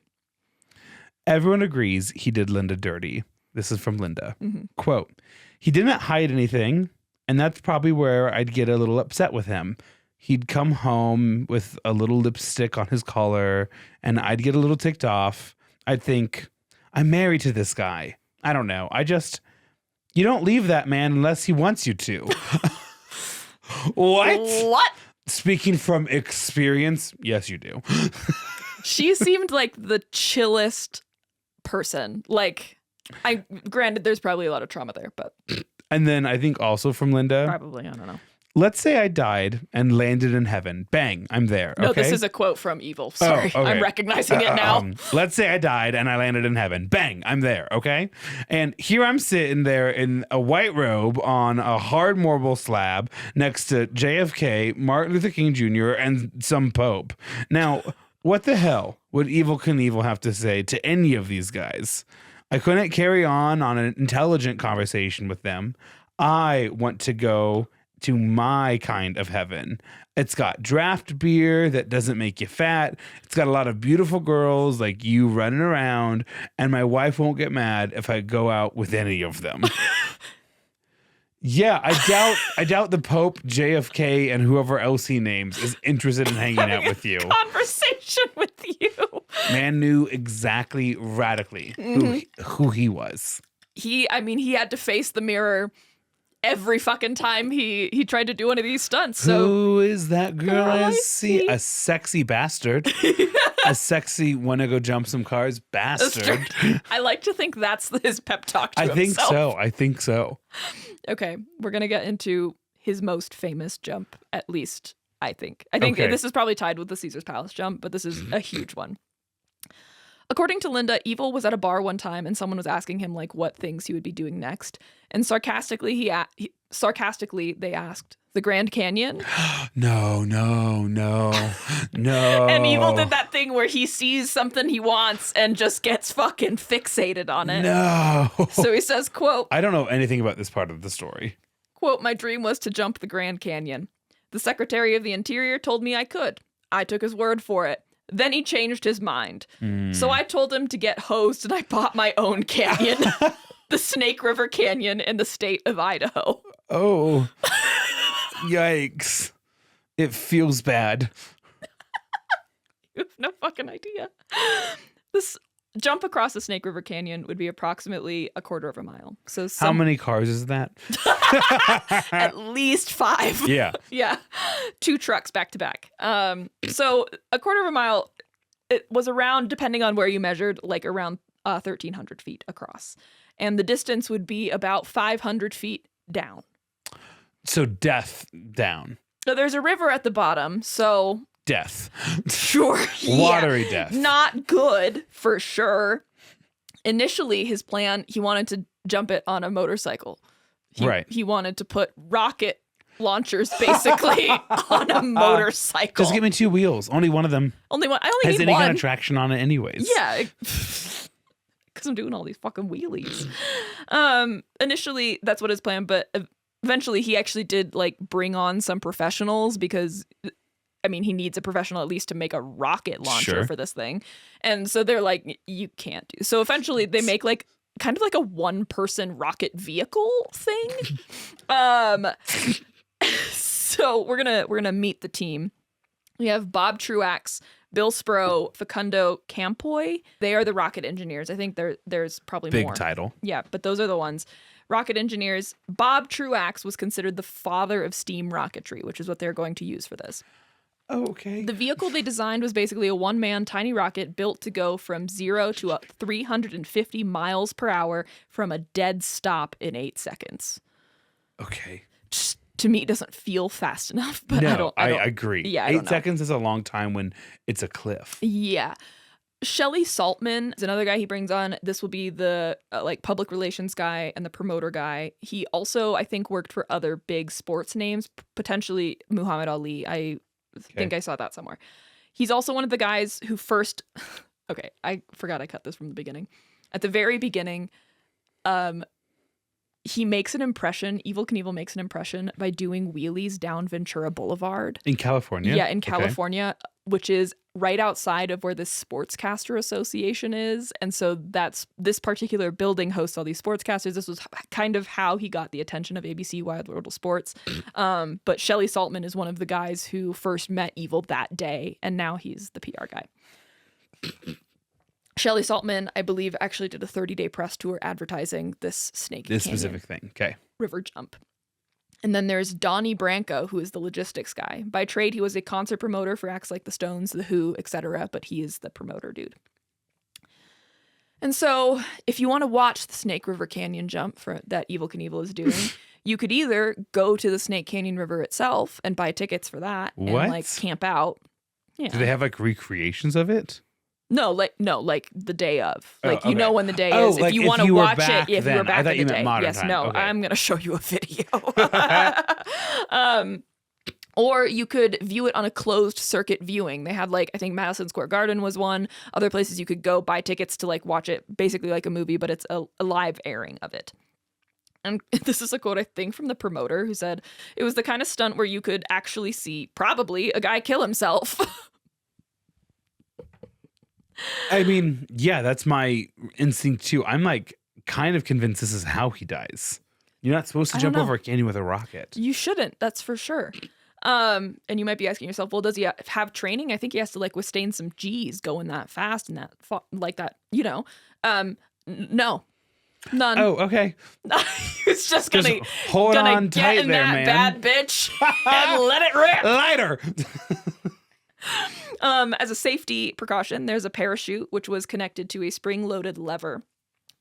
Everyone agrees he did Linda dirty. This is from Linda. Quote, "He didn't hide anything, and that's probably where I'd get a little upset with him. He'd come home with a little lipstick on his collar, and I'd get a little ticked off. I'd think, I'm married to this guy. I don't know. You don't leave that man unless he wants you to. What? What? Speaking from experience, yes, you do. She seemed like the chillest person. Like, granted, there's probably a lot of trauma there, but And then I think also from Linda, probably, I don't know. let's say I died and landed in heaven. Bang, I'm there. No, okay? this is a quote from Evil. Sorry, okay. I'm recognizing it now. Let's say I died and I landed in heaven. Bang, I'm there. Okay. And here I'm sitting there in a white robe on a hard marble slab next to JFK, Martin Luther King Jr., and some Pope. Now, what the hell would Evel Knievel have to say to any of these guys? I couldn't carry on an intelligent conversation with them. I want to go to my kind of heaven. It's got draft beer that doesn't make you fat. It's got a lot of beautiful girls like you running around, and my wife won't get mad if I go out with any of them. Yeah, I doubt the Pope, JFK, and whoever else he names is interested in hanging out with you. Conversation with you. Man knew exactly radically who he was. He had to face the mirror every fucking time he tried to do one of these stunts. So who is that girl I I see? A sexy bastard. A sexy wanna go jump some cars bastard. I like to think that's his pep talk to I himself. think so. Okay, we're going to get into his most famous jump, at least, I think. I think this is probably tied with the Caesar's Palace jump, but this is a huge one. According to Linda, Evil was at a bar one time and someone was asking him like what things he would be doing next. And sarcastically, they asked, the Grand Canyon? No. And Evil did that thing where he sees something he wants and just gets fucking fixated on it. No. So he says, quote, I don't know anything about this part of the story. quote, my dream was to jump the Grand Canyon. The Secretary of the Interior told me I could. I took his word for it. Then he changed his mind. So I told him to get hosed and I bought my own canyon, the Snake River Canyon in the state of Idaho. Oh, yikes. It feels bad. You have no fucking idea. This jump across the Snake River Canyon would be approximately a quarter of a mile. So How many cars is that? At least 5. Yeah. Yeah. 2 trucks back to back. So a quarter of a mile, it was around, depending on where you measured, like around 1,300 feet across. And the distance would be about 500 feet down. So death down. So there's a river at the bottom, so Death. sure. Watery yeah, death. Not good, for sure. Initially, his plan, he wanted to jump it on a motorcycle. Right. He wanted to put rocket launchers, basically, on a motorcycle. Just give me 2 wheels. Only one of them Only one. I only has need any one. kind of traction on it anyways. Yeah. Because I'm doing all these fucking wheelies. Initially, that's what his plan, but eventually he actually did like bring on some professionals because he needs a professional at least to make a rocket launcher for this thing. And so they're like, you can't do. So eventually they make like kind of like a 1-person rocket vehicle thing. So we're gonna meet the team. We have Bob Truax, Bill Spro, Facundo Campoy. They are the rocket engineers. I think there's probably Big more. title. Yeah, but those are the ones. Rocket engineers. Bob Truax was considered the father of steam rocketry, which is what they're going to use for this. Oh, okay. The vehicle they designed was basically a one-man tiny rocket built to go from 0 to 350 miles per hour from a dead stop in 8 seconds. Okay. Just, to me, doesn't feel fast enough, but No, I I don't agree. Yeah, 8 seconds is a long time when it's a cliff. Yeah. Shelley Saltman is another guy he brings on. This will be the public relations guy and the promoter guy. He also, I think, worked for other big sports names, potentially Muhammad Ali. I think I saw that somewhere. He's also one of the guys who first... Okay, I forgot I cut this from the beginning. At the very beginning, he makes an impression, Evel Knievel makes an impression by doing wheelies down Ventura Boulevard. In California? Yeah, in California, which is right outside of where the Sportscaster Association is. And so this particular building hosts all these sportscasters. This was kind of how he got the attention of ABC Wide World of Sports. But Shelley Saltman is one of the guys who first met Evel that day, and now he's the PR guy. Shelley Saltman, I believe, actually did a 30-day press tour advertising this Snake This Canyon specific thing. Okay. river jump. And then there's Donnie Branco, who is the logistics guy. By trade, he was a concert promoter for acts like the Stones, The Who, etc., but he is the promoter dude. And so, if you want to watch the Snake River Canyon jump that Evel Knievel is doing, you could either go to the Snake Canyon River itself and buy tickets for that and like camp out. Yeah. Do they have like recreations of it? No, like the day of. Like okay. you know when the day is. Like if you want to watch it, if then. you were back I thought in you the meant day. modern Yes, time. no, Okay. I'm gonna show you a video. Or you could view it on a closed circuit viewing. They had like, I think Madison Square Garden was one. Other places you could go buy tickets to like watch it basically like a movie, but it's a live airing of it. And this is a quote, I think, from the promoter who said, it was the kind of stunt where you could actually see probably a guy kill himself. I mean, yeah, that's my instinct too. I'm like kind of convinced this is how he dies. You're not supposed to jump over a canyon with a rocket. You shouldn't, that's for sure. And you might be asking yourself, well, does he have training? I think he has to like withstand some G's going that fast and that like that, you know. No. None. Oh, okay. He's just gonna hold on get tight in there, that man. bad bitch and let it rip. Lighter. As a safety precaution, there's a parachute which was connected to a spring-loaded lever.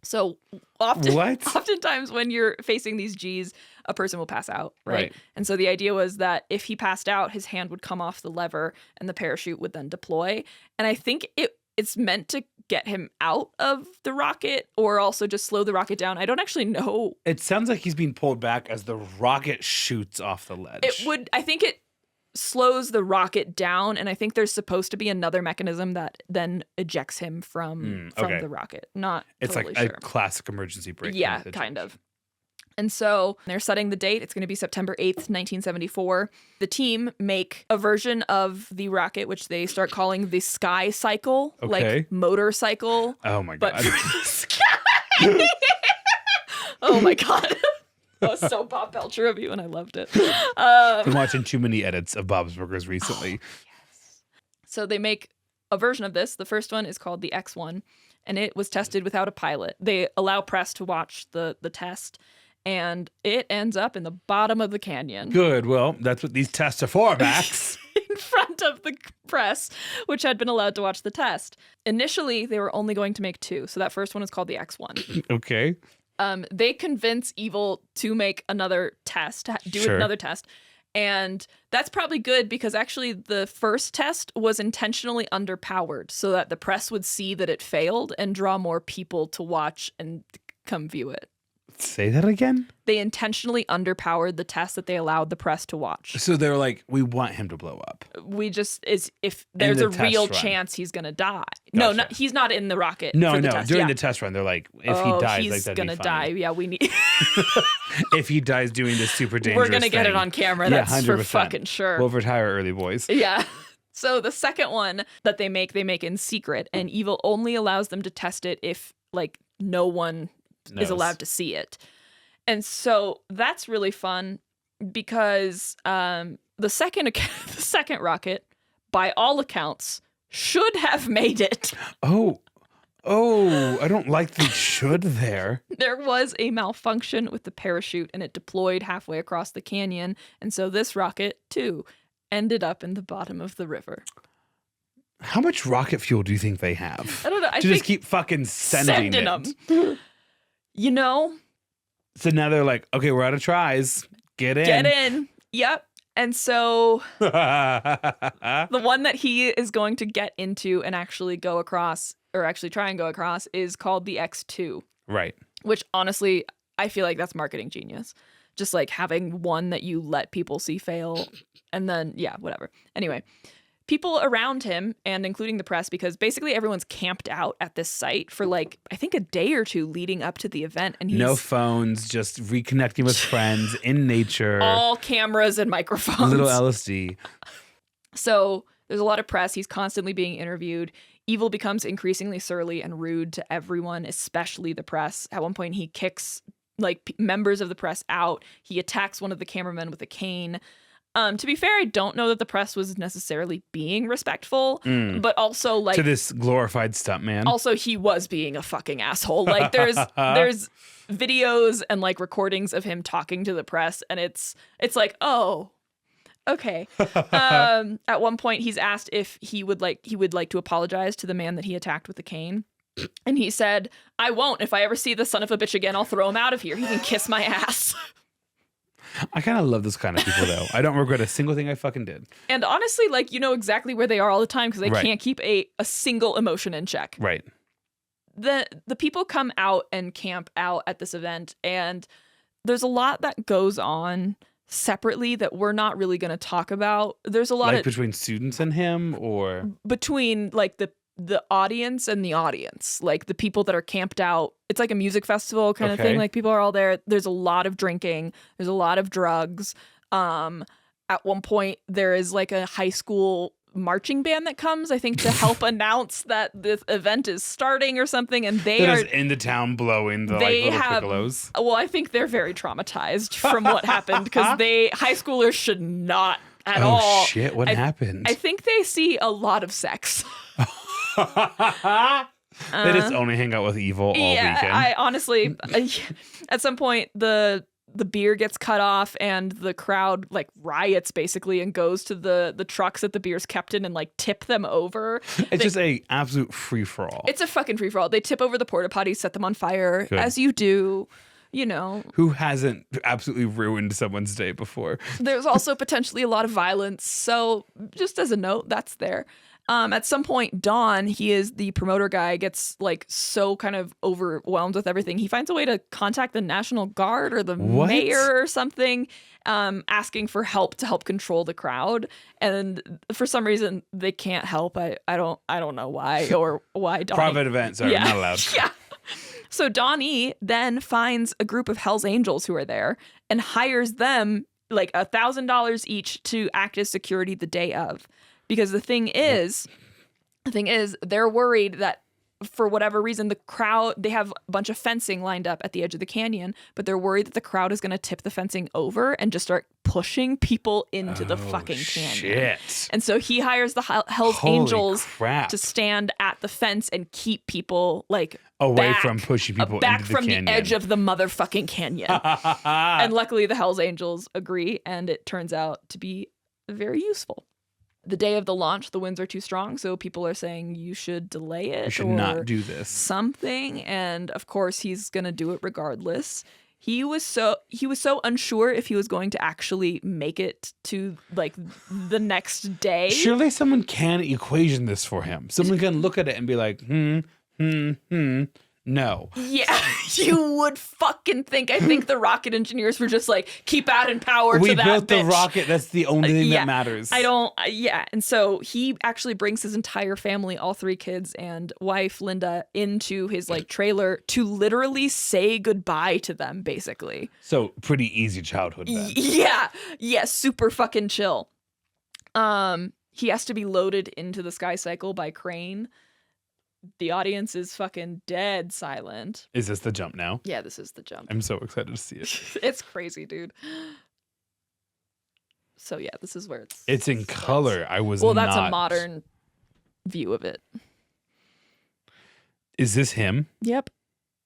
So oftentimes when you're facing these G's, a person will pass out, right? And so the idea was that if he passed out, his hand would come off the lever and the parachute would then deploy. And I think it's meant to get him out of the rocket or also just slow the rocket down. I don't actually know. It sounds like he's being pulled back as the rocket shoots off the ledge. I think it slows the rocket down, and I think there's supposed to be another mechanism that then ejects him from the rocket. Not it's totally like sure. a classic emergency brake. Yeah, kind of. And so they're setting the date. It's going to be September 8th, 1974. The team make a version of the rocket, which they start calling the Sky Cycle, like motorcycle. Oh my God. But for the sky. Oh my God. That was so Bob Belcher of you, and I loved it. I've been watching too many edits of Bob's Burgers recently. Yes. So they make a version of this. The first one is called the X1, and it was tested without a pilot. They allow press to watch the test, and it ends up in the bottom of the canyon. Good. Well, that's what these tests are for, Max. In front of the press, which had been allowed to watch the test. Initially, they were only going to make two. So that first one is called the X1. Okay. They convince Evel to make another test, another test. And that's probably good because actually the first test was intentionally underpowered so that the press would see that it failed and draw more people to watch and come view it. Say that again? They intentionally underpowered the test that they allowed the press to watch. So they're like, we want him to blow up. If there's a real chance he's going to die. Gotcha. No, he's not in the rocket. No, for the test. During the test run, they're like, if he dies, he's like that'd gonna be fine. die. Yeah, we need. If he dies doing this super dangerous We're gonna get it on camera. That's 100%. for fucking sure. We'll retire early, boys. Yeah. So the second one that they make in secret, and Evel only allows them to test it if like no one is allowed to see it. And so that's really fun because the second rocket, by all accounts, should have made it. Oh, I don't like the should there. There was a malfunction with the parachute and it deployed halfway across the canyon. And so this rocket, too, ended up in the bottom of the river. How much rocket fuel do you think they have? I don't know. To just keep fucking sending it. them. You know? So now they're like, okay, we're out of tries. Get in. Get in. Yep. And so the one that he is going to get into and actually go across, or actually try and go across, is called the X2. Right. Which honestly, I feel like that's marketing genius. Just like having one that you let people see fail and then, yeah, whatever. Anyway, people around him, and including the press, because basically everyone's camped out at this site for like, I think a day or two leading up to the event. And he's no phones, just reconnecting with friends in nature. All cameras and microphones. A little LSD. So there's a lot of press. He's constantly being interviewed. Evel becomes increasingly surly and rude to everyone, especially the press. At one point, he kicks like members of the press out. He attacks one of the cameramen with a cane. To be fair, I don't know that the press was necessarily being respectful, but also like to this glorified stuntman. also he was being a fucking asshole. Like there's videos and like recordings of him talking to the press, and it's like, oh, okay. At one point he's asked if he would like to apologize to the man that he attacked with the cane. And he said, I won't. If I ever see the son of a bitch again, I'll throw him out of here. He can kiss my ass. I kind of love this kind of people, though. I don't regret a single thing I fucking did. And honestly, like, you know exactly where they are all the time because they Right. can't keep a single emotion in check. Right. The people come out and camp out at this event, and there's a lot that goes on separately that we're not really going to talk about. There's a lot Like between students and him, or between like the audience and the audience, like the people that are camped out. It's like a music festival kind of thing. Like people are all there. There's a lot of drinking. There's a lot of drugs. At one point there is like a high school marching band that comes, I think, to help announce that this event is starting or something. And they are in the town blowing the they little have piccolos. Well, I think they're very traumatized from what happened because high schoolers should not at all. Oh shit! What happened? I think they see a lot of sex. They just only hang out with evil all weekend. I honestly, at some point, the beer gets cut off and the crowd like riots basically and goes to the trucks that the beer's kept in and like tip them over. It's just a absolute free for all. It's a fucking free for all. They tip over the porta potties, set them on fire, as you do. You know, who hasn't absolutely ruined someone's day before? There's also potentially a lot of violence. So just as a note, that's there. At some point, Don, he is the promoter guy, gets like so kind of overwhelmed with everything. He finds a way to contact the National Guard or the mayor or something, asking for help to help control the crowd. And for some reason, they can't help. I don't know why or why Donnie. Private events are not allowed. Yeah. So Donnie then finds a group of Hell's Angels who are there and hires them like $1,000 each to act as security the day of. Because the thing is, they're worried that for whatever reason, the crowd, they have a bunch of fencing lined up at the edge of the canyon, but they're worried that the crowd is going to tip the fencing over and just start pushing people into the fucking canyon. Shit. And so he hires the Hell's Holy Angels crap. to stand at the fence and keep people like away from pushing people back into the from canyon. the edge of the motherfucking canyon. And luckily the Hell's Angels agree, and it turns out to be very useful. The day of the launch, the winds are too strong, so people are saying you should delay it. You should not do this. Something, and of course he's gonna do it regardless. He was so unsure if he was going to actually make it to like the next day. Surely someone can equation this for him. Someone can look at it and be like, no. Yeah, you would fucking think. I think the rocket engineers were just like, keep adding power We to that built the bitch. rocket. That's the only thing that matters. Yeah. And so he actually brings his entire family, all 3 kids and wife, Linda, into his like trailer to literally say goodbye to them, basically. So pretty easy childhood then. Yeah, super fucking chill. He has to be loaded into the sky cycle by crane. The audience is fucking dead silent. Is this the jump now? Yeah, this is the jump. I'm so excited to see it. It's crazy, dude. So yeah, this is where it's in color. That's a modern view of it. Is this him? Yep.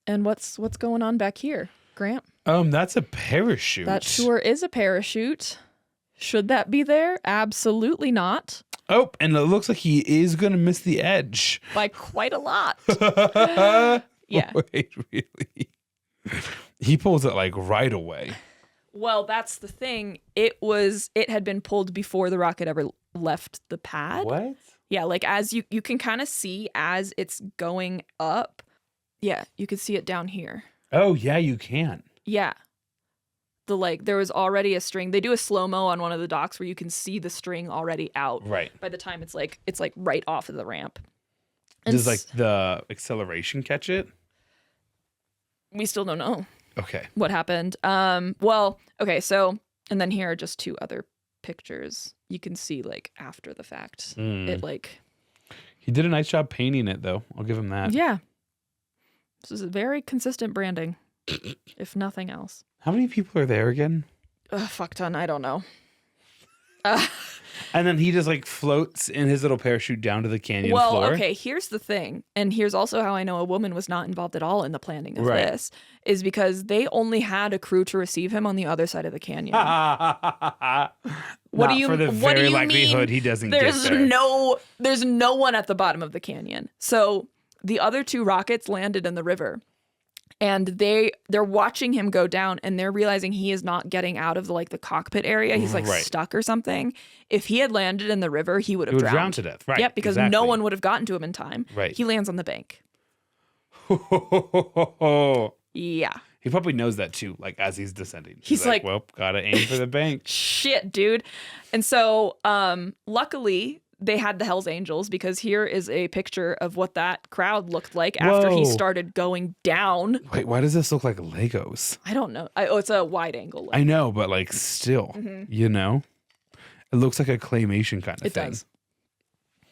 And what's going on back here, Grant? That's a parachute. That sure is a parachute. Should that be there? Absolutely not. Oh, and it looks like he is going to miss the edge. By quite a lot. Yeah. Wait, really? He pulls it like right away. Well, that's the thing. It had been pulled before the rocket ever left the pad. What? Yeah, like as you can kind of see as it's going up. Yeah, you can see it down here. Oh, yeah, you can. Yeah. There was already a string. They do a slow-mo on one of the docks where you can see the string already out. Right. By the time it's like right off of the ramp. And Does like the acceleration catch it? We still don't know. Okay. What happened. Well, okay, so and then here are just 2 other pictures. You can see like after the fact. It like he did a nice job painting it though. I'll give him that. Yeah. This is a very consistent branding, if nothing else. How many people are there again? Fuck ton, I don't know. And then he just like floats in his little parachute down to the canyon floor. Well, okay, here's the thing. And here's also how I know a woman was not involved at all in the planning of Right. this, is because they only had a crew to receive him on the other side of the canyon. What do you- for the what do very you likelihood mean he doesn't There's get there. there's no one at the bottom of the canyon. So the other 2 rockets landed in the river. And they're watching him go down, and they're realizing he is not getting out of the cockpit area. He's like Right. stuck or something. If he had landed in the river, he would have He would drowned. drown to death. Right. Yep, because exactly. no one would have gotten to him in time. Right. He lands on the bank. Yeah. He probably knows that too, like as he's descending. He's like, well, gotta aim for the bank. Shit, dude. And so, luckily, they had the Hells Angels, because here is a picture of what that crowd looked like after he Whoa. started going down. Wait, why does this look like Legos? I don't know. It's a wide angle. I know, but like still, you know, it looks like a claymation kind of It thing. does.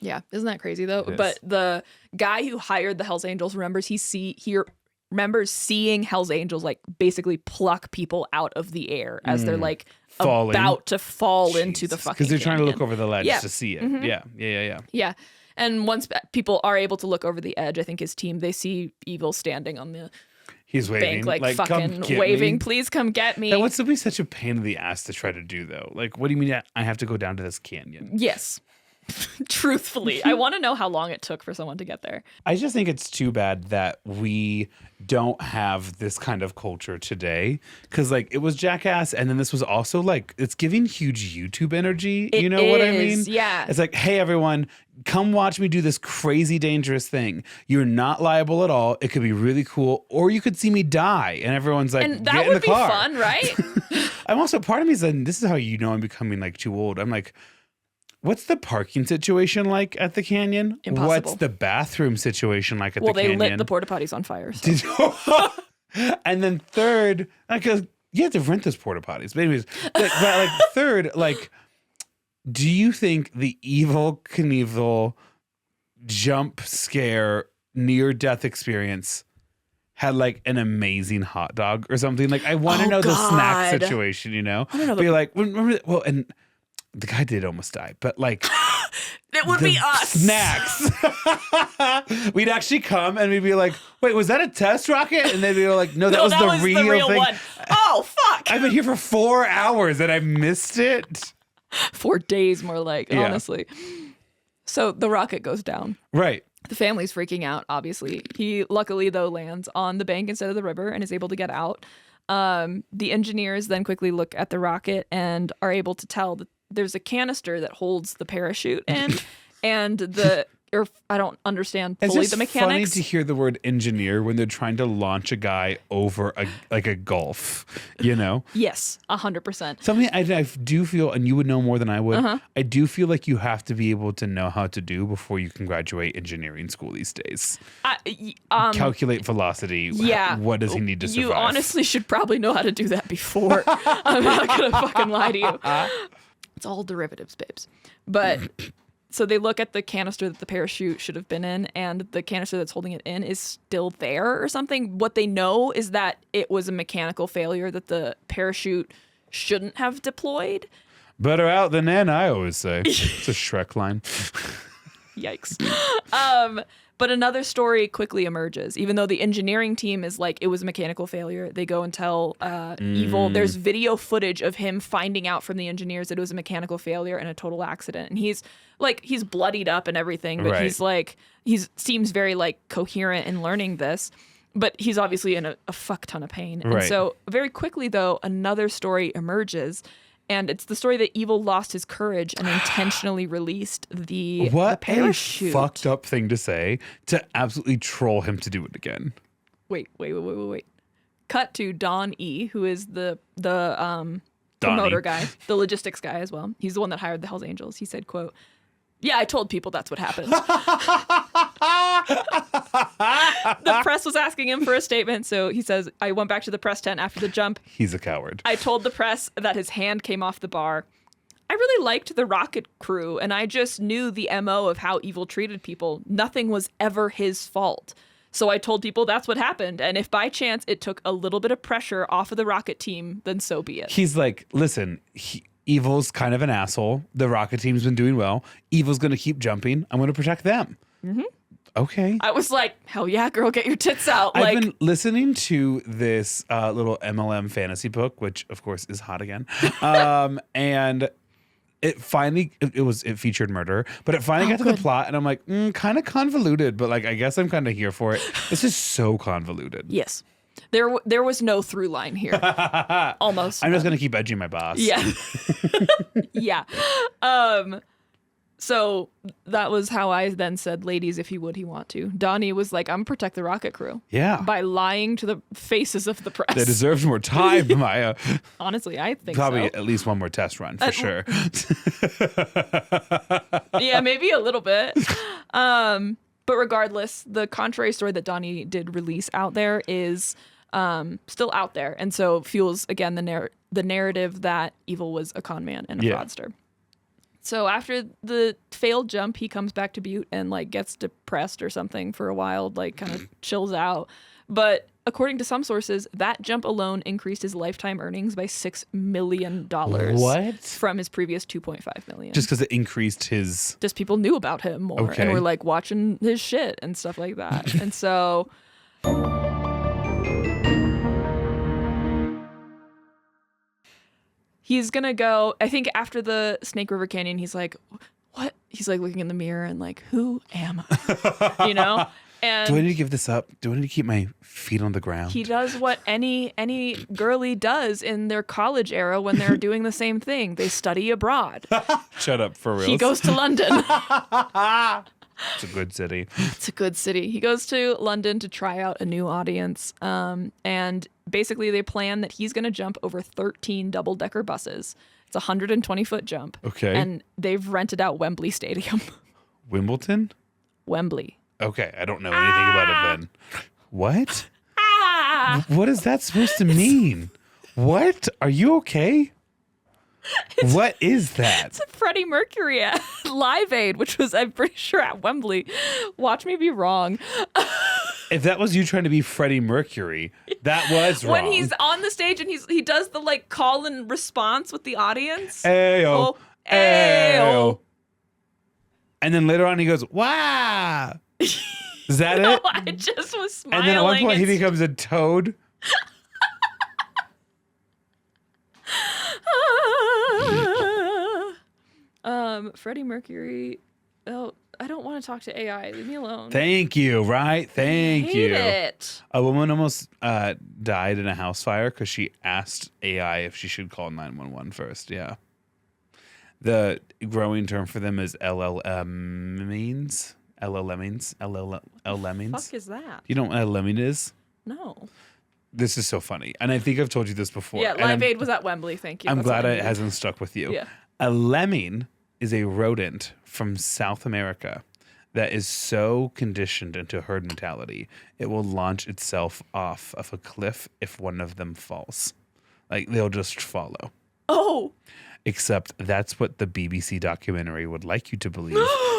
Yeah, isn't that crazy though? It But is. the guy who hired the Hells Angels remembers remembers seeing Hells Angels like basically pluck people out of the air as they're like Falling. about to fall into the fucking because they're trying to look canyon. over the ledge Yeah. to see it. Mhm. Yeah. Yeah. And once people are able to look over the edge, I think his team, they see Evil standing on the He's waving, bank, like come fucking get waving, me. please come get me. That would still be such a pain in the ass to try to do, though. Like, what do you mean I have to go down to this canyon? Yes. Truthfully, I want to know how long it took for someone to get there. I just think it's too bad that we don't have this kind of culture today. Because, like, it was Jackass, and then this was also, like, it's giving huge YouTube energy. It you know what I mean? is, yeah. It's like, hey, everyone, come watch me do this crazy, dangerous thing. You're not liable at all. It could be really cool. Or you could see me die. And everyone's like, And get that in the would be car. fun, right? I'm also, part of me is like, this is how you know I'm becoming, like, too old. I'm like, what's the parking situation like at the canyon? Impossible. What's the bathroom situation like at Well, the they canyon? lit the porta potties on fire. So. Did you- And then third, like, you have to rent those porta potties. But anyways, but third, like, do you think the Evil Knievel jump scare near death experience had like an amazing hot dog or something? Like, I want to Oh, know the snack God. situation, you know? don't know, Be like, remember, well, and the guy did almost die, but like, It would the be us. snacks. We'd actually come and we'd be like, wait, was that a test rocket? And they'd be like, no, that No, was that the was real the real thing. one. Oh, fuck. I've been here for 4 hours and I missed it. 4 days, more like, Yeah. honestly. So the rocket goes down. Right. The family's freaking out, obviously. He luckily, though, lands on the bank instead of the river and is able to get out. The engineers then quickly look at the rocket and are able to tell that there's a canister that holds the parachute in, and I don't understand It's fully just the funny mechanics. to hear the word engineer when they're trying to launch a guy over a gulf, you know? Yes, 100%. Something I do feel, and you would know more than I would, Uh-huh. I do feel like you have to be able to know how to do before you can graduate engineering school these days. Calculate velocity. Yeah. What does he need to survive? You honestly should probably know how to do that before. I'm not gonna fucking lie to you. It's all derivatives, babes. But so they look at the canister that the parachute should have been in, and the canister that's holding it in is still there or something. What they know is that it was a mechanical failure, that the parachute shouldn't have deployed. Better out than in, I always say. It's a Shrek line. Yikes. But another story quickly emerges. Even though the engineering team is like, it was a mechanical failure, they go and tell Evil. There's video footage of him finding out from the engineers that it was a mechanical failure and a total accident. And he's bloodied up and everything, but Right. he seems very like coherent in learning this. But he's obviously in a fuck ton of pain. And Right. so very quickly, though, another story emerges. And it's the story that Evil lost his courage and intentionally released the What parachute. a fucked up thing to say to absolutely troll him to do it again. Wait. Cut to Don E, who is the promoter guy, the logistics guy as well. He's the one that hired the Hells Angels. He said, quote, "Yeah, I told people that's what happened." The press was asking him for a statement, so he says, "I went back to the press tent after the jump. He's a coward. I told the press that his hand came off the bar. I really liked the rocket crew, and I just knew the MO of how Evil treated people. Nothing was ever his fault. So I told people that's what happened, and if by chance it took a little bit of pressure off of the rocket team, then so be it." He's like, listen, Evil's kind of an asshole. The rocket team's been doing well. Evil's going to keep jumping. I'm going to protect them. Mm-hmm. Okay. I was like, hell yeah, girl, get your tits out. I've been listening to this little MLM fantasy book, which of course is hot again. And it finally, it featured murder, but it finally got to the plot and I'm like, kind of convoluted, but like, I guess I'm kind of here for it. This is so convoluted. Yes. There was no through line here. Almost. I'm just going to keep edging my boss. Yeah. Yeah. So that was how I then said, ladies, if he would, he want to. Donnie was like, I'm protect the rocket crew. Yeah. By lying to the faces of the press. They deserve more time, Maya. Honestly, I think Probably so. at least one more test run for sure. Yeah, maybe a little bit. But regardless, the contrary story that Donnie did release out there is still out there. And so fuels, again, the narrative that Evil was a con man and a fraudster. So after the failed jump, he comes back to Butte and like gets depressed or something for a while, like kind of chills out. But according to some sources, that jump alone increased his lifetime earnings by $6 million. What? From his previous $2.5 million. Just because it increased his... Just people knew about him more and were like watching his shit and stuff like that. And so... He's going to go, I think after the Snake River Canyon, he's like, what? He's like looking in the mirror and like, who am I? You know? And do I need to give this up? Do I need to keep my feet on the ground? He does what any girly does in their college era when they're doing the same thing. They study abroad. Shut up, for real. He goes to London. It's a good city. It's a good city. He goes to London to try out a new audience. And basically they plan that he's going to jump over 13 double-decker buses. It's a 120-foot jump. Okay. And they've rented out Wembley Stadium. Wimbledon? Wembley. Okay, I don't know anything about it then. What? What is that supposed to mean? What? Are you okay? What is that? It's a Freddie Mercury at Live Aid, which was, I'm pretty sure, at Wembley. Watch me be wrong. If that was you trying to be Freddie Mercury, that was wrong. When he's on the stage and he does the like call and response with the audience. Ayo. Oh, ayo. And then later on he goes, wow. Is that No, it? I just was smiling. And then at one point he becomes a toad. Freddie Mercury. Oh, I don't want to talk to AI. Leave me alone. Thank you, right? Thank Hate you. It. A woman almost died in a house fire because she asked AI if she should call 911 first. Yeah. The growing term for them is LLMings. LLMings. LLMings. Fuck is that? You know what a lemming is? No. This is so funny. And I think I've told you this before. Yeah, And Live Aid was at Wembley. Thank you. I'm That's glad what I it needed. hasn't stuck with you. Yeah. A lemming is a rodent from South America that is so conditioned into herd mentality, it will launch itself off of a cliff if one of them falls. Like, they'll just follow. Oh. Except that's what the BBC documentary would like you to believe.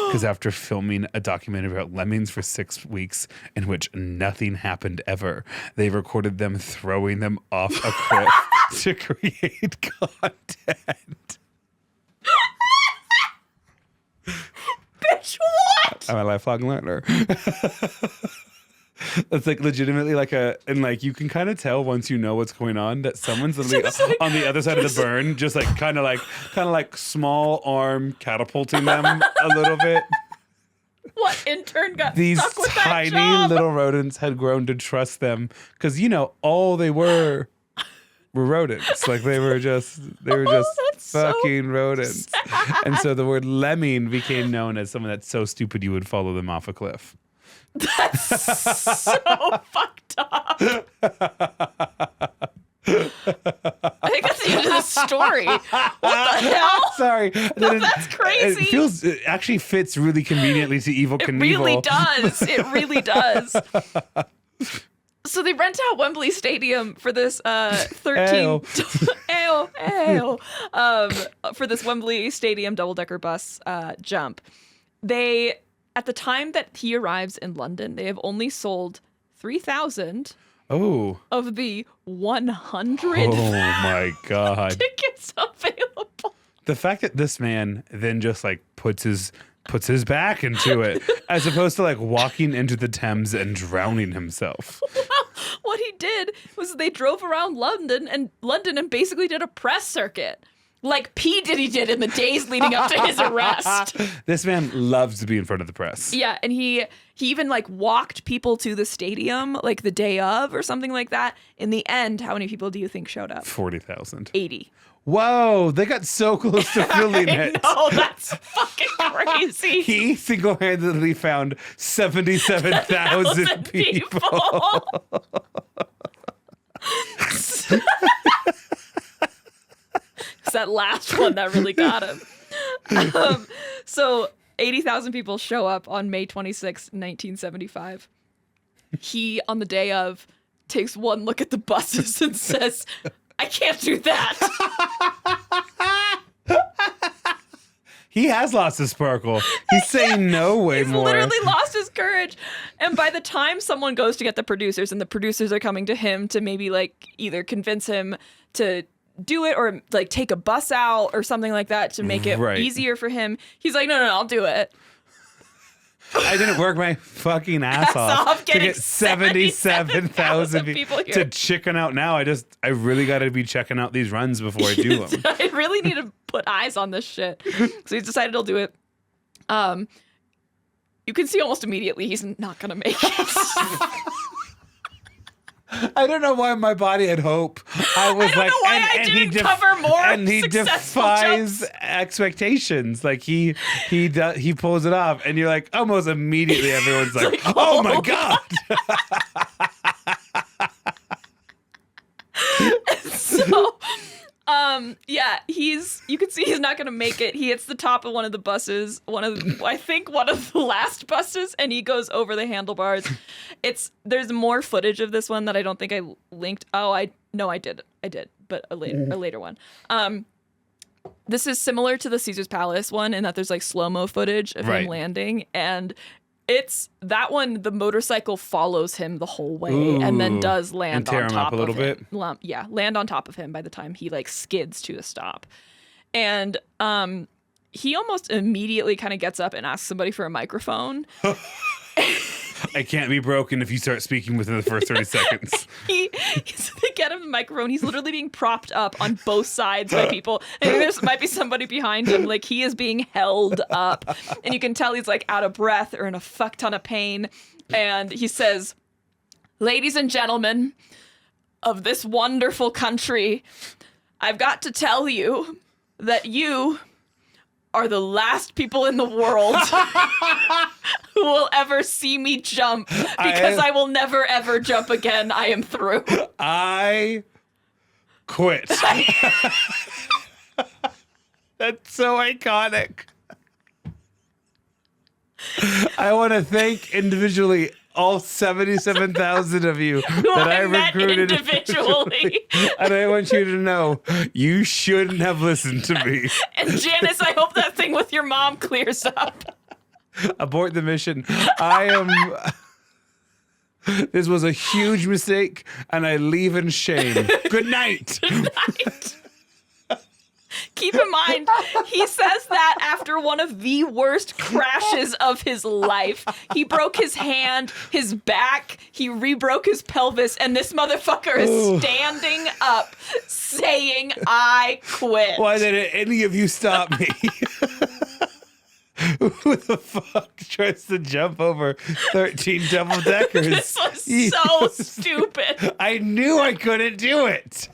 Because after filming a documentary about lemmings for 6 weeks in which nothing happened ever, they recorded them throwing them off a cliff to create content. Bitch, what? I'm a lifelong learner. It's like legitimately like and like you can kind of tell once you know what's going on that someone's literally like, on the other side of the burn, just like kind of like small arm catapulting them a little bit. What intern got These stuck with tiny that job? little rodents had grown to trust them because all they were rodents. Like they were just that's fucking so rodents. sad. And so the word lemming became known as someone that's so stupid you would follow them off a cliff. That's so fucked up. I think that's the end of the story. What the hell? Sorry. That's crazy. It actually fits really conveniently to Evil It Knievel. really does. It really does. So they rent out Wembley Stadium for this 13 for this Wembley Stadium double-decker bus jump. They, at the time that he arrives in London, they have only sold 3,000 Oh. of the 100 Oh my God. tickets available. The fact that this man then just like puts his back into it as opposed to like walking into the Thames and drowning himself. What he did was they drove around London and basically did a press circuit. Like P. Diddy did in the days leading up to his arrest. This man loves to be in front of the press. Yeah, and he even like walked people to the stadium like the day of or something like that. In the end, how many people do you think showed up? 40,000. 80. Whoa, they got so close to filling it. Oh, that's fucking crazy. He single-handedly found 77,000 people. It's that last one that really got him. So 80,000 people show up on May 26, 1975. He, on the day of, takes one look at the buses and says, I can't do that. He has lost his sparkle. He's saying no way He's more. literally lost his courage. And by the time someone goes to get the producers and the producers are coming to him to maybe like either convince him to do it or like take a bus out or something like that to make it easier for him, he's like, no, I'll do it. I didn't work my fucking ass off to get 77,000 people to chicken out now. I really got to be checking out these runs before I do them. I really need to put eyes on this shit. So he's decided he'll do it. You can see almost immediately he's not going to make it. I don't know why my body had hope. I was I don't know why I didn't cover more and he successful defies jumps. Expectations. Like he pulls it off, and you're like almost immediately everyone's like, "Oh my god!" So, yeah, you can see he's not going to make it. He hits the top of one of the buses, I think one of the last buses, and he goes over the handlebars. There's more footage of this one that I don't think I linked. Oh, I did, but a later one. This is similar to the Caesar's Palace one in that there's like slow-mo footage of him landing, and it's that one. The motorcycle follows him the whole way and then does land on top of him. Yeah, land on top of him by the time he like skids to a stop. And he almost immediately kind of gets up and asks somebody for a microphone. I can't be broken if you start speaking within the first 30 seconds. They get him a microphone. He's literally being propped up on both sides by people. And there might be somebody behind him. Like, he is being held up. And you can tell he's, like, out of breath or in a fuck ton of pain. And he says, ladies and gentlemen of this wonderful country, I've got to tell you that you are the last people in the world who will ever see me jump because I will never, ever jump again. I am through. I quit. That's so iconic. I want to thank individually all 77,000 of you that I recruited individually. And I want you to know, you shouldn't have listened to me. And Janice, I hope that thing with your mom clears up. Abort the mission. This was a huge mistake, and I leave in shame. Good night. Good night. Keep in mind, he says that after one of the worst crashes of his life. He broke his hand, his back, he re-broke his pelvis, and this motherfucker is standing up saying, I quit. Why didn't any of you stop me? Who the fuck tries to jump over 13 double-deckers? This was so stupid. I knew I couldn't do it.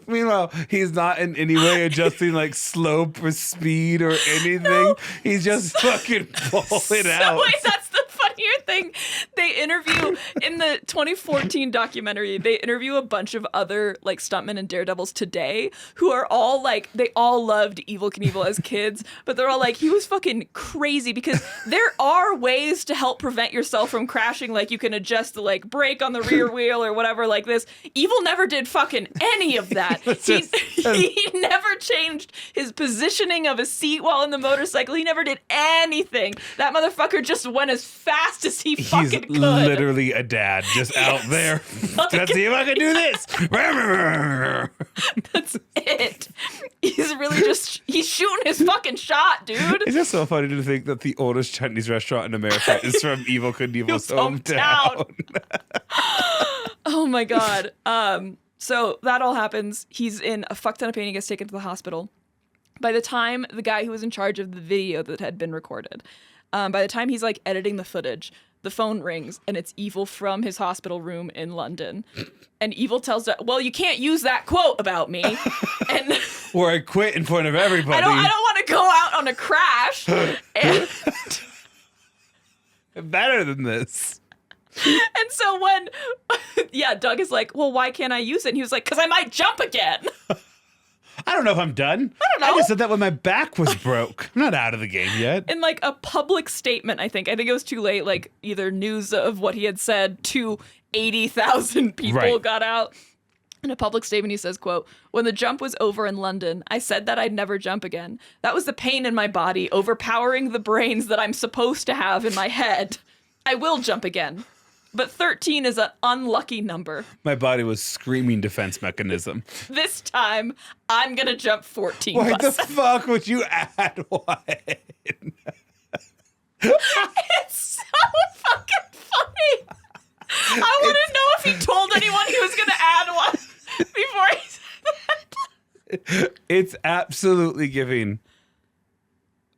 Meanwhile, he's not in any way adjusting like slope or speed or anything. No. He's just fucking pulling out. Wait, that's the funnier thing. They interview in the 2014 documentary. They interview a bunch of other like stuntmen and daredevils today who are all like, they all loved Evel Knievel as kids, but they're all like, he was fucking crazy because there are ways to help prevent yourself from crashing. Like you can adjust the like brake on the rear wheel or whatever like this. Evel never did fucking any of that. He never changed his positioning of his seat while in the motorcycle. He never did anything. That motherfucker just went as fast fast as he He's fucking could. literally a dad just out there. Let's see if I can do this. That's it. He's really just, he's shooting his fucking shot, dude. It's just so funny to think that the oldest Chinese restaurant in America is from Evel Knievel's hometown. Oh my God. So that all happens. He's in a fuck ton of pain. He gets taken to the hospital. By the time the guy who was in charge of the video that had been recorded, by the time he's like editing the footage, the phone rings and it's Evel from his hospital room in London. And Evel tells her, well, you can't use that quote about me. And or I quit in front of everybody. I don't want to go out on a crash. And better than this. And so when, Doug is like, well, why can't I use it? And he was like, because I might jump again. I don't know if I'm done. I don't know. I just said that when my back was broke. I'm not out of the game yet. In like a public statement, I think it was too late. Like either news of what he had said to 80,000 people got out. In a public statement, he says, quote, when the jump was over in London, I said that I'd never jump again. That was the pain in my body overpowering the brains that I'm supposed to have in my head. I will jump again. But 13 is an unlucky number. My body was screaming defense mechanism. This time, I'm going to jump 14 Why buses. the fuck would you add one? It's so fucking funny. I want to know if he told anyone he was going to add one before he said that. It's absolutely giving.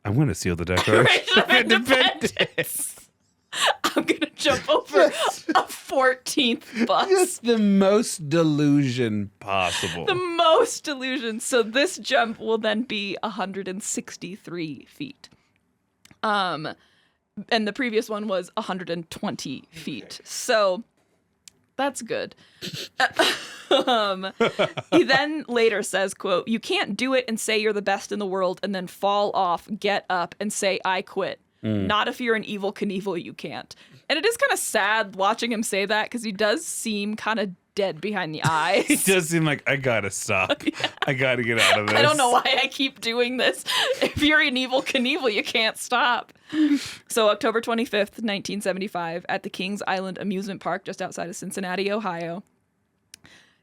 I'm going to seal the Declaration of Independence. I'm going to jump over a 14th bus. Just the most delusion possible. The most delusion. So this jump will then be 163 feet. And the previous one was 120 feet. So that's good. He then later says, quote, you can't do it and say you're the best in the world and then fall off, get up and say, I quit. Not if you're an Evel Knievel, you can't. And it is kind of sad watching him say that because he does seem kind of dead behind the eyes. It does seem like, I gotta stop. Yeah. I gotta get out of this. I don't know why I keep doing this. If you're an Evel Knievel, you can't stop. So October 25th, 1975, at the Kings Island Amusement Park just outside of Cincinnati, Ohio,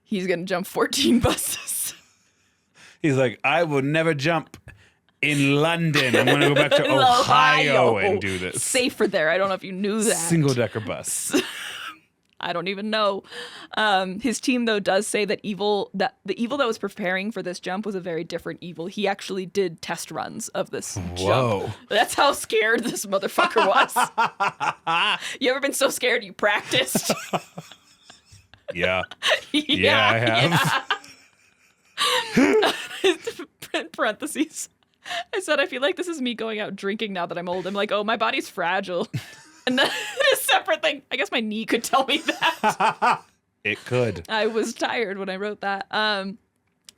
he's going to jump 14 buses. He's like, I will never jump in London. I'm going to go back to Ohio and do this. Safer there. I don't know if you knew that. Single-decker bus. I don't even know. His team, though, does say that the Evel that was preparing for this jump was a very different Evel. He actually did test runs of this jump. That's how scared this motherfucker was. You ever been so scared you practiced? Yeah. Yeah, I have. In parentheses, I said, I feel like this is me going out drinking now that I'm old. I'm like, oh, my body's fragile. And then a separate thing, I guess my knee could tell me that. It could. I was tired when I wrote that.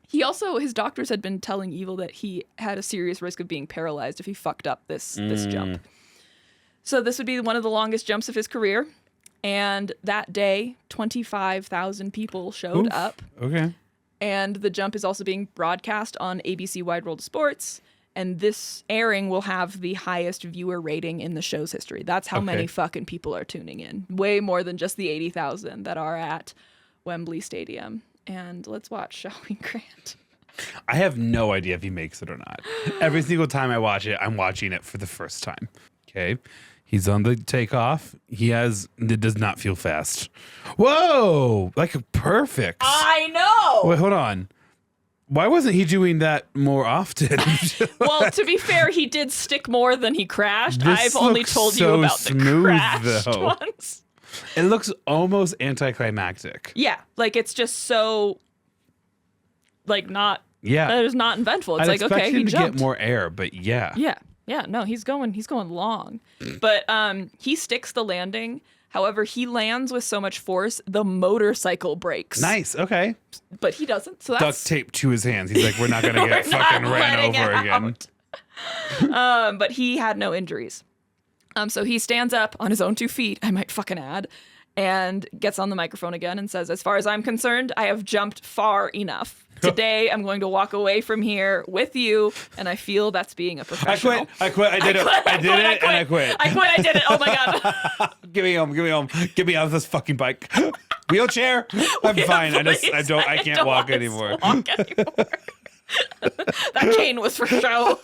His doctors had been telling Evel that he had a serious risk of being paralyzed if he fucked up this jump. So this would be one of the longest jumps of his career. And that day, 25,000 people showed up. Okay. And the jump is also being broadcast on ABC Wide World of Sports. And this airing will have the highest viewer rating in the show's history. That's how many fucking people are tuning in. Way more than just the 80,000 that are at Wembley Stadium. And let's watch, shall we, Grant? I have no idea if he makes it or not. Every single time I watch it, I'm watching it for the first time. Okay. He's on the takeoff. It does not feel fast. Whoa! Like perfect. I know! Wait, hold on. Why wasn't he doing that more often? Well, to be fair, he did stick more than he crashed. I've only told you about the crashed ones. It looks almost anticlimactic. Yeah, like it's just so, like not. Yeah, that is not eventful. It's I'd like okay, he him to jumped. Get more air, but yeah. Yeah. No, he's going long, but he sticks the landing. However, he lands with so much force, the motorcycle breaks. Nice. Okay. But he doesn't. So that's duct tape to his hands. He's like, we're not gonna get fucking ran over again. But he had no injuries. So he stands up on his own 2 feet, I might fucking add, and gets on the microphone again and says, as far as I'm concerned, I have jumped far enough. Today, I'm going to walk away from here with you, and I feel that's being a professional. I quit. I did it. I did it, and I quit. I did it. Oh my God. Get me home. Get me off this fucking bike. Wheelchair? I'm fine. I can't walk anymore. That cane was for show.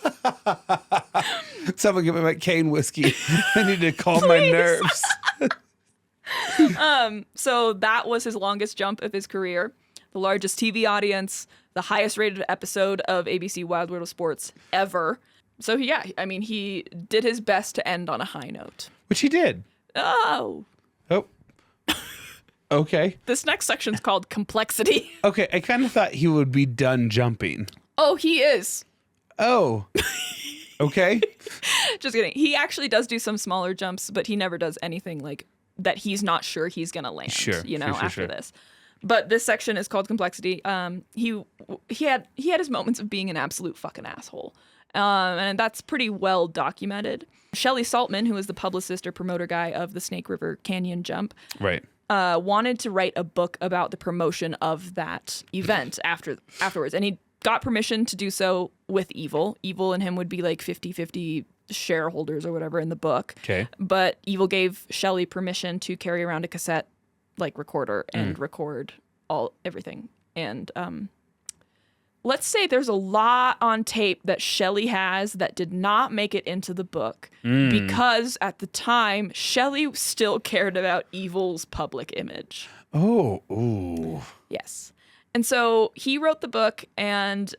Someone give me my cane whiskey. I need to calm my nerves. So that was his longest jump of his career, the largest TV audience, the highest rated episode of ABC Wild World of Sports ever. So yeah, I mean, he did his best to end on a high note. Which he did. Oh. Okay. This next section's called complexity. Okay, I kind of thought he would be done jumping. Oh, he is. Oh. Okay. Just kidding. He actually does do some smaller jumps, but he never does anything like that he's not sure he's going to land, after this. But this section is called complexity. He had his moments of being an absolute fucking asshole. And that's pretty well documented. Shelley Saltman, who was the publicist or promoter guy of the Snake River Canyon jump, right, wanted to write a book about the promotion of that event afterwards. And he got permission to do so with Evil. Evil and him would be like 50-50 shareholders or whatever in the book. Okay. But Evil gave Shelley permission to carry around a cassette recorder and record everything. And let's say there's a lot on tape that Shelley has that did not make it into the book because at the time Shelley still cared about Evil's public image. Oh, ooh. Yes. And so he wrote the book, and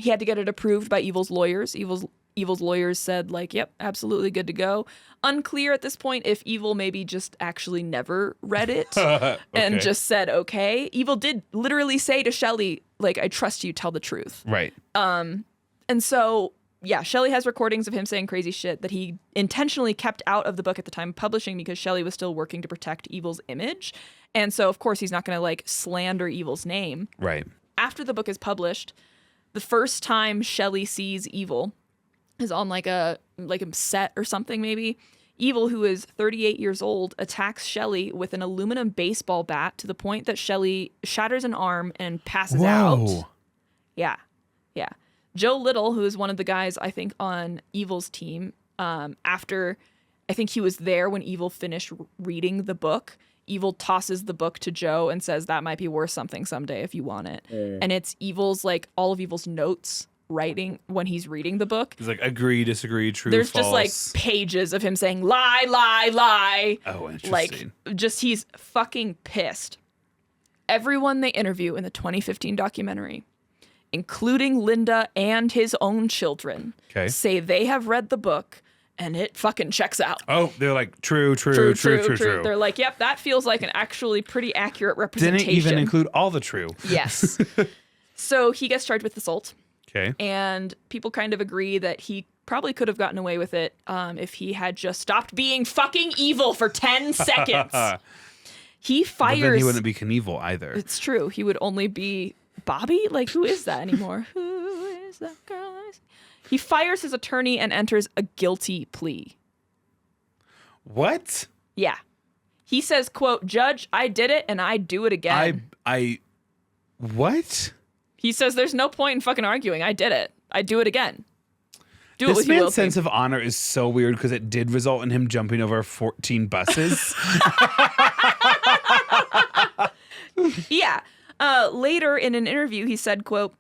he had to get it approved by Evil's lawyers. Evil's lawyers said, yep, absolutely good to go. Unclear at this point if Evil maybe just actually never read it and just said, okay. Evil did literally say to Shelley, I trust you, tell the truth. Right. And so, yeah, Shelley has recordings of him saying crazy shit that he intentionally kept out of the book at the time of publishing because Shelley was still working to protect Evil's image. And so, of course, he's not going to slander Evil's name. Right. After the book is published, the first time Shelley sees Evil is on a set or something maybe. Evil, who is 38 years old, attacks Shelley with an aluminum baseball bat to the point that Shelley shatters an arm and passes out. Yeah. Yeah. Joe Little, who is one of the guys, I think, on Evil's team, after I think he was there when Evil finished reading the book, Evil tosses the book to Joe and says that might be worth something someday if you want it. And it's Evil's, all of Evil's notes writing when he's reading the book. He's agree, disagree, true, There's false. just pages of him saying lie, lie, lie. Oh, interesting. He's fucking pissed. Everyone they interview in the 2015 documentary, including Linda and his own children, say they have read the book and it fucking checks out. Oh, they're true. They're yep, that feels like an actually pretty accurate representation. Didn't even include all the true. Yes. So he gets charged with assault. Okay. And people kind of agree that he probably could have gotten away with it if he had just stopped being fucking evil for 10 seconds. He fires... But then he wouldn't be Knievel either. It's true. He would only be Bobby? Who is that anymore? Who is that girl? He fires his attorney and enters a guilty plea. What? Yeah. He says, quote, "Judge, I did it and I'd do it again." What? He says there's no point in fucking arguing. I did it. I'd do it again. This man's sense of honor is so weird because it did result in him jumping over 14 buses. Yeah. Later in an interview, he said, quote,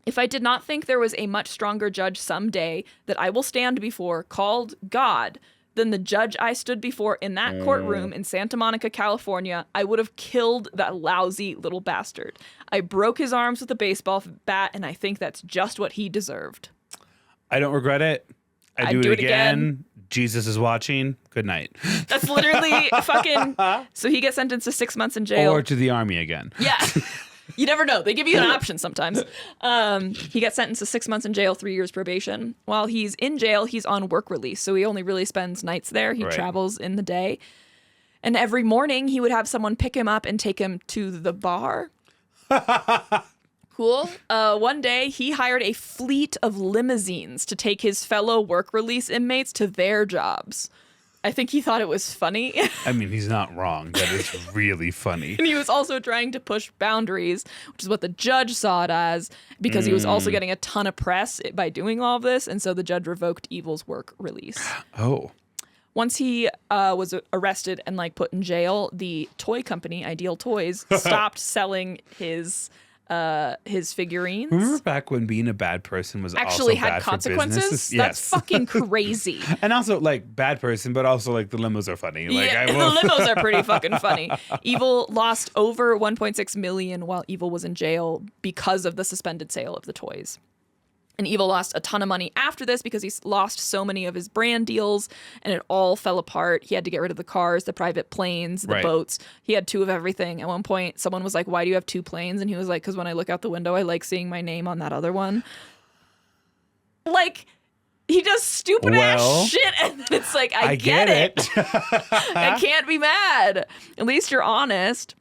"If I did not think there was a much stronger judge someday that I will stand before called God than the judge I stood before in that courtroom in Santa Monica, California, I would have killed that lousy little bastard. I broke his arms with a baseball bat, and I think that's just what he deserved." I don't regret it. I'd do it again. Jesus is watching. Good night. That's literally fucking... So he gets sentenced to 6 months in jail. Or to the army again. Yeah. You never know. They give you an option sometimes. He gets sentenced to 6 months in jail, 3 years probation. While he's in jail, he's on work release, so he only really spends nights there. He travels in the day. And every morning, he would have someone pick him up and take him to the bar. Cool. One day, he hired a fleet of limousines to take his fellow work release inmates to their jobs. I think he thought it was funny. I mean, he's not wrong. That is really funny. And he was also trying to push boundaries, which is what the judge saw it as, because he was also getting a ton of press by doing all of this. And so the judge revoked Evil's work release. Oh. Once he was arrested and like put in jail, the toy company, Ideal Toys, stopped selling his figurines. Remember back when being a bad person was actually also had bad consequences? for business? That's fucking crazy. And also like bad person, but also like the limos are funny. Like, Yeah, the limos are pretty fucking funny. Evil lost over 1.6 million while Evil was in jail because of the suspended sale of the toys. And Evil lost a ton of money after this because he lost so many of his brand deals and it all fell apart. He had to get rid of the cars, the private planes, the boats. He had 2 of everything. At one point, someone was like, "Why do you have 2 planes?" And he was like, "Because when I look out the window, I like seeing my name on that other one." Like, he does stupid ass shit. And then it's like, I get it. I can't be mad. At least you're honest.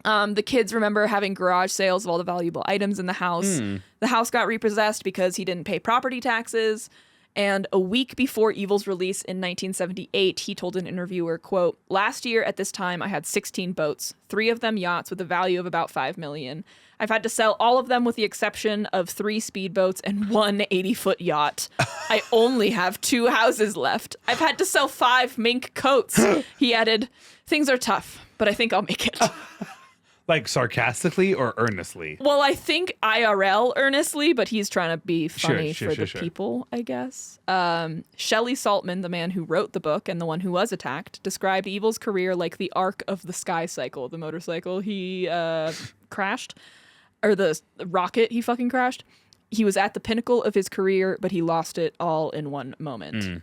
The kids remember having garage sales of all the valuable items in the house. The house got repossessed because he didn't pay property taxes. And a week before Evil's release in 1978, he told an interviewer, quote, "Last year at this time, I had 16 boats, 3 of them yachts with a value of about $5 million. I've had to sell all of them with the exception of 3 speedboats and 1 80-foot yacht. I only have 2 houses left. I've had to sell 5 mink coats." He added, "Things are tough, but I think I'll make it." Like sarcastically or earnestly? Well, I think IRL earnestly, but he's trying to be funny for the people, I guess. Shelley Saltman, the man who wrote the book and the one who was attacked, described Evil's career like the arc of the Sky Cycle, the motorcycle he crashed, or the rocket he fucking crashed. He was at the pinnacle of his career, but he lost it all in one moment.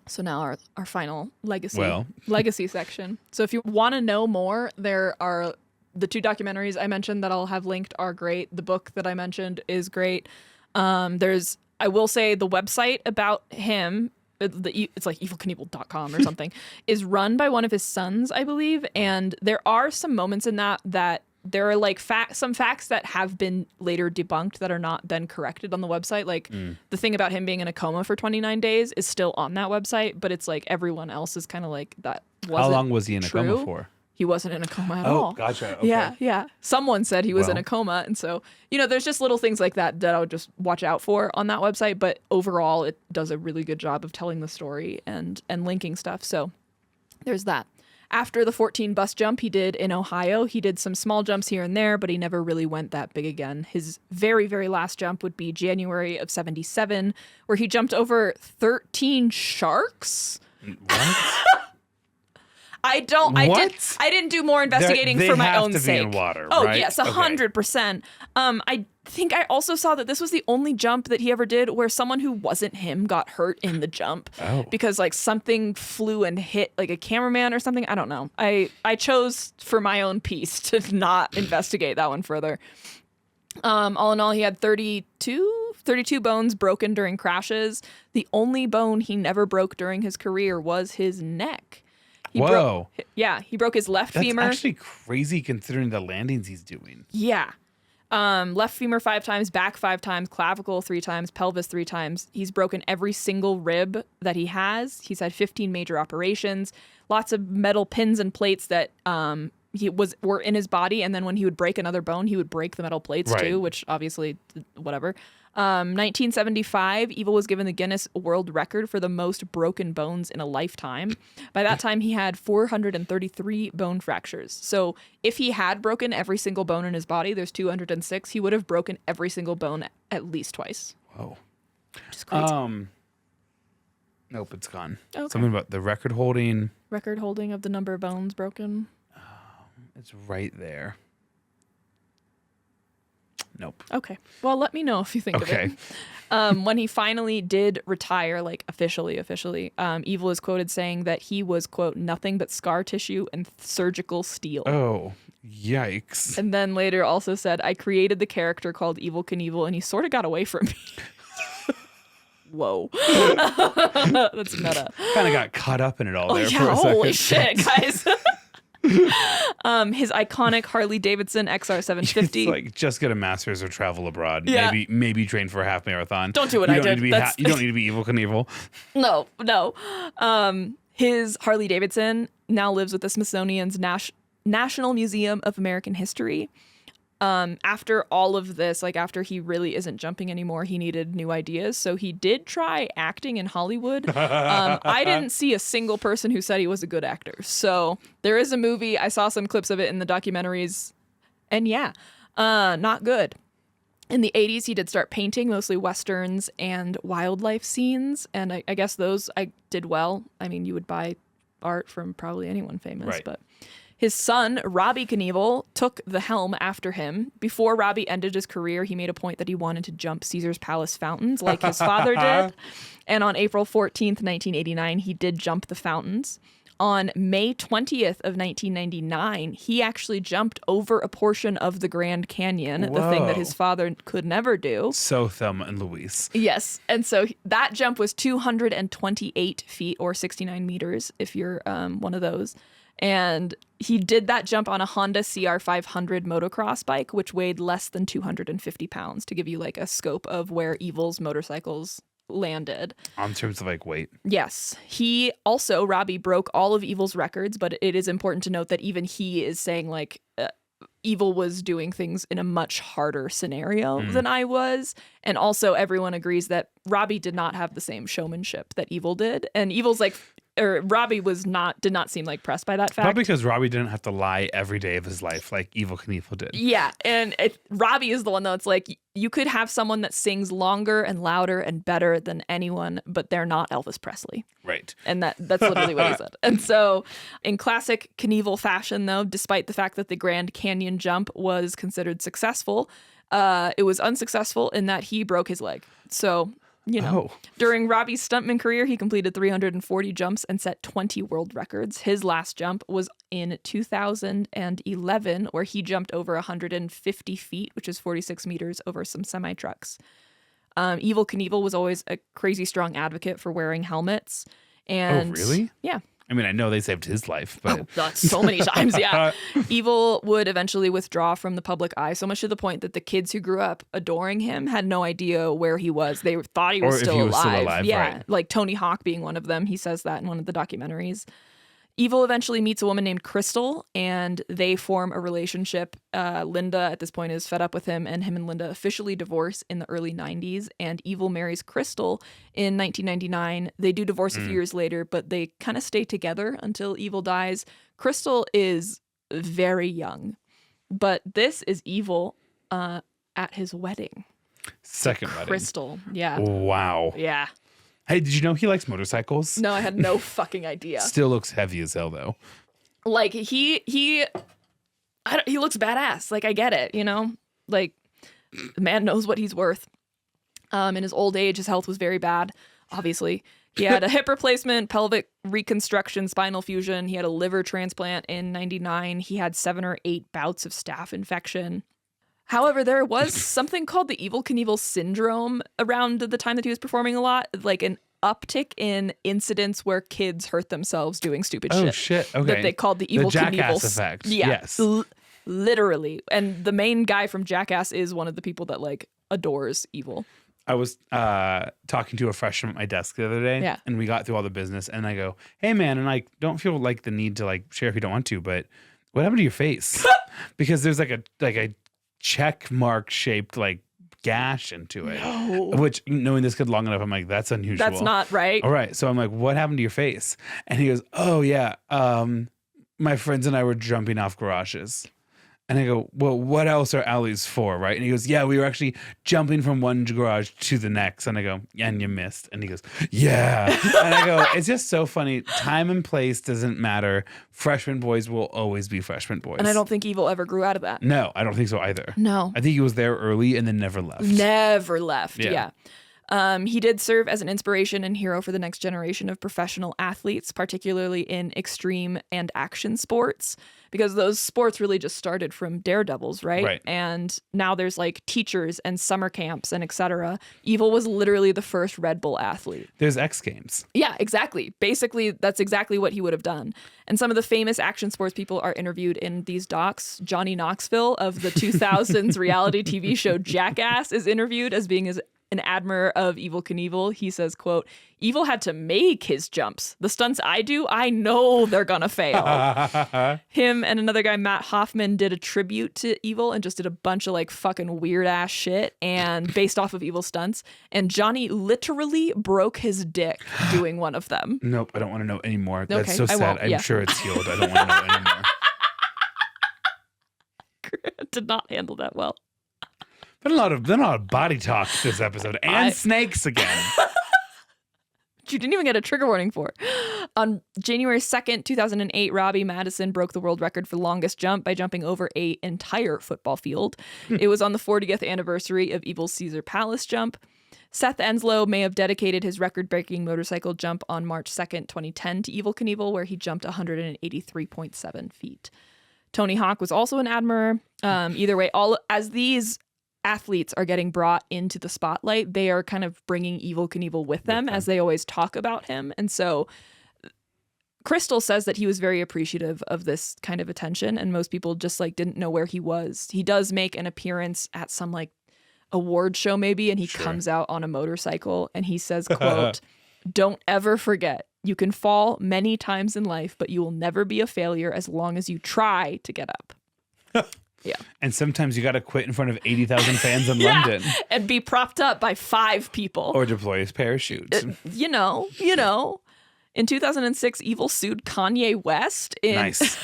So now our final legacy section. So if you want to know more, there are the 2 documentaries I mentioned that I'll have linked are great. The book that I mentioned is great. I will say the website about him, it's like evilknievel.com or something, is run by one of his sons, I believe. And there are some moments in that there are like some facts that have been later debunked that are not then corrected on the website. Like the thing about him being in a coma for 29 days is still on that website, but it's like everyone else is kind of like that wasn't How long was he in a coma for? He wasn't in a coma at all. Oh, gotcha. Okay. Yeah. Someone said he was in a coma. And so, there's just little things like that I would just watch out for on that website. But overall, it does a really good job of telling the story and linking stuff. So there's that. After the 14 bus jump he did in Ohio, he did some small jumps here and there, but he never really went that big again. His very, very last jump would be January of 1977, where he jumped over 13 sharks. What? I didn't do more investigating for my own sake. They have to be in water, oh, right? yes, 100%. I think I also saw that this was the only jump that he ever did where someone who wasn't him got hurt in the jump. Oh. Because like something flew and hit like a cameraman or something. I don't know. I chose for my own peace to not investigate that one further. All in all, he had 32 bones broken during crashes. The only bone he never broke during his career was his neck. He broke his left femur. That's actually crazy considering the landings he's doing. Yeah. Left femur 5 times, back 5 times, clavicle 3 times, pelvis 3 times. He's broken every single rib that he has. He's had 15 major operations, lots of metal pins and plates that were in his body. And then when he would break another bone, he would break the metal plates too, which obviously, whatever. 1975, Evil was given the Guinness World Record for the most broken bones in a lifetime. By that time, he had 433 bone fractures. So if he had broken every single bone in his body, there's 206, he would have broken every single bone at least twice. Whoa. Which is crazy. Nope, it's gone. Okay. Something about the record holding. Record holding of the number of bones broken. It's right there. Nope. Okay. Well, let me know if you think of it. When he finally did retire, like officially, Evil is quoted saying that he was, quote, nothing but scar tissue and surgical steel. Oh, yikes. And then later also said, I created the character called Evil Knievel and he sort of got away from me. Whoa. That's meta. Kind of got caught up in it all there for a second. Holy shit, guys. His iconic Harley Davidson XR750. It's like, just get a master's or travel abroad. Yeah. Maybe train for a half marathon. Don't do what you I don't did. Need to be you don't need to be Evil Knievel. No. His Harley Davidson now lives with the Smithsonian's National Museum of American History. After all of this, like after he really isn't jumping anymore, he needed new ideas. So he did try acting in Hollywood. I didn't see a single person who said he was a good actor. So there is a movie. I saw some clips of it in the documentaries. And yeah, not good. In the 80s, he did start painting mostly Westerns and wildlife scenes. And I guess those I did well. I mean, you would buy art from probably anyone famous. Right. But his son, Robbie Knievel, took the helm after him. Before Robbie ended his career, he made a point that he wanted to jump Caesar's Palace fountains like his father did. And on April 14th, 1989, he did jump the fountains. On May 20th of 1999, he actually jumped over a portion of the Grand Canyon, the thing that his father could never do. So Thelma and Louise. Yes. And so that jump was 228 feet or 69 meters if you're one of those. And he did that jump on a Honda CR500 motocross bike, which weighed less than 250 pounds, to give you like a scope of where Evil's motorcycles landed. On terms of like weight. Yes. He also, Robbie, broke all of Evil's records, but it is important to note that even he is saying like Evil was doing things in a much harder scenario than I was. And also everyone agrees that Robbie did not have the same showmanship that Evil did. And Evil's like, or Robbie did not seem like pressed by that fact. Probably because Robbie didn't have to lie every day of his life like Evil Knievel did. Yeah, and Robbie is the one that's like, you could have someone that sings longer and louder and better than anyone, but they're not Elvis Presley. Right. And that's literally what he said. And so in classic Knievel fashion, though, despite the fact that the Grand Canyon jump was considered successful, it was unsuccessful in that he broke his leg. So... During Robbie's stuntman career, he completed 340 jumps and set 20 world records. His last jump was in 2011, where he jumped over 150 feet, which is 46 meters, over some semi-trucks. Evil Knievel was always a crazy strong advocate for wearing helmets. And really? Yeah. I mean, I know they saved his life, but that's so many times, yeah. Evil would eventually withdraw from the public eye, so much to the point that the kids who grew up adoring him had no idea where he was. They thought he was, still, alive. Yeah, right. Like Tony Hawk being one of them. He says that in one of the documentaries. Evil eventually meets a woman named Crystal, and they form a relationship. Linda, at this point, is fed up with him, and him and Linda officially divorce in the early 90s, and Evil marries Crystal in 1999. They do divorce a few years later, but they kind of stay together until Evil dies. Crystal is very young, but this is Evil at his wedding. Second wedding. Crystal, yeah. Wow. Yeah. Hey, did you know he likes motorcycles? No, I had no fucking idea. Still looks heavy as hell, though. Like, he looks badass. Like, I get it, you know? Like, the man knows what he's worth. In his old age, his health was very bad, obviously. He had a hip replacement, pelvic reconstruction, spinal fusion. He had a liver transplant in 99. He had 7 or 8 bouts of staph infection. However, there was something called the Evil Knievel syndrome around the time that he was performing a lot, like an uptick in incidents where kids hurt themselves doing stupid shit. Oh, shit. Okay. That they called the Evil Jackass Knievel effect. Yeah, Yes. Literally. And the main guy from Jackass is one of the people that like adores Evil. I was talking to a freshman at my desk the other day, Yeah. and we got through all the business, and I go, "Hey, man," and I don't feel like the need to like share if you don't want to, but what happened to your face? Because there's like a check mark shaped like gash into it. No. Which, knowing this kid long enough, I'm like, that's unusual. That's not right. All right. So I'm like, what happened to your face? And he goes, oh yeah. My friends and I were jumping off garages. And I go, well, what else are alleys for, right? And he goes, yeah, we were actually jumping from one garage to the next. And I go, yeah, and you missed. And he goes, yeah. And I go, it's just so funny. Time and place doesn't matter. Freshman boys will always be freshman boys. And I don't think Evil ever grew out of that. No, I don't think so either. No. I think he was there early and then never left. Never left. Yeah. He did serve as an inspiration and hero for the next generation of professional athletes, particularly in extreme and action sports, because those sports really just started from daredevils, right? Right. And now there's like teachers and summer camps and etc. Evil was literally the first Red Bull athlete. There's X Games. Yeah, exactly. Basically, that's exactly what he would have done. And some of the famous action sports people are interviewed in these docs. Johnny Knoxville of the 2000s reality TV show Jackass is interviewed as being an admirer of Evel Knievel, he says, quote, Evel had to make his jumps. The stunts I do, I know they're gonna fail. Him and another guy, Matt Hoffman, did a tribute to Evel and just did a bunch of like fucking weird ass shit and based off of Evel stunts. And Johnny literally broke his dick doing one of them. Nope, I don't want to know anymore. Okay, That's so I sad. won't, I'm yeah. sure it's healed. I don't want to know anymore. Did not handle that well. Been a lot of body talk this episode and snakes again. You didn't even get a trigger warning for. On January 2nd, 2008, Robbie Madison broke the world record for longest jump by jumping over an entire football field. It was on the 40th anniversary of Evel's Caesar Palace jump. Seth Enslow may have dedicated his record-breaking motorcycle jump on March 2nd, 2010 to Evel Knievel, where he jumped 183.7 feet. Tony Hawk was also an admirer. Either way, as these athletes are getting brought into the spotlight, they are kind of bringing Evel Knievel with them as they always talk about him. And so Crystal says that he was very appreciative of this kind of attention, and most people just like didn't know where he was. He does make an appearance at some like award show maybe, and he comes out on a motorcycle and he says, quote, don't ever forget, you can fall many times in life, but you will never be a failure as long as you try to get up. Yeah. And sometimes you got to quit in front of 80,000 fans in London. And be propped up by 5 people. Or deploy his parachutes. You know. In 2006, Evel sued Kanye West. Nice.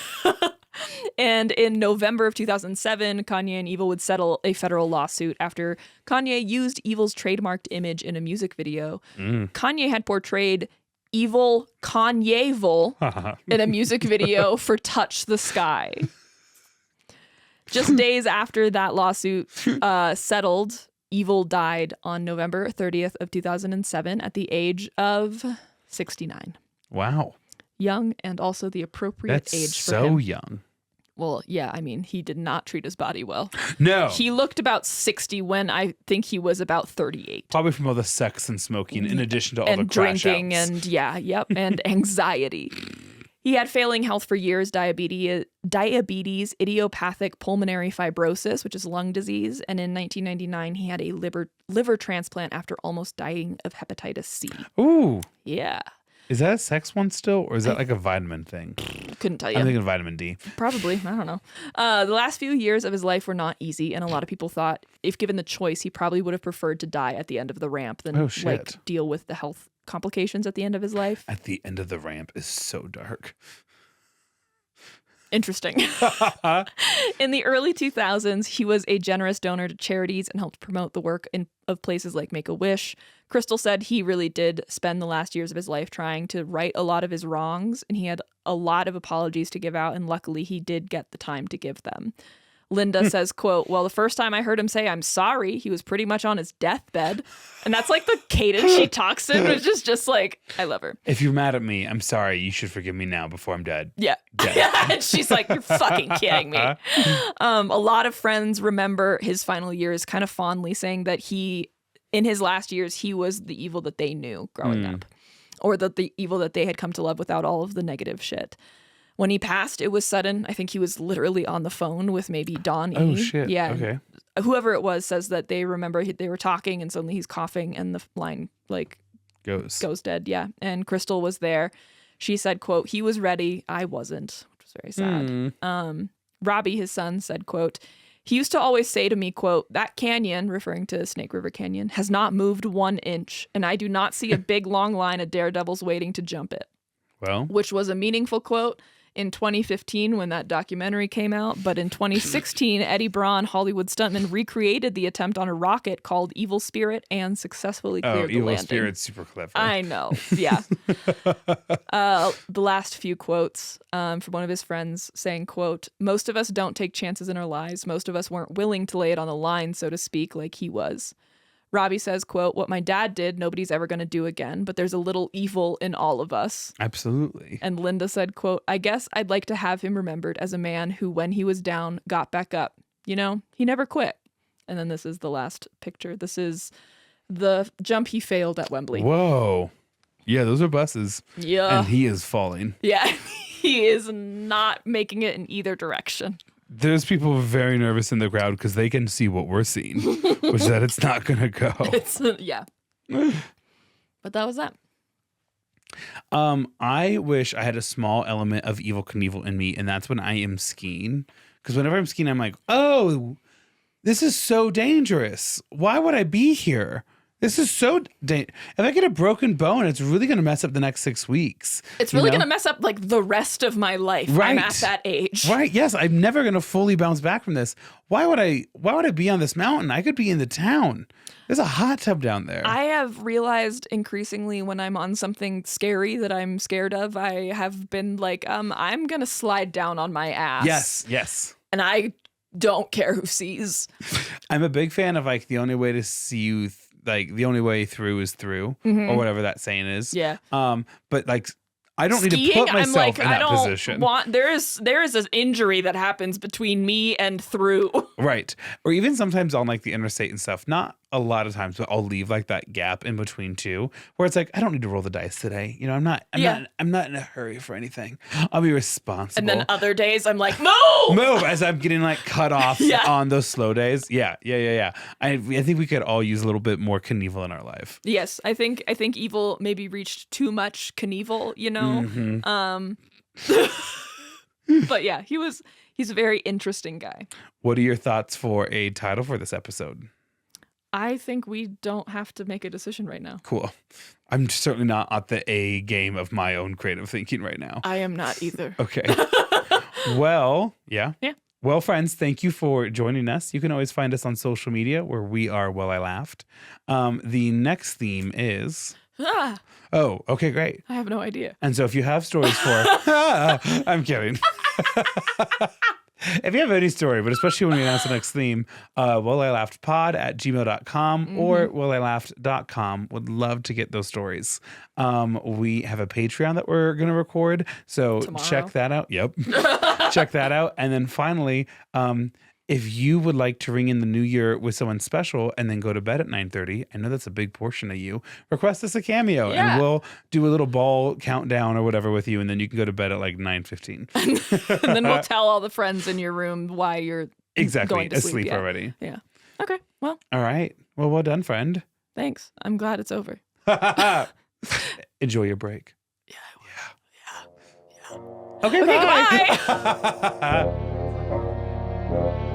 And in November of 2007, Kanye and Evel would settle a federal lawsuit after Kanye used Evel's trademarked image in a music video. Kanye had portrayed Evel Kanyevel in a music video for Touch the Sky. Just days after that lawsuit settled, Evel died on November 30th of 2007 at the age of 69. Wow. Young and also the appropriate That's age for so him. young. Well, yeah, I mean, he did not treat his body well. No. He looked about 60 when I think he was about 38. Probably from all the sex and smoking in addition to all the And crash drinking outs. and and anxiety. He had failing health for years, diabetes, idiopathic pulmonary fibrosis, which is lung disease. And in 1999, he had a liver transplant after almost dying of hepatitis C. Ooh. Yeah. Is that a sex one still? Or is that like a vitamin thing? Couldn't tell you. I'm thinking vitamin D. Probably. I don't know. The last few years of his life were not easy. And a lot of people thought if given the choice, he probably would have preferred to die at the end of the ramp than like deal with the health complications at the end of his life. At the end of the ramp is so dark. Interesting. In the early 2000s, he was a generous donor to charities and helped promote the work of places like Make-A-Wish. Crystal said he really did spend the last years of his life trying to right a lot of his wrongs, and he had a lot of apologies to give out, and luckily he did get the time to give them. Linda says, quote, well, the first time I heard him say, I'm sorry, he was pretty much on his deathbed. And that's like the cadence she talks in, which is just like, I love her. If you're mad at me, I'm sorry. You should forgive me now before I'm dead. Yeah. And she's like, you're fucking kidding me. A lot of friends remember his final years kind of fondly, saying that in his last years, he was the Evel that they knew growing up, or the Evel that they had come to love without all of the negative shit. When he passed, it was sudden. I think he was literally on the phone with maybe Don E. Oh, shit. Yeah. Okay. Whoever it was says that they remember they were talking and suddenly he's coughing and the line like goes dead. Yeah. And Crystal was there. She said, quote, he was ready. I wasn't, which was very sad. Robbie, his son, said, quote, he used to always say to me, quote, that canyon, referring to Snake River Canyon, has not moved 1 inch. And I do not see a big long line of daredevils waiting to jump it. Well, which was a meaningful quote in 2015 when that documentary came out. But in 2016, Eddie Braun, Hollywood stuntman, recreated the attempt on a rocket called Evil Spirit and successfully cleared the landing. Evil Spirit's super clever. I know. Yeah. The last few quotes from one of his friends saying, quote, most of us don't take chances in our lives. Most of us weren't willing to lay it on the line, so to speak, like he was. Robbie says, quote, what my dad did, nobody's ever going to do again, but there's a little evil in all of us. Absolutely. And Linda said, quote, I guess I'd like to have him remembered as a man who, when he was down, got back up. You know, he never quit. And then this is the last picture. This is the jump he failed at Wembley. Whoa. Yeah, those are buses. Yeah. And he is falling. Yeah, he is not making it in either direction. There's people very nervous in the crowd because they can see what we're seeing, which is that it's not going to go. Yeah. But that was that. I wish I had a small element of Evel Knievel in me, and that's when I am skiing. Because whenever I'm skiing, I'm like, oh, this is so dangerous. Why would I be here? This is so if I get a broken bone, it's really going to mess up the next 6 weeks. It's really going to mess up like the rest of my life. Right. I'm at that age. Right. Yes. I'm never going to fully bounce back from this. Why would I be on this mountain? I could be in the town. There's a hot tub down there. I have realized increasingly when I'm on something scary that I'm scared of, I have been like, I'm going to slide down on my ass. Yes. Yes. And I don't care who sees. I'm a big fan of like the only way to see you like the only way through is through, or whatever that saying is. Yeah. But like I don't Skiing, need to put myself I'm like, in that position. There is an injury that happens between me and through. Right. Or even sometimes on like the interstate and stuff, not a lot of times, but I'll leave like that gap in between two where it's like, I don't need to roll the dice today. You know, I'm not in a hurry for anything. I'll be responsible. And then other days I'm like, move as I'm getting like cut off on those slow days. Yeah. I think we could all use a little bit more Knievel in our life. Yes. I think Evil maybe reached too much Knievel, you know? But yeah, he's a very interesting guy. What are your thoughts for a title for this episode? I think we don't have to make a decision right now. Cool. I'm certainly not at the A game of my own creative thinking right now. I am not either. Okay. Well, yeah. Yeah. Well, friends, thank you for joining us. You can always find us on social media where we are Well I Laughed. The next theme is... Oh, okay, great. I have no idea. And so if you have stories for... I'm kidding. If you have any story, but especially when we announce the next theme, wellilaughdpod@gmail.com or wellilaughed.com. Would love to get those stories. We have a Patreon that we're going to record, so tomorrow. Check that out. Yep. Check that out. And then finally, if you would like to ring in the new year with someone special and then go to bed at 9:30, I know that's a big portion of you, request us a cameo and we'll do a little ball countdown or whatever with you, and then you can go to bed at like 9:15. And then we'll tell all the friends in your room why you're going to sleep already. Yeah. Okay. Well. All right. Well done, friend. Thanks. I'm glad it's over. Enjoy your break. Yeah, I will. Yeah. Okay, bye.